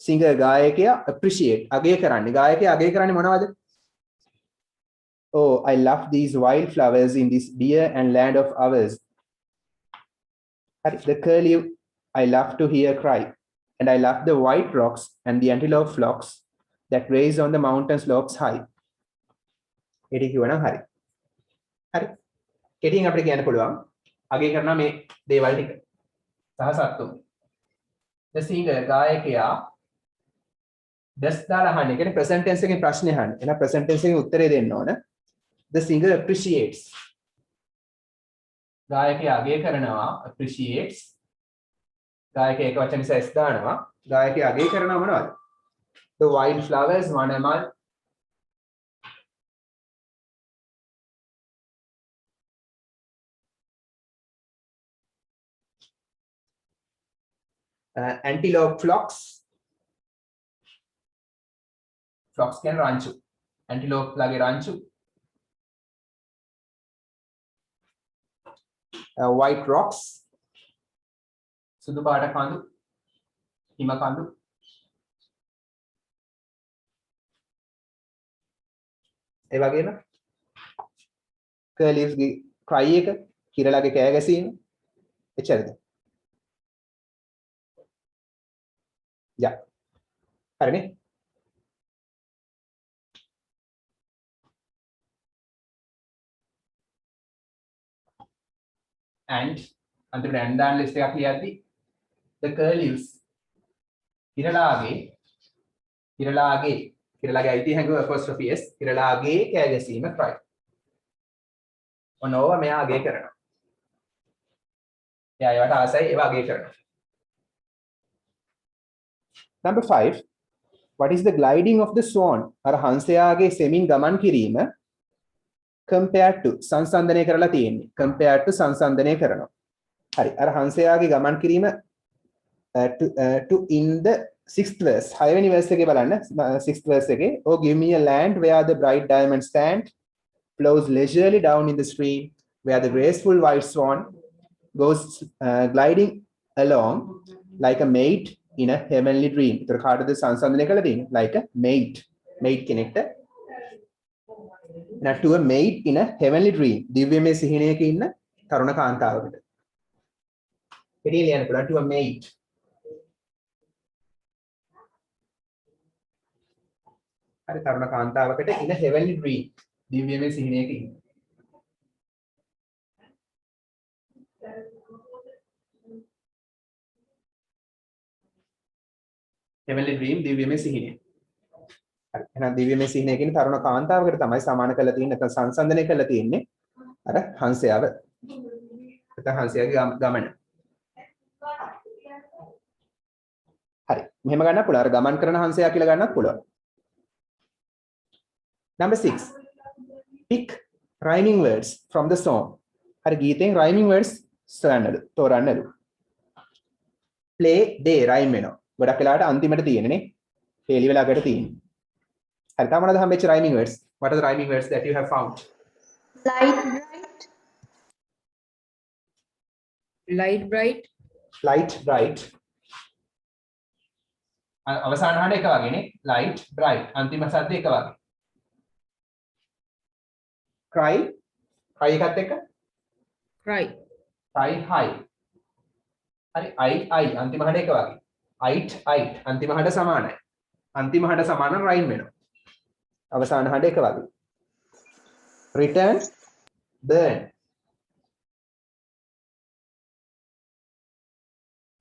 [SPEAKER 1] singer ගායකයා appreciate අගය කරන්නේ ගායකයා අගය කරන්නේ මොනවද oh I love these wildflowers in this dear and land of ours the curlew I love to hear cry and I love the white rocks and the antelope flocks that graze on the mountain slopes high ඒක කියවනම් හරි හරි කෙටියෙන් අපිට කියන්න පුළුවන් අගය කරන මේ දේවල් ටික සහ සත්තු the singer ගායකයා does දාලා අහන්නේ කියන්නේ present tense එකෙන් ප්‍රශ්නේ අහන්නේ එහෙනම් present tense එකෙන් උත්තරේ දෙන්න ඕන the singer appreciates ගායකයා අගය කරනවා appreciates ගායකයා එක වචන නිසා s දානවා ගායකයා අගය කරනවා මොනවද the wild flowers වනමල් antelope flocks. Flocks can ranchu. Antelope lage ranchu. White rocks. Sudu පාට කඳු. හිම කඳු. ඒ වගේම curlews ගේ cry එක, කිරලගේ කෑ ගැසීම එච්චරද? Yeah. හරිනේ? And අන්තිමට ඇන්ඩාන් ලිස්ට් එකක් ලියද්දි the curlews කිරලාගේ අයිති හැඟුම apostrophe s කිරලාගේ කෑ ගැසීම cry. ඔනෝව මෙයා අගේ කරනවා. එයා ඒවට ආසයි ඒවා අගේ කරනවා. Number 5. What is the gliding of the swan? අර හංසයාගේ සෙමින් ගමන් කිරීම compared to සංසන්දනය කරලා තියෙන්නේ. compared to සංසන්දනය කරනවා. හරි. අර හංසයාගේ ගමන් කිරීම to in the 6th verse. 6 වෙනි verse එකේ බලන්න 6th verse එකේ oh give me a land where the bright diamond stand flows leisurely down in the stream where the graceful white swan goes gliding along like a maid in a heavenly dream. ඒතර කාටද සංසන්දනය කළා තියෙන්නේ? like a maid කෙනෙක්ට not to a maid in a heavenly dream. දිව්‍යමය සිහිනයක ඉන්න තරුණ කාන්තාවකට. පිළිය ලියන්න පුළුවන් to a maid. හරි තරුණ කාන්තාවකට in a heavenly dream. දිව්‍යමය සිහිනයක ඉන්න. heavenly dream දිව්‍යමය සිහිනය. හරි එහෙනම් දිව්‍යමය සිහිනය කියන්නේ තරුණ කාන්තාවකට තමයි සමාන කරලා තියෙන්නේ නැත්නම් සංසන්දනය කරලා තියෙන්නේ අර හංසයාව. නැත්නම් හංසයාගේ ගමන. හරි මෙහෙම ගන්නත් පුළුවන්. අර ගමන් කරන හංසයා කියලා ගන්නත් පුළුවන්. Number 6. Pick rhyming words from the song. හරි ගීතෙන් rhyming words තෝරන්නලු. play day rhyme වෙනවා. ගොඩක් වෙලාවට අන්තිමට තියෙන්නේ නේ. හේලි වෙලාකට තියෙන්නේ. හරි තා මොනවද හම්බෙච්ච rhyming words? What are the rhyming words that you have found?
[SPEAKER 2] Light bright.
[SPEAKER 3] light bright,
[SPEAKER 1] Light bright. අවසාන හඬ එක වගේ නේ. light bright. අන්තිම සද්ද එක වගේ. cry එකත් එක්ක
[SPEAKER 3] cry,
[SPEAKER 1] high. හරි I අන්තිම හඬ එක වගේ. it අන්තිම හඬ සමානයි. අන්තිම හඬ සමාන rhyme වෙනවා. අවසාන හඬ එක වගේ. return burn.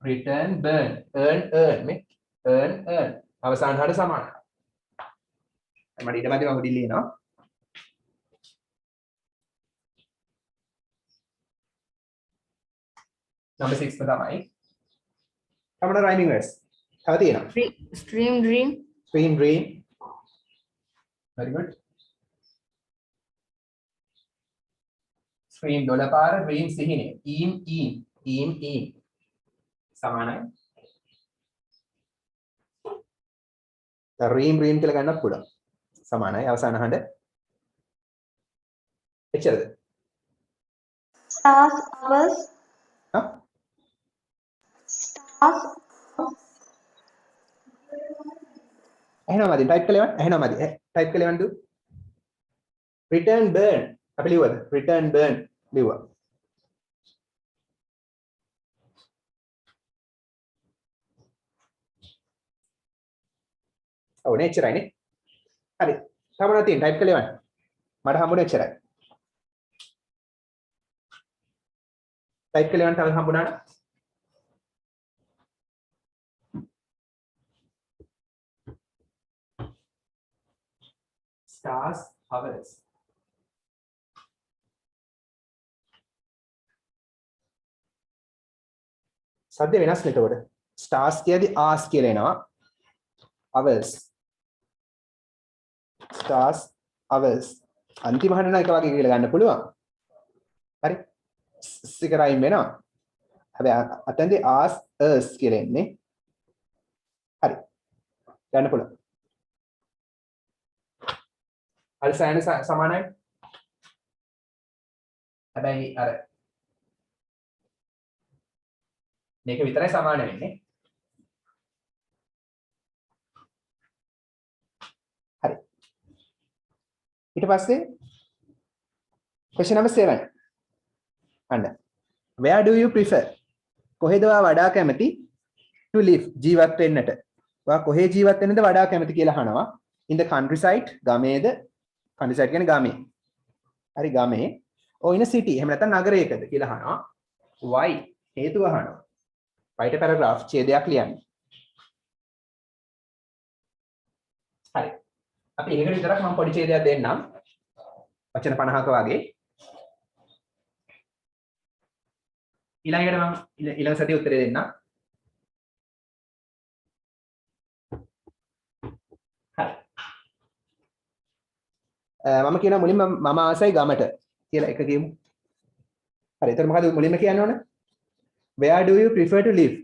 [SPEAKER 1] return burn earn මේ earn අවසාන හඬ සමානයි. මට ඊට පස්සේ මම උඩින් ලියනවා. Number 6 තමයි. අපේ rhyming words. තව තියෙනවා.
[SPEAKER 3] stream dream,
[SPEAKER 1] Stream dream. Very good. Stream දොළපාර dream සිහිනය. Eam. සමානයි. Ream කියලා ගන්නත් පුළුවන්. සමානයි අවසාන හඬ. එච්චරද?
[SPEAKER 2] Stars hours.
[SPEAKER 1] හා?
[SPEAKER 2] Stars.
[SPEAKER 1] එහෙනම් මදි ටයිප් කළේවන්න. එහෙනම් මදි. ටයිප් කළේවන්න දු. Return burn. අපි ලියුවද? Return burn ලියුවා. ඔව් නේ එච්චරයිනේ. හරි. තව මොනවද තියෙන්නේ? ටයිප් කළේවන්න. මට හම්බුනේ එච්චරයි. ටයිප් කළේවන්න තව හම්බුණාද? Stars hours. සද්ද වෙනස් නේද? stars කියදී hours කියලා එනවා. hours. stars hours. අන්තිම හඬ එක වගේ කියලා ගන්න පුළුවන්. හරි. සික රයිම් වෙනවා. හැබැයි අතෙන්දී hours earth කියලා එන්නේ. හරි. යන්න පුළුවන්. අල්සයන සමානයි. හැබැයි අර මේක විතරයි සමාන වෙන්නේ. හරි. ඊට පස්සේ question number 7. අන්න. Where do you prefer? කොහෙද ඔයා වඩා කැමති to live ජීවත් වෙන්නට? ඔයා කොහේ ජීවත් වෙන්නද වඩා කැමති කියලා අහනවා. In the countryside ගමේද? countryside කියන්නේ ගමේ. හරි ගමේ. or in a city එහෙම නැත්නම් නගරයකද කියලා අහනවා. why හේතුව අහනවා. write a paragraph ඡේදයක් ලියන්න. හරි. අපි ඒකට විතරක් මම පොඩි ඡේදයක් දෙන්නම්. වචන 50ක වගේ. ඊළඟට මම ඊළඟ සතියේ උත්තරේ දෙන්නම්. හරි. මම කියන මුලින්ම මම ආසයි ගමට කියලා එක කියමු. හරි. එතකොට මොකද මුලින්ම කියන්න ඕන? Where do you prefer to live?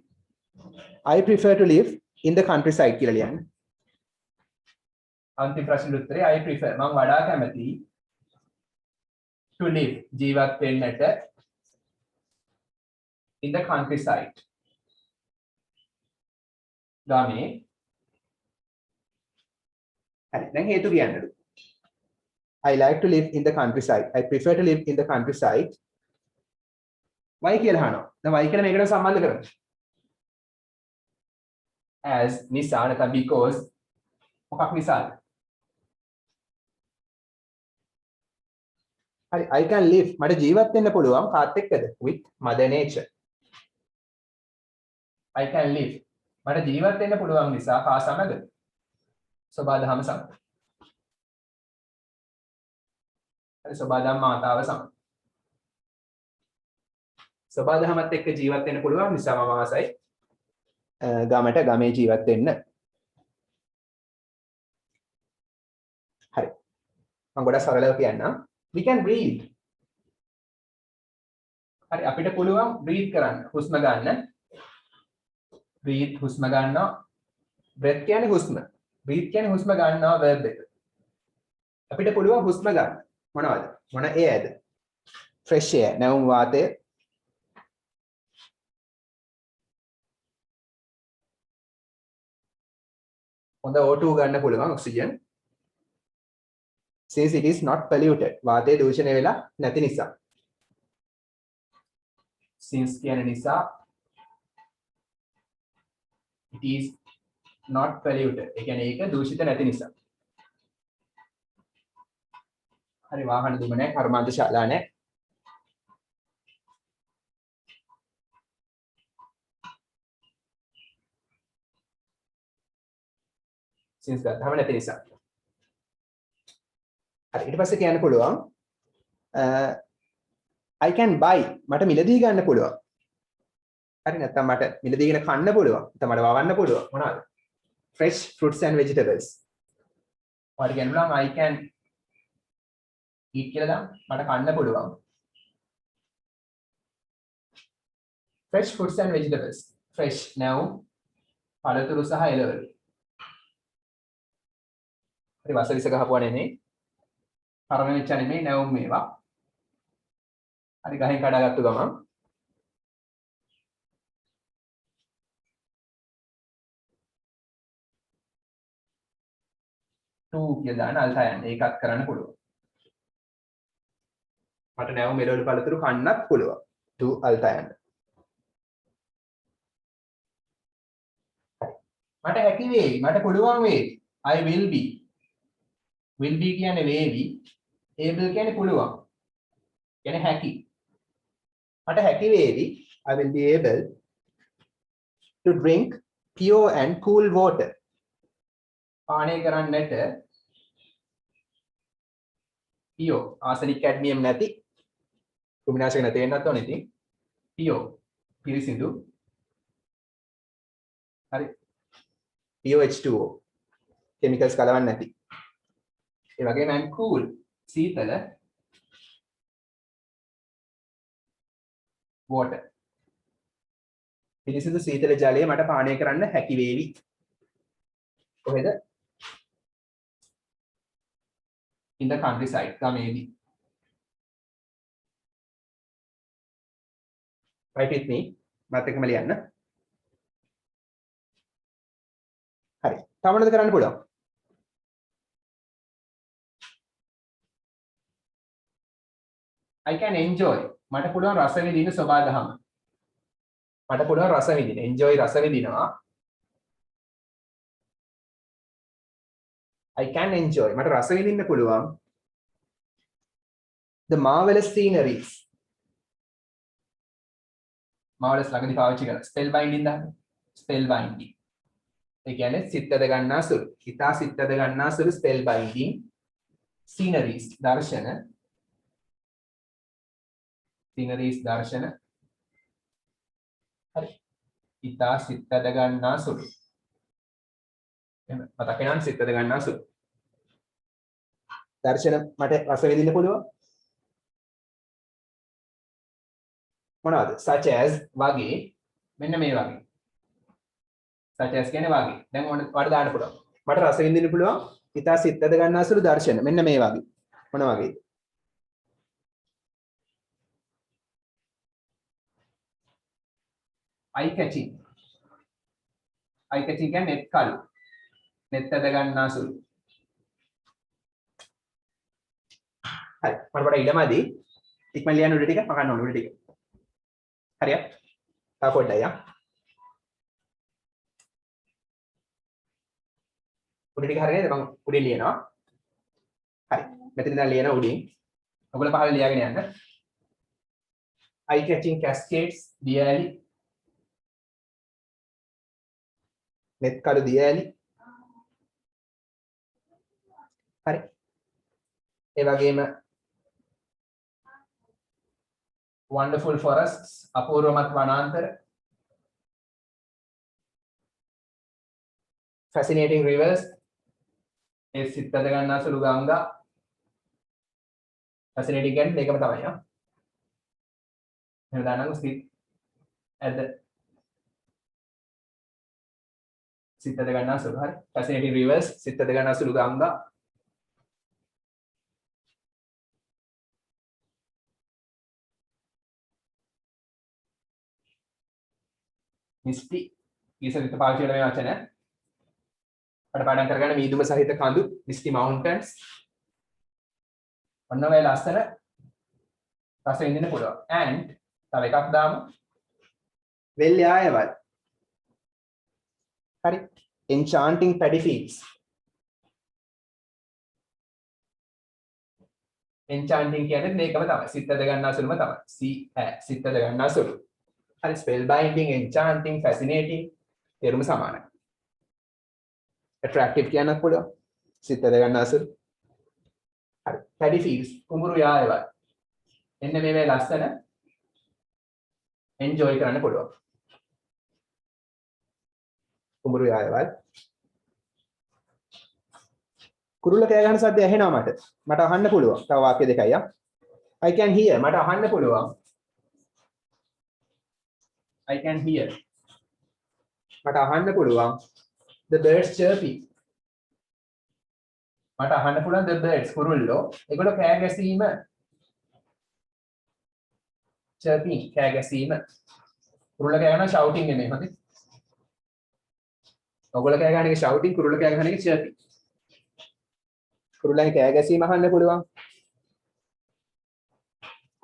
[SPEAKER 1] I prefer to live in the countryside කියලා ලියන්න. අන්තිම ප්‍රශ්නෙට උත්තරේ I prefer මම වඩා කැමති to live ජීවත් වෙන්නට in the countryside. ගමේ. හරි. දැන් හේතු කියන්නලු. I like to live in the countryside. I prefer to live in the countryside. why කියලා අහනවා. දැන් why කියලා මේකට සම්බන්ධ කරමු. as නිසා නැත්නම් because මොකක් නිසාද? හරි I can live මට ජීවත් වෙන්න පුළුවන් කාත් එක්කද? with mother nature. I can live මට ජීවත් වෙන්න පුළුවන් නිසා කා සමග? සබාදහම සමග. හරි සබාදහම මාතාව සමග. සබාදහමත් එක්ක ජීවත් වෙන්න පුළුවන් නිසා මම ආසයි ගමට ගමේ ජීවත් වෙන්න. හරි. මම ගොඩක් සරලව කියන්නම්. We can breathe. හරි අපිට පුළුවන් breathe කරන්න. හුස්ම ගන්න. breathe හුස්ම ගන්නවා. breath කියන්නේ හුස්ම. breathe කියන්නේ හුස්ම ගන්නවා verb එක. අපිට පුළුවන් හුස්ම ගන්න. මොනවද? මොන airද? fresh air. නැවුම් වාතය. හොඳ O2 ගන්න පුළුවන් oxygen. Since it is not polluted. වාතය දූෂණය වෙලා නැති නිසා. Since කියන නිසා it is not polluted. ඒ කියන්නේ ඒක දූෂිත නැති නිසා. හරි වාහන දුම නැහැ, කර්මාන්ත ශාලා නැහැ. Since ගත්තම නැති නිසා. හරි ඊට පස්සේ කියන්න පුළුවන් I can buy මට මිලදී ගන්න පුළුවන්. හරි නැත්නම් මට මිලදීගෙන කන්න පුළුවන්. නැත්නම් මට වවන්න පුළුවන්. මොනවාද? Fresh fruits and vegetables. ඔයාලට කියන්න පුළුවන් I can eat කියලා දාන්න. මට කන්න පුළුවන්. Fresh fruits and vegetables. Fresh now පළතුරු සහ එළවලු. හරි වසවිස ගහපුවා නෙමෙයි. පරණ වෙච්ච නෙමෙයි නැවුම් මේවා. හරි ගහෙන් කඩාගත්තු ගමන් to කියලා දාන අල්තා යන්න. ඒකත් කරන්න පුළුවන්. මට නැවුම් එළවලු පළතුරු කන්නත් පුළුවන්. to අල්තා යන්න. මට හැකි වේවි. මට පුළුවන් වේවි. I will be. will be කියන්නේ වේවි. able කියන්නේ පුළුවන්. කියන්නේ හැකි. මට හැකි වේවි. I will be able to drink pure and cool water. පානය කරන්නට pure ආසනික් කැඩ්මියම් නැති කුමිනාශක නැති වෙන්නත් ඕනේ ඉතින් pure පිරිසිදු. හරි POH2O chemicals කලවන්නේ නැති. ඒ වගේම and cool සීතල water පිරිසිදු සීතල ජලය මට පානය කරන්න හැකි වේවි. කොහෙද? in the countryside. ගමේදී. write with me. මාත් එක්කම ලියන්න. හරි. තව මොනවද කරන්න පුළුවන්? I can enjoy. මට පුළුවන් රස විඳින්න සබා දහම. මට පුළුවන් රස විඳින්න. enjoy රස විඳිනවා. I can enjoy. මට රස විඳින්න පුළුවන්. The marvelous sceneries. marvelous ළඟදී පාවිච්චි කරලා spell binding දාන්න. spell binding. ඒ කියන්නේ සිතද ගන්නා සුළු. හිතා සිතද ගන්නා සුළු spell binding. sceneries දර්ශන. sceneries දර්ශන. හරි. හිතා සිතද ගන්නා සුළු. එහෙනම් මතක ගන්න සිතද ගන්නා සුළු. දර්ශන මට රස විඳින්න පුළුවන්. මොනවද? such as වගේ මෙන්න මේ වගේ. such as කියන්නේ වගේ. දැන් ඔයාලට දාන්න පුළුවන්. මට රස විඳින්න පුළුවන්. හිතා සිතද ගන්නා සුළු දර්ශන මෙන්න මේ වගේ. මොන වගේද? eye catching. eye catching කියන්නේ net කළු. net ඇද ගන්නා සුළු. හරි. මට වඩා ඉඩමදී ඉක්මන් ලියන්න උඩ ටික මකන්න ඕන උඩ ටික. හරියට? තා පොඩ්ඩයි ආ. උඩ ටික හරියද? මම උඩින් ලියනවා. හරි. මෙතන ඉඳන් ලියන උඩින්. ඔයගොල්ලෝ පහළ ලියාගෙන යන්න. eye catching cascades දිය ඇලි. net කළු දිය ඇලි. හරි. ඒ වගේම wonderful forests අපූර්වමත් වනාන්තර. fascinating rivers ඒ සිතද ගන්නා සුළු ගංගා. fascinating කියන්නේ මේකම තමයි ආ. එහෙනම් දානනම් සිත ඇද සිතද ගන්නා සුළු. හරි. fascinating rivers සිතද ගන්නා සුළු ගංගා. misty ඊසරිත පාවිච්චි කරන මේ වචන අපිට පාඩම් කරගන්න මීදුම සහිත කඳු misty mountains ඔන්න ඔය ලස්සන රස විඳින්න පුළුවන් and තව එකක් දාමු වෙල්යායවල් හරි enchanting paddy fields enchanting කියන්නේ මේකම තමයි සිතද ගන්නා සුළුම තමයි සිතද ගන්නා සුළු හරි spell binding enchanting fascinating තේරුම සමානයි attractive කියන්නත් පුළුවන් සිතද ගන්නා සුළු හරි paddy fields කුඹුරු යායවල් එන්න මේ ලස්සන enjoy කරන්න පුළුවන් කුඹුරු යායවල් කුරුල්ල කෑ ගන්න සද්ද ඇහෙනවා මට අහන්න පුළුවන් තව වාක්‍ය දෙකයි I can hear මට අහන්න පුළුවන් I can hear මට අහන්න පුළුවන් the birds chirping මට අහන්න පුළුවන් the birds කුරුල්ලෝ ඒගොල්ලෝ කෑ ගැසීම chirping කෑ ගැසීම කුරුල්ල කෑ ගන්නවා shouting නෙමෙයි හරි ඔයගොල්ලෝ කෑ ගන්න එක shouting කුරුල්ල කෑ ගන්න එක chirping කුරුල්ලන්ගේ කෑ ගැසීම අහන්න පුළුවන්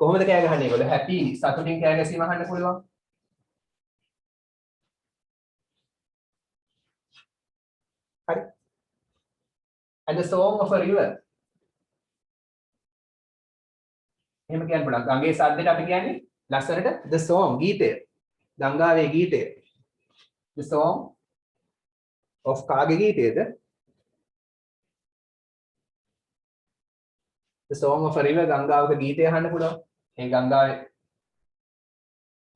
[SPEAKER 1] කොහොමද කෑ ගහන්නේ ඒගොල්ලෝ happy සතුටින් කෑ ගැසීම අහන්න පුළුවන් හරි and the song of a river එහෙම කියන්න පුළුවන් ගංගේ සද්දෙට අපි කියන්නේ ලස්සනට the song ගීතය ගංගාවේ ගීතය the song of කාගේ ගීතයද the song of a river ගංගාවක ගීතය අහන්න පුළුවන් ඒ ගංගාවේ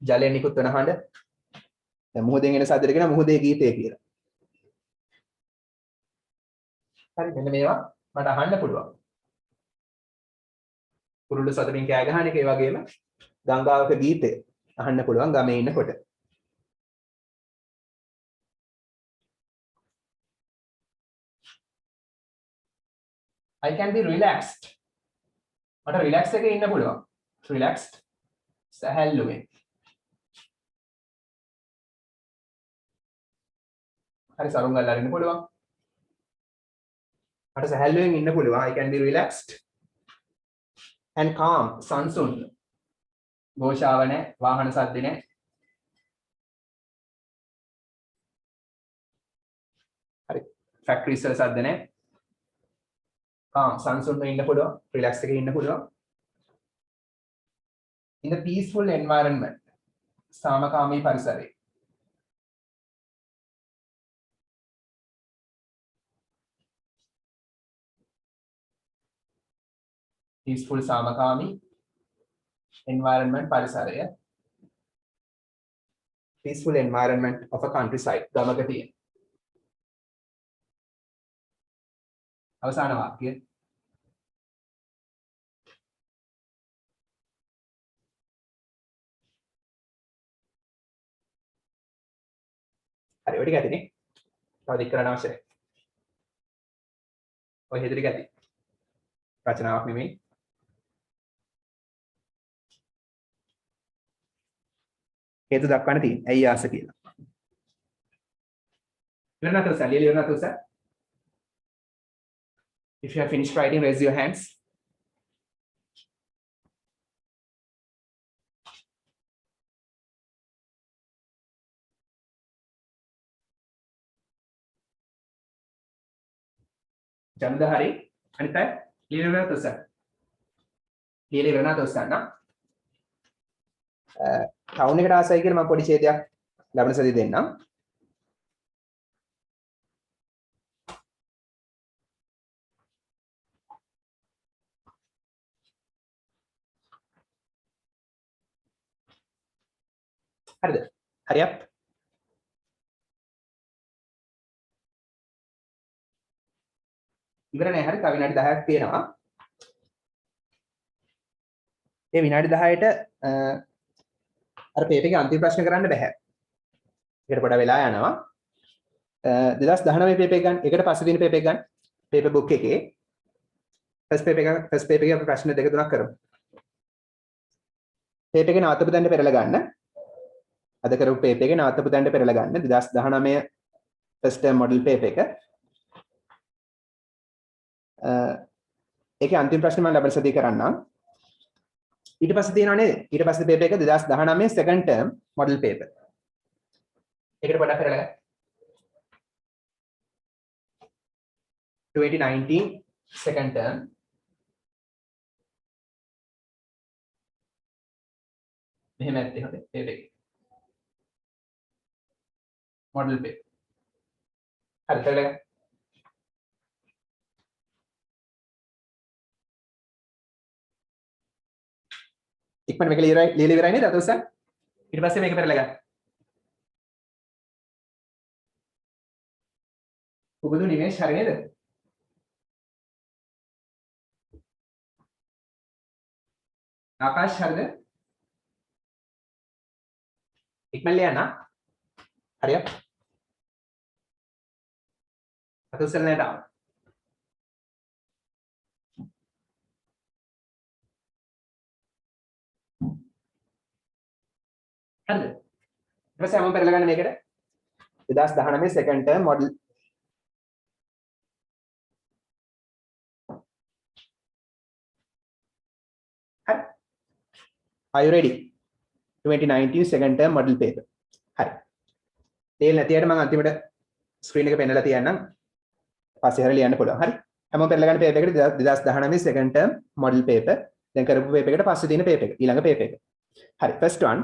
[SPEAKER 1] ජලය නිකුත් වෙන හඬ දැන් මුහුදෙන් එන සද්දෙට කියන මුහුදේ ගීතය කියලා හරි මෙන්න මේවා මට අහන්න පුළුවන් කුරුල්ල සතරින් කෑ ගහන එක ඒ වගේම ගංගාවක ගීතය අහන්න පුළුවන් ගමේ ඉන්නකොට I can be relaxed. මට relax එකේ ඉන්න පුළුවන්. Relaxed. සැහැල්ලුවෙන්. හරි සරුංගල් අරින්න පුළුවන්. මට සැහැල්ලුවෙන් ඉන්න පුළුවන්. I can be relaxed and calm. සංසුන්. ഘോഷාව නැහැ, වාහන සද්ද නැහැ. හරි. ෆැක්ටරිස් වල සද්ද නැහැ. calm සංසුන්ව ඉන්න පුළුවන්. relax එකේ ඉන්න පුළුවන්. in the peaceful environment. සාමකාමී පරිසරයේ. peaceful සාමකාමී environment පරිසරය. peaceful environment of a countryside. ගමක තියෙන. අවසාන වාක්‍යය. හරි ඔය ටික ඇතිනේ. තව දික් කරන්න අවශ්‍ය නැහැ. ඔය හෙදරි ගැති. රචනාවක් නෙමෙයි. හේතු දක්වන්න තියෙන්නේ. ඇයි ආස කියලා. ඉවර නැතොත් සැලියල ඉවර නැතොත් sir. If you have finished writing, raise your hands. ජනද හරි අනිත් අය ලියලා ඉවර නැතොත් සර්. ලියලා ඉවර නැතොත් සර් නා. ටවුන් එකට ආසයි කියලා මම පොඩි ඡේදයක් ලබන සතියේ දෙන්නම්. හරිද? හරියක්. ඉවර නෑ හරි. තව විනාඩි 10ක් තියෙනවා. ඒ විනාඩි 10ට අර පේපර් එකේ අන්තිම ප්‍රශ්න කරන්න බෑ. ඒකට පොඩ වෙලා යනවා. 2019 පේපර් එක ගන්න. ඒකට පස්සේ දින පේපර් එක ගන්න. පේපර් බුක් එකේ ෆස්ට් පේපර් එකේ අපි ප්‍රශ්න දෙක තුනක් කරමු. පේපර් එකේ නවත්තපු තැනට පෙරලා ගන්න. අද කරපු පේපර් එකේ නවත්තපු තැනට පෙරලා ගන්න. 2019 ෆස්ට් ටර්ම් මොඩල් පේපර් එක. ඒකේ අන්තිම ප්‍රශ්නේ මම ලබන සතියේ කරන්නම්. ඊට පස්සේ තියෙනවා නේද? ඊට පස්සේ පේපර් එක 2019 second term model paper. ඒකට පොඩ්ඩක් කරලා ගන්න. 2019 second term මෙහෙම ඇත්තේ හොඳයි පේපර් එක. model paper. හරි කරලා ගන්න. ඉක්මන මේක ලියලා ඉවරයි නේද අතොස්සන්? ඊට පස්සේ මේක පෙරලා ගන්න. පුබුදු නිමේෂ් හරි නේද? ආකාශ හරිද? ඉක්මන ලියන්න. හරියක්. අතොස්සන් නේද? හරිද? ඊට පස්සේ මම පෙරලා ගන්න මේකට 2019 second term model. හරි. Are you ready? 2019 second term model paper. හරි. තේල් නැතිවට මම අන්තිමට ස්ක්‍රීන් එක පෙන්නලා තියන්නම්. පස්සේ හරිය ලියන්න පුළුවන්. හරි. හැමෝම පෙරලා ගන්න පේපර් එකට 2019 second term model paper. දැන් කරපු පේපර් එකට පස්සේ තියෙන පේපර් එක. ඊළඟ පේපර් එක. හරි. first one.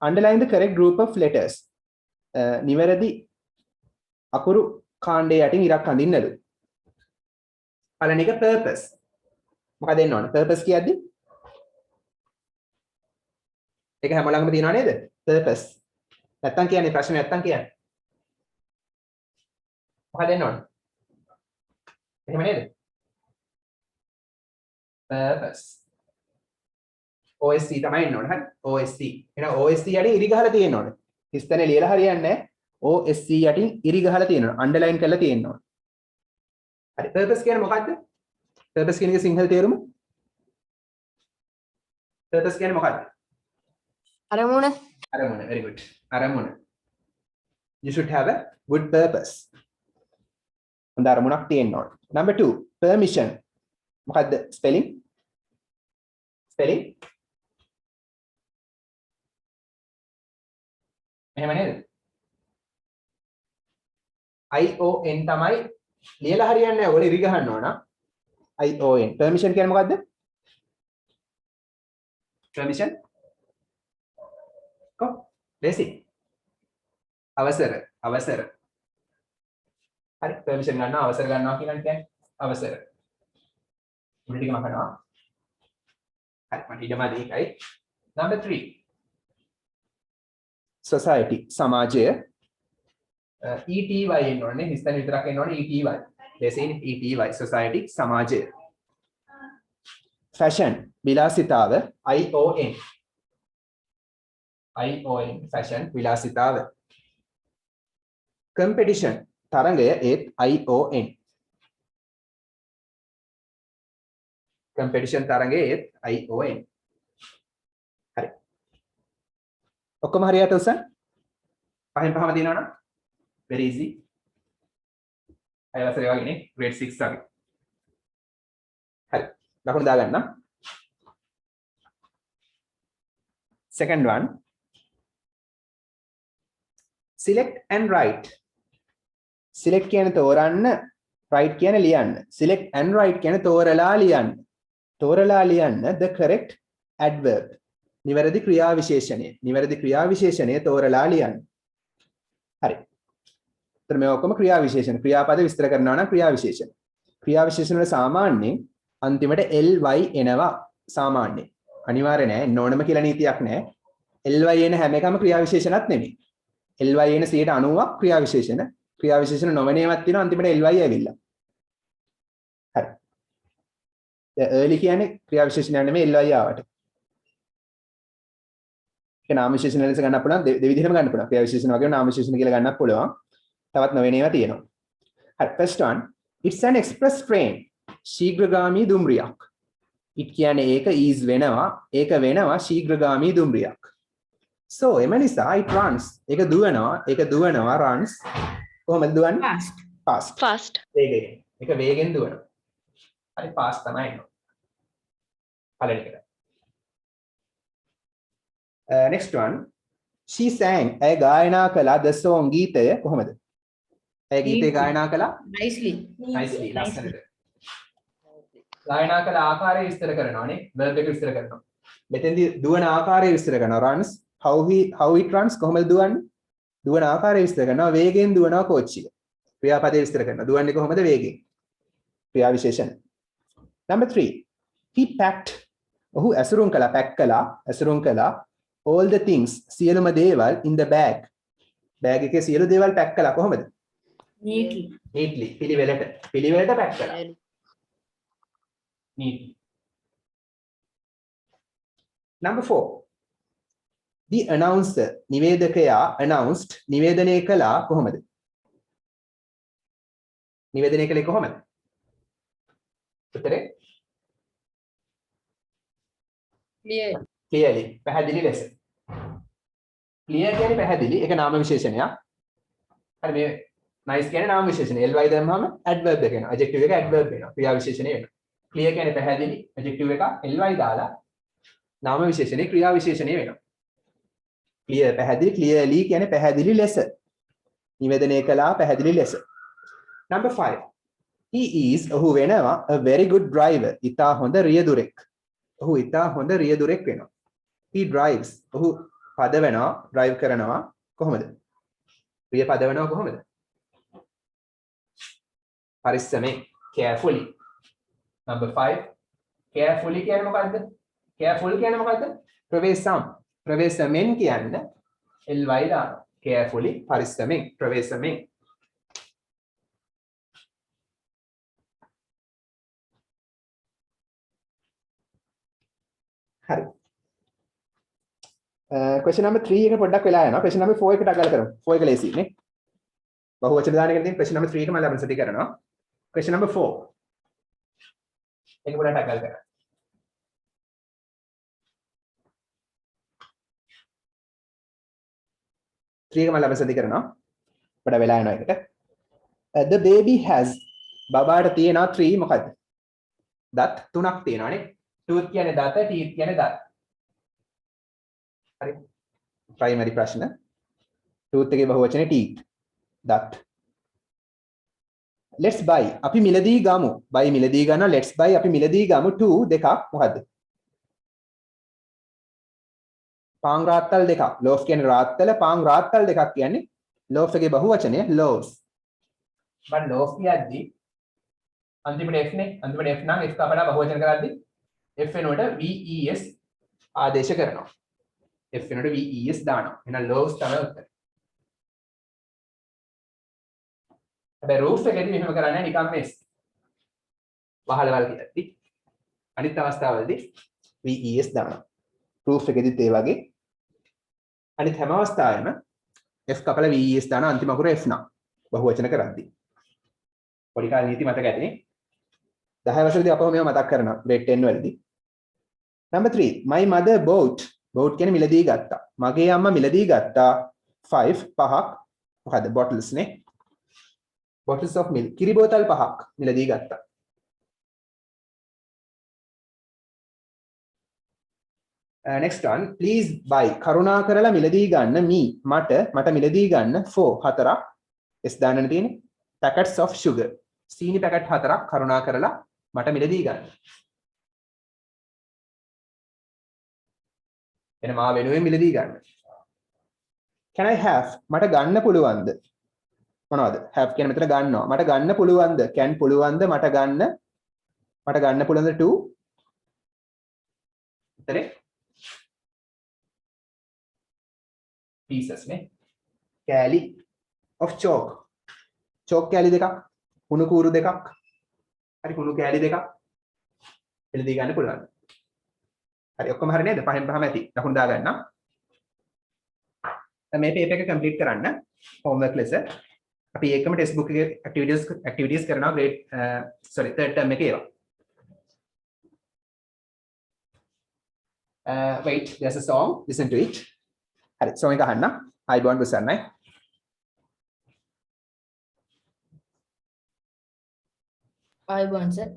[SPEAKER 1] Underline the correct group of letters. නිවැරදි අකුරු කාණ්ඩය යටින් ඉරක් අඳින්නලු. පළවෙනි එක purpose. මොකද දෙන්න ඕන? purpose කියද්දි ඒක හැම ළඟම තියෙනව නේද? purpose. නැත්තම් කියන්නේ ප්‍රශ්නේ නැත්තම් කියන්නේ. මොකද දෙන්න ඕන? එහෙම නේද? purpose. OSC තමයි එන්න ඕනේ. හරි. OSC. එහෙනම් OSC යටින් ඉරි ගහලා තියෙන්න ඕනේ. හිස්තැනේ ලියලා හරියන්නේ නැහැ. OSC යටින් ඉරි ගහලා තියෙන්න ඕනේ. අන්ඩර්ලයින් කරලා තියෙන්න ඕනේ. හරි. purpose කියන්නේ මොකද්ද? purpose කියන එකේ සිංහල තේරුම purpose කියන්නේ මොකක්ද?
[SPEAKER 3] අරමුණ.
[SPEAKER 1] අරමුණ. very good. අරමුණ. you should have a good purpose. හොඳ අරමුණක් තියෙන්න ඕන. number 2 permission. මොකක්ද spelling? spelling එහෙම නේද? ION තමයි ලියලා හරියන්නේ නැහැ. ඔයගොල්ලෝ ඉරි ගහන්න ඕන. ION. permission කියන්නේ මොකද්ද? permission. කො? ලේසි. අවසර. අවසර. හරි. permission ගන්නවා අවසර ගන්නවා කියන්නේ අවසර. මුල ටික මකනවා. හරි. මට ඊටම දෙකයි. number 3 society සමාජය ETY එන්න ඕනේ හිස්තන විතරක් එන්න ඕනේ ETY ලේසින් ETY society සමාජය fashion විලාසිතාව ION fashion විලාසිතාව competition තරඟය ඒත් ION competition තරඟය ඒත් ION හරි ඔක්කොම හරියට උසන් පහෙන් පහම දිනවනම් very easy අයවසරේ වගේනේ grade 6 වගේ හරි ලකුණු දාගන්න second one select and write select කියන්නේ තෝරන්න write කියන්නේ ලියන්න select and write කියන්නේ තෝරලා ලියන්න the correct adverb නිවැරදි ක්‍රියා විශේෂණය තෝරලා ලියන්න හරි එතන මේ ඔක්කොම ක්‍රියා විශේෂණ ක්‍රියාපද විස්තර කරනවා නම් ක්‍රියා විශේෂණ වල සාමාන්‍යයෙන් අන්තිමට ly එනවා සාමාන්‍යයෙන් අනිවාර්ය නෑ එන්න ඕනම කියලා නීතියක් නෑ ly එන හැම එකම ක්‍රියා විශේෂණත් නෙමෙයි ly එන 90ක් ක්‍රියා විශේෂණ නොවනේවත් තියෙනවා අන්තිමට ly ඇවිල්ලා හරි early කියන්නේ ක්‍රියා විශේෂණයක් නෙමෙයි ly ආවට ඒක නාම විශේෂණ ලෙස ගන්න පුළුවන් දෙවිධෙම ගන්න පුළුවන් ක්‍රියා විශේෂණ වගේම නාම විශේෂණ කියලා ගන්නත් පුළුවන් තවත් නොවන ඒවා තියෙනවා හරි first one it's an express train ශීඝ්‍රගාමී දුම්රියක් it කියන්නේ ඒක is වෙනවා ශීඝ්‍රගාමී දුම්රියක් so එම නිසා it runs ඒක දුවනවා runs කොහොමද දුවන්නේ fast වේගයෙන් ඒක වේගෙන් දුවනවා හරි fast තමයි එන්නේ පළවෙනි එක next one she sang ඇය ගායනා කළා the song ගීතය කොහොමද ඇය ගීතය ගායනා කළා
[SPEAKER 3] Nicely.
[SPEAKER 1] ලස්සනට ගායනා කළ ආකාරය විස්තර කරනවානේ verb එක විස්තර කරනවා මෙතෙන්දී දුවන ආකාරය විස්තර කරනවා runs how it runs කොහොමද දුවන ආකාරය විස්තර කරනවා වේගෙන් දුවනවා කෝච්චිය ක්‍රියාපදේ විස්තර කරනවා දුවන්නේ කොහොමද වේගෙන් ක්‍රියා විශේෂණ number 3 he packed ඔහු ඇසුරුම් කළා all the things සියලුම දේවල් in the bag එකේ සියලු දේවල් පැක් කළා කොහොමද neatly පිළිවෙලට පැක් කළා neatly number 4 the announcer නිවේදකයා announced නිවේදනය කළා කොහොමද නිවේදනය කළේ කොහොමද උත්තරේ clearly පැහැදිලි ලෙස clear කියන්නේ පැහැදිලි ඒක නාම විශේෂණයක් හරි මේ nice කියන්නේ නාම විශේෂණය ly දැම්මම adverb එක එනවා adjective එක adverb වෙනවා ක්‍රියා විශේෂණය වෙනවා clear කියන්නේ පැහැදිලි adjective එක ly දාලා නාම විශේෂණේ ක්‍රියා විශේෂණය වෙනවා clear පැහැදිලි clearly කියන්නේ පැහැදිලි ලෙස නිවේදනය කළා පැහැදිලි ලෙස number 5 he is ඔහු වෙනවා a very good driver ඉතා හොඳ රියදුරෙක් වෙනවා he drives ඔහු පදවනවා drive කරනවා කොහොමද රිය පදවනවා කොහොමද පරිස්සමෙන් carefully number 5 carefully කියන්නේ මොකද්ද careful කියන්නේ මොකද්ද ප්‍රවේශමෙන් කියන්නේ ly දාන carefully පරිස්සමෙන් ප්‍රවේශමෙන් හරි question number 3 එක පොඩ්ඩක් වෙලා යනවා question number 4 එකට අගල කරමු 4 එක ලේසි නේ බහුවචන දාන එකෙන් තියෙන question number 3 එක මම ලබන සති කරනවා question number 4 ඒක පොඩ්ඩක් ටැකල් කරන්න. ත්‍රියක මම ලබසදි කරනවා. පොඩ වෙලා යනවා එකට. The baby has බබාට තියෙනවා 3 මොකද්ද? දත් 3ක් තියෙනවානේ. tooth කියන්නේ දත, teeth කියන්නේ දත්. හරි. ප්‍රයිමරි ප්‍රශ්න. tooth එකේ බහුවචනේ teeth. දත්. Let's buy. අපි මිලදී ගමු. buy මිලදී ගන්නවා. Let's buy අපි මිලදී ගමු 2 දෙකක් මොකද්ද? පාන් රාත්තල් දෙකක්. loaf කියන්නේ රාත්තල, පාන් රාත්තල් දෙකක් කියන්නේ loaf එකේ බහුවචනය loaves. බන් loaf කියද්දි අන්තිමට f නේ. අන්තිමට f නම් f කපලා බහුවචන කරද්දි f වෙනුවට ves ආදේශ කරනවා. f වෙනුවට ves දානවා. එහෙනම් loaves තමයි උත්තරේ. හැබැයි roof එකේදී මෙහෙම කරන්නේ නිකන් මේ වහලවල් කියද්දි අනිත් අවස්ථාවලදී ves දානවා. roof එකේදීත් ඒ වගේ අනිත් හැම අවස්ථාවෙම f කපලා ves දාන අන්තිම අකුර f නම් බහුවචන කරද්දී. පොඩි කාලේ නීති මතක ඇතිනේ. 10 වසරේදී අපව මේව මතක් කරනවා grade 10 වලදී. number 3 my mother bought කියන්නේ මිලදී ගත්තා. මගේ අම්මා මිලදී ගත්තා 5 පහක් මොකද bottles නේ. bottles of milk කිරි බෝතල් 5ක් මිලදී ගත්තා. next one please buy කරුණා කරලා මිලදී ගන්න me මට මිලදී ගන්න 4 හතරක් s දාන්නනේ තියෙන්නේ packets of sugar සීනි පැකට් 4ක් කරුණා කරලා මට මිලදී ගන්න. එන මා වෙනුවෙන් මිලදී ගන්න. can I have මට ගන්න පුළුවන්ද? මොනවද? have කියන මෙතන ගන්නවා. මට ගන්න පුළුවන්ද? can පුළුවන්ද මට ගන්න පුළුවන්ද 2? උත්තරේ pieces නේ. කෑලි of chalk. chalk කෑලි දෙකක්, කුණු කූරු දෙකක්. හරි කුණු කෑලි දෙකක්. මිලදී ගන්න පුළුවන්. හරි ඔක්කොම හරි නේද? පහෙන් පහම ඇති. ලකුණු දාගන්න. දැන් මේ පේපර් එක කම්ප්ලීට් කරන්න. homework ලෙස. අපි ඒකම ටෙක්ස්ට් බුක් එකේ activities කරනවා grade third term එකේ ඒවා. Wait, there's a song. Listen to it. හරි song එක අහන්න. අයිබෝන් බුසන්නයි.
[SPEAKER 3] ආයුබෝවන් සර්.